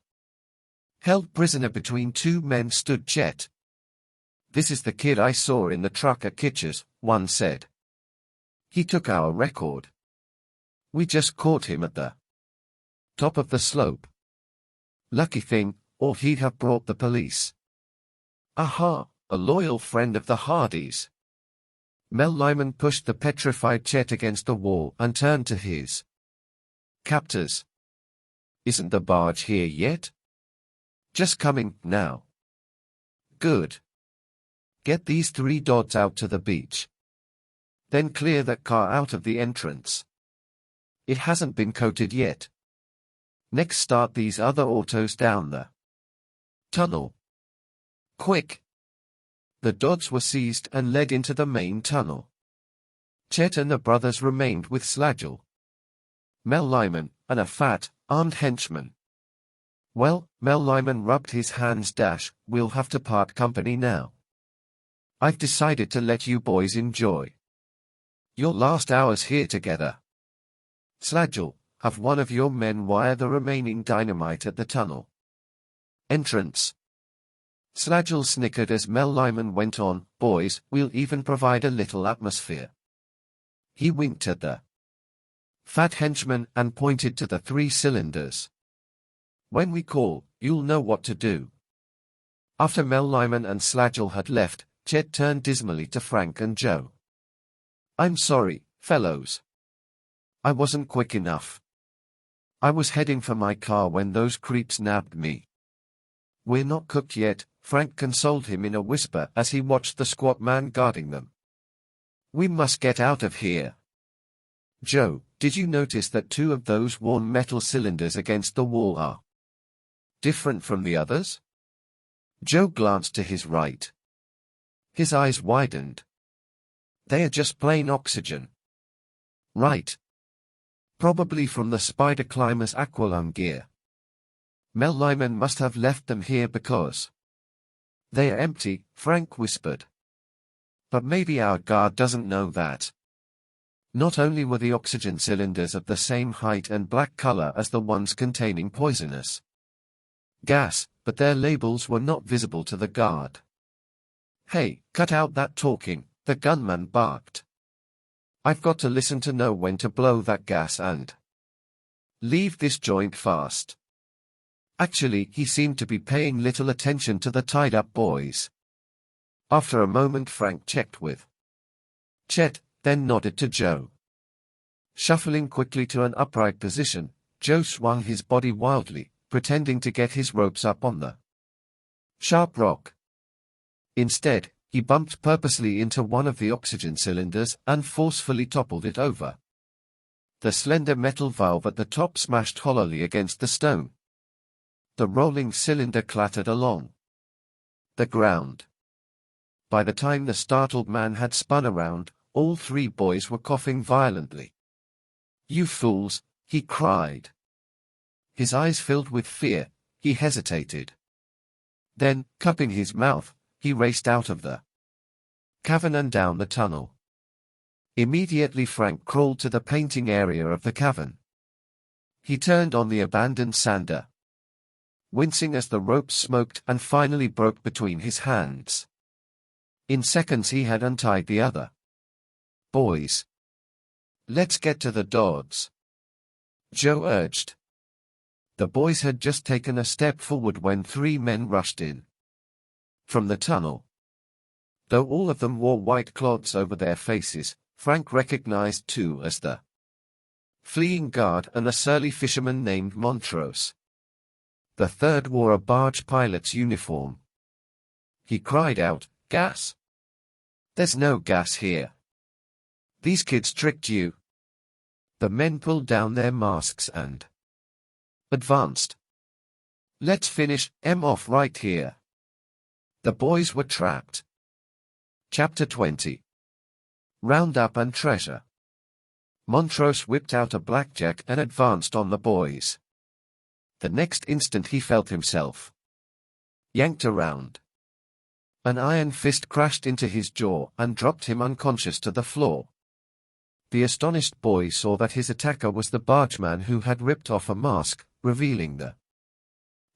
Held prisoner between 2 men stood Chet. "This is the kid I saw in the truck at Kitchers," one said. "He took our record. We just caught him at the top of the slope. Lucky thing, or he'd have brought the police." "Aha, a loyal friend of the Hardys." Mel Lyman pushed the petrified Chet against the wall and turned to his captors. "Isn't the barge here yet?" "Just coming, now." "Good. Get these 3 Dodds out to the beach. Then clear that car out of the entrance. It hasn't been coated yet. Next start these other autos down the tunnel. Quick." The Dodds were seized and led into the main tunnel. Chet and the brothers remained with Slagel, Mel Lyman, and a fat, armed henchman. "Well," Mel Lyman rubbed his hands. "We'll have to part company now. I've decided to let you boys enjoy your last hours here together. Slagel, have one of your men wire the remaining dynamite at the tunnel entrance." Slagel snickered as Mel Lyman went on, "Boys, we'll even provide a little atmosphere." He winked at the fat henchman and pointed to the 3 cylinders. "When we call, you'll know what to do." After Mel Lyman and Slagel had left, Chet turned dismally to Frank and Joe. "I'm sorry, fellows. I wasn't quick enough. I was heading for my car when those creeps nabbed me." "We're not cooked yet," Frank consoled him in a whisper as he watched the squat man guarding them. "We must get out of here." "Joe, did you notice that 2 of those worn metal cylinders against the wall are different from the others?" Joe glanced to his right. His eyes widened. "They are just plain oxygen." "Right. Probably from the Spider Climber's aqualung gear. Mel Lyman must have left them here because they are empty," Frank whispered. "But maybe our guard doesn't know that." Not only were the oxygen cylinders of the same height and black color as the ones containing poisonous gas, but their labels were not visible to the guard. "Hey, cut out that talking," the gunman barked. "I've got to listen to know when to blow that gas and leave this joint fast." Actually, he seemed to be paying little attention to the tied-up boys. After a moment Frank checked with Chet, then nodded to Joe. Shuffling quickly to an upright position, Joe swung his body wildly, pretending to get his ropes up on the sharp rock. Instead, he bumped purposely into one of the oxygen cylinders and forcefully toppled it over. The slender metal valve at the top smashed hollowly against the stone. The rolling cylinder clattered along the ground. By the time the startled man had spun around, all three boys were coughing violently. "You fools!" he cried. His eyes filled with fear, he hesitated. Then, cupping his mouth, he raced out of the cavern and down the tunnel. Immediately Frank crawled to the painting area of the cavern. He turned on the abandoned sander, wincing as the rope smoked and finally broke between his hands. In seconds he had untied the other boys. "Let's get to the Dodds," Joe urged. The boys had just taken a step forward when three men rushed in from the tunnel. Though all of them wore white cloths over their faces, Frank recognized two as the fleeing guard and a surly fisherman named Montrose. The third wore a barge pilot's uniform. He cried out, "Gas! There's no gas here. These kids tricked you." The men pulled down their masks and advanced. "Let's finish 'em off right here." The boys were trapped. Chapter 20. Roundup and Treasure. Montrose whipped out a blackjack and advanced on the boys. The next instant he felt himself yanked around. An iron fist crashed into his jaw and dropped him unconscious to the floor. The astonished boy saw that his attacker was the bargeman who had ripped off a mask, revealing the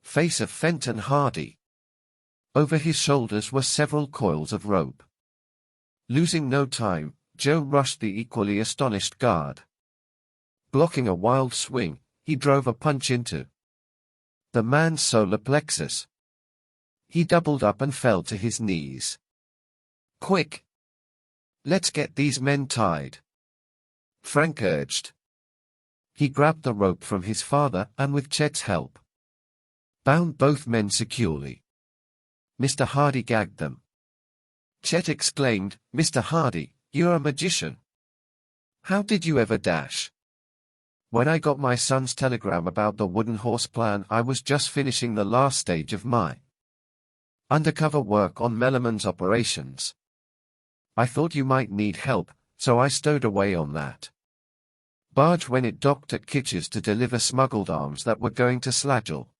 face of Fenton Hardy. Over his shoulders were several coils of rope. Losing no time, Joe rushed the equally astonished guard. Blocking a wild swing, he drove a punch into the man's solar plexus. He doubled up and fell to his knees. "Quick! Let's get these men tied," Frank urged. He grabbed the rope from his father and with Chet's help, bound both men securely. Mr. Hardy gagged them. Chet exclaimed, "Mr. Hardy, you're a magician. How did you ever dash?" "When I got my son's telegram about the wooden horse plan, I was just finishing the last stage of my undercover work on Melliman's operations. I thought you might need help, so I stowed away on that barge when it docked at Kitch's to deliver smuggled arms that were going to Slagel."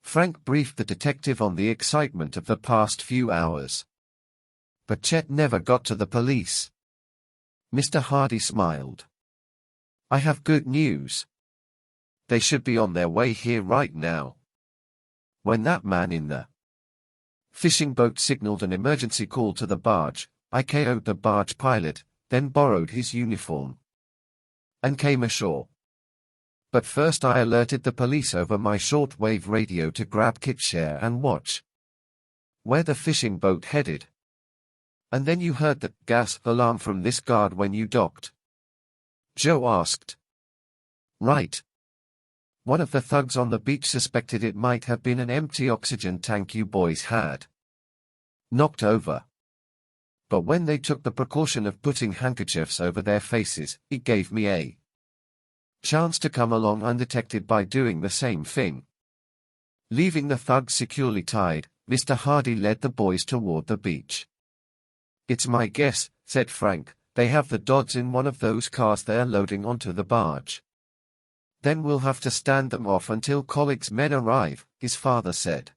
Frank briefed the detective on the excitement of the past few hours. But Chet never got to the police. Mr. Hardy smiled. "I have good news. They should be on their way here right now." When that man in the fishing boat signaled an emergency call to the barge, I KO'd the barge pilot, then borrowed his uniform and came ashore. But first I alerted the police over my shortwave radio to grab Kitshare and watch where the fishing boat headed. "And then you heard the gas alarm from this guard when you docked?" Joe asked. "Right. One of the thugs on the beach suspected it might have been an empty oxygen tank you boys had knocked over. But when they took the precaution of putting handkerchiefs over their faces, it gave me a chance to come along undetected by doing the same thing." Leaving the thugs securely tied, Mr. Hardy led the boys toward the beach. "It's my guess," said Frank, "they have the Dodds in one of those cars they're loading onto the barge. Then we'll have to stand them off until Collick's men arrive," his father said.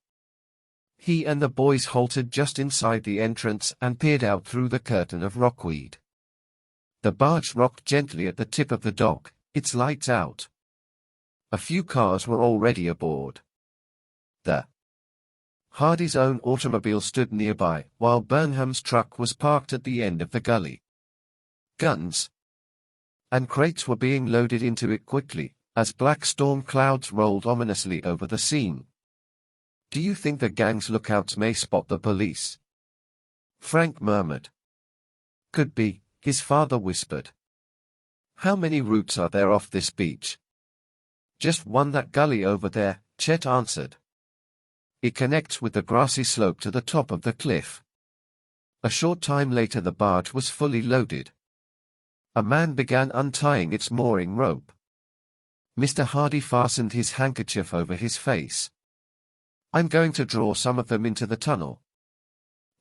He and the boys halted just inside the entrance and peered out through the curtain of rockweed. The barge rocked gently at the tip of the dock, its lights out. A few cars were already aboard. The Hardy's own automobile stood nearby, while Burnham's truck was parked at the end of the gully. Guns and crates were being loaded into it quickly, as black storm clouds rolled ominously over the scene. "Do you think the gang's lookouts may spot the police?" Frank murmured. "Could be," his father whispered. "How many routes are there off this beach?" "Just one, that gully over there," Chet answered. "It connects with the grassy slope to the top of the cliff." A short time later the barge was fully loaded. A man began untying its mooring rope. Mr. Hardy fastened his handkerchief over his face. "I'm going to draw some of them into the tunnel."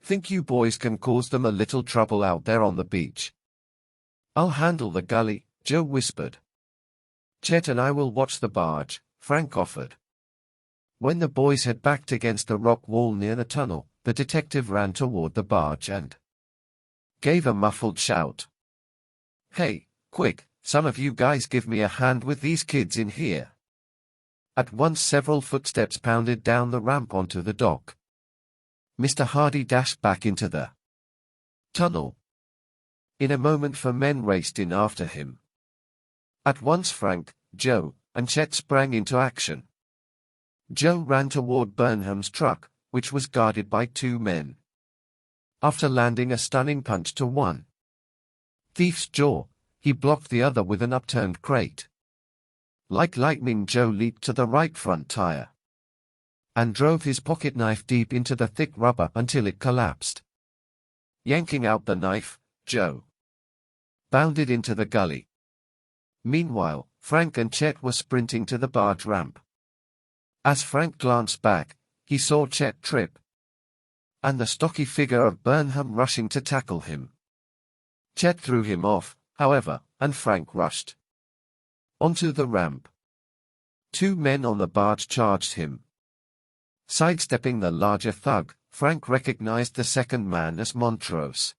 Think you boys can cause them a little trouble out there on the beach? I'll handle the gully, Joe whispered. Chet and I will watch the barge, Frank offered. When the boys had backed against the rock wall near the tunnel, the detective ran toward the barge and gave a muffled shout. Hey, quick, some of you guys give me a hand with these kids in here. At once several footsteps pounded down the ramp onto the dock. Mr. Hardy dashed back into the tunnel. In a moment 4 men raced in after him. At once Frank, Joe, and Chet sprang into action. Joe ran toward Burnham's truck, which was guarded by 2 men. After landing a stunning punch to one thief's jaw, he blocked the other with an upturned crate. Like lightning, Joe leaped to the right front tire and drove his pocket knife deep into the thick rubber until it collapsed. Yanking out the knife, Joe bounded into the gully. Meanwhile, Frank and Chet were sprinting to the barge ramp. As Frank glanced back, he saw Chet trip and the stocky figure of Burnham rushing to tackle him. Chet threw him off, however, and Frank rushed onto the ramp. 2 men on the barge charged him. Sidestepping the larger thug, Frank recognized the second man as Montrose.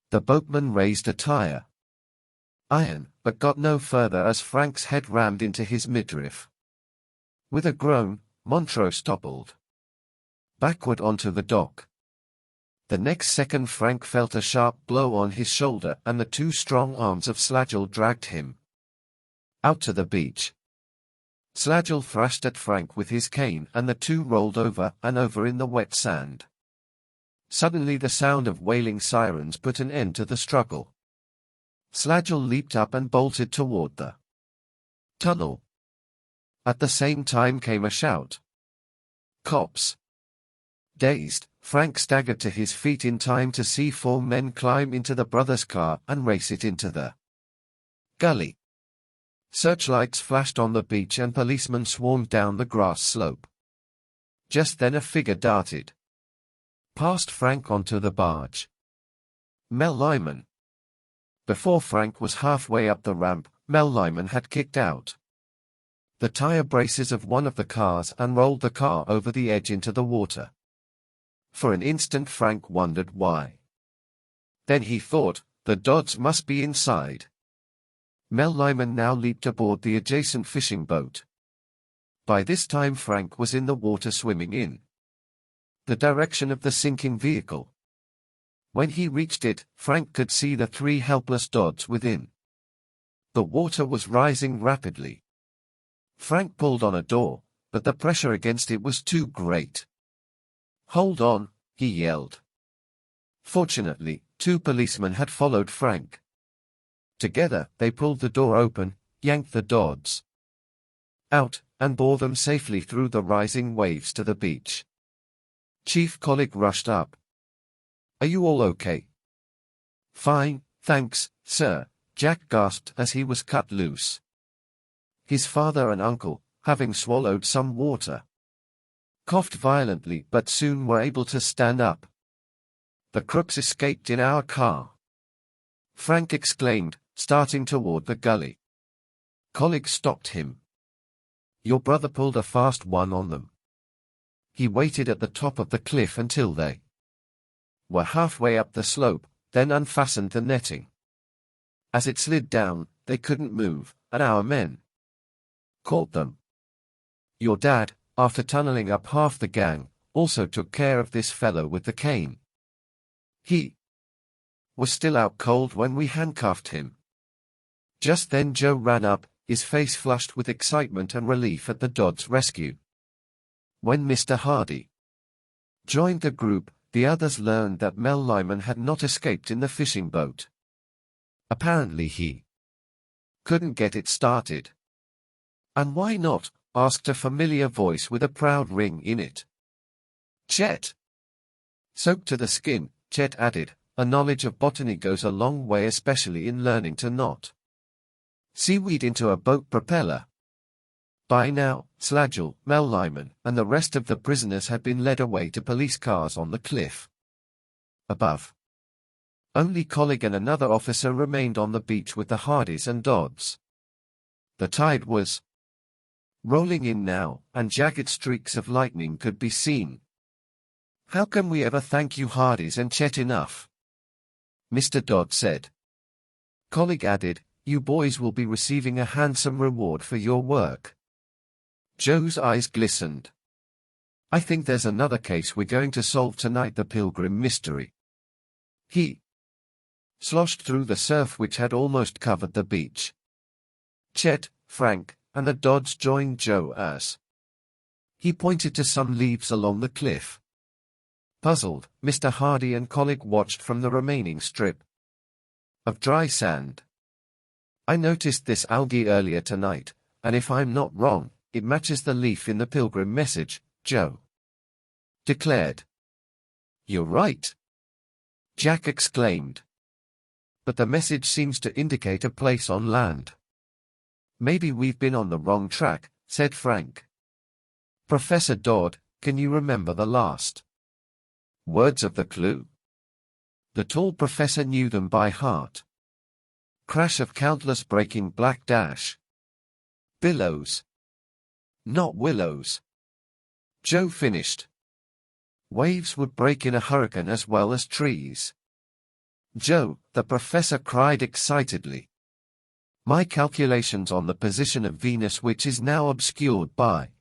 The boatman raised a tire iron, but got no further as Frank's head rammed into his midriff. With a groan, Montrose toppled backward onto the dock. The next second Frank felt a sharp blow on his shoulder and the 2 strong arms of Slagel dragged him out to the beach. Slagel thrashed at Frank with his cane and the 2 rolled over and over in the wet sand. Suddenly the sound of wailing sirens put an end to the struggle. Slagel leaped up and bolted toward the tunnel. At the same time came a shout. Cops! Dazed, Frank staggered to his feet in time to see 4 men climb into the brothers' car and race it into the gully. Searchlights flashed on the beach and policemen swarmed down the grass slope. Just then a figure darted past Frank onto the barge. Mel Lyman. Before Frank was halfway up the ramp, Mel Lyman had kicked out the tire braces of one of the cars and rolled the car over the edge into the water. For an instant Frank wondered why. Then he thought, the Dodds must be inside. Mel Lyman now leaped aboard the adjacent fishing boat. By this time Frank was in the water swimming in the direction of the sinking vehicle. When he reached it, Frank could see the 3 helpless Dodds within. The water was rising rapidly. Frank pulled on a door, but the pressure against it was too great. Hold on, he yelled. Fortunately, 2 policemen had followed Frank. Together, they pulled the door open, yanked the Dodds out, and bore them safely through the rising waves to the beach. Chief Collick rushed up. Are you all okay? Fine, thanks, sir, Jack gasped as he was cut loose. His father and uncle, having swallowed some water, coughed violently but soon were able to stand up. The crooks escaped in our car, Frank exclaimed, starting toward the gully. Collick stopped him. Your brother pulled a fast one on them. He waited at the top of the cliff until they were halfway up the slope, then unfastened the netting. As it slid down, they couldn't move, and our men caught them. Your dad, after tunneling up half the gang, also took care of this fellow with the cane. He was still out cold when we handcuffed him. Just then Joe ran up, his face flushed with excitement and relief at the Dodds' rescue. When Mr. Hardy joined the group, the others learned that Mel Lyman had not escaped in the fishing boat. Apparently he couldn't get it started. And why not? Asked a familiar voice with a proud ring in it. Chet. Soaked to the skin, Chet added, a knowledge of botany goes a long way, especially in learning to knot seaweed into a boat propeller. By now, Slagel, Mel Lyman, and the rest of the prisoners had been led away to police cars on the cliff. Above, only Colleague and another officer remained on the beach with the Hardys and Dodds. The tide was rolling in now, and jagged streaks of lightning could be seen. "How can we ever thank you Hardys and Chet enough?" Mr. Dodd said. Colleague added, "You boys will be receiving a handsome reward for your work." Joe's eyes glistened. "I think there's another case we're going to solve tonight, the Pilgrim mystery." He sloshed through the surf which had almost covered the beach. Chet, Frank, and the Dodds joined Joe as he pointed to some leaves along the cliff. Puzzled, Mr. Hardy and Colleague watched from the remaining strip of dry sand. "I noticed this algae earlier tonight, and if I'm not wrong, it matches the leaf in the Pilgrim message," Joe declared. "You're right," Jack exclaimed. "But the message seems to indicate a place on land." "Maybe we've been on the wrong track," said Frank. "Professor Dodd, can you remember the last words of the clue?" The tall professor knew them by heart. "Crash of countless breaking black dash. Billows. Not willows," Joe finished. "Waves would break in a hurricane as well as trees." "Joe," the professor cried excitedly. "My calculations on the position of Venus, which is now obscured by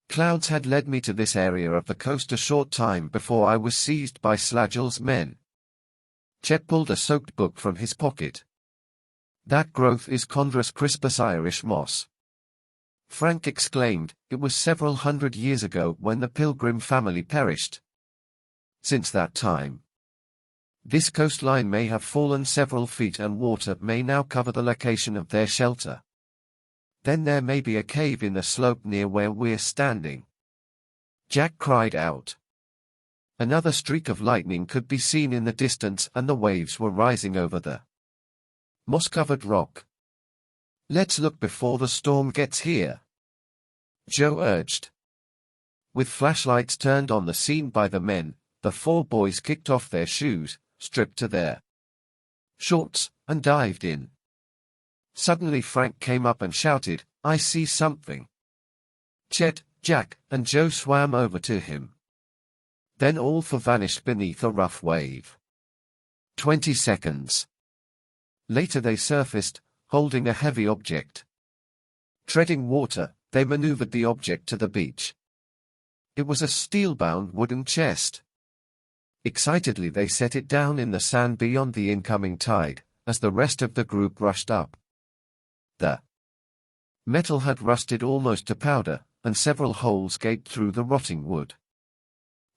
clouds, had led me to this area of the coast a short time before I was seized by Slagell's men." Chet pulled a soaked book from his pocket. "That growth is Chondrus crispus Irish moss," Frank exclaimed. "It was several hundred years ago when the Pilgrim family perished. Since that time, this coastline may have fallen several feet and water may now cover the location of their shelter. Then there may be a cave in the slope near where we're standing." Jack cried out. Another streak of lightning could be seen in the distance and the waves were rising over the moss-covered rock. "Let's look before the storm gets here," Joe urged. With flashlights turned on the scene by the men, the four boys kicked off their shoes, stripped to their shorts, and dived in. Suddenly Frank came up and shouted, "I see something." Chet, Jack, and Joe swam over to him. Then all four vanished beneath a rough wave. 20 seconds later they surfaced, holding a heavy object. Treading water, they maneuvered the object to the beach. It was a steel-bound wooden chest. Excitedly they set it down in the sand beyond the incoming tide, as the rest of the group rushed up. The metal had rusted almost to powder, and several holes gaped through the rotting wood.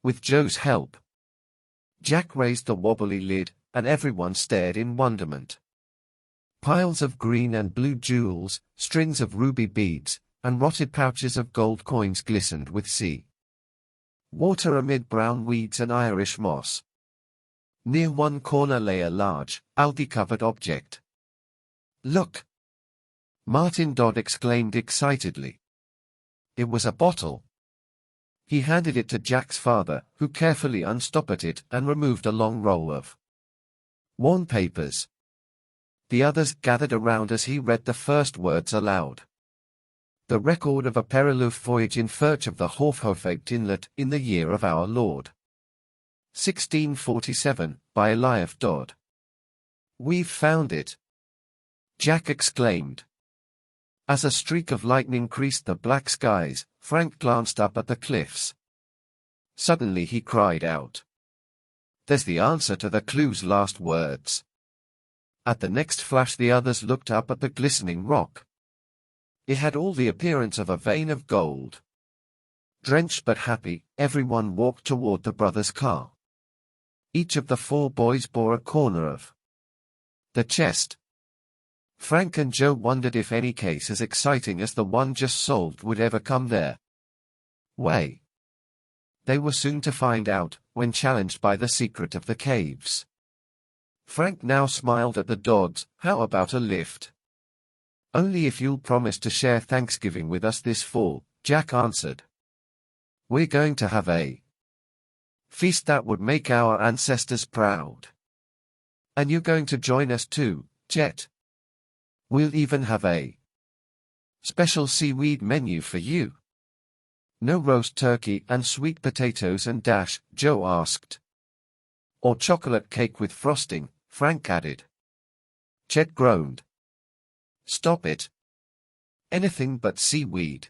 With Joe's help, Jack raised the wobbly lid, and everyone stared in wonderment. Piles of green and blue jewels, strings of ruby beads, and rotted pouches of gold coins glistened with sea water amid brown weeds and Irish moss. Near one corner lay a large, algae-covered object. "Look!" Martin Dodd exclaimed excitedly. It was a bottle. He handed it to Jack's father, who carefully unstopped it and removed a long roll of worn papers. The others gathered around as he read the first words aloud. "The record of a perilous voyage in search of the Horfhofegt Inlet in the year of our Lord 1647, by Elias Dodd." "We've found it!" Jack exclaimed. As a streak of lightning creased the black skies, Frank glanced up at the cliffs. Suddenly he cried out, "There's the answer to the clue's last words." At the next flash the others looked up at the glistening rock. It had all the appearance of a vein of gold. Drenched but happy, everyone walked toward the brothers' car. Each of the four boys bore a corner of the chest. Frank and Joe wondered if any case as exciting as the one just solved would ever come their way. They were soon to find out, when challenged by the secret of the caves. Frank now smiled at the Dodds. "How about a lift?" "Only if you'll promise to share Thanksgiving with us this fall," Jack answered. "We're going to have a Feast that would make our ancestors proud. And you're going to join us too, Jet. We'll even have a special seaweed menu for you. No roast turkey and sweet potatoes and dash, Joe asked. Or chocolate cake with frosting, Frank added. Chet groaned. Stop it. Anything but seaweed.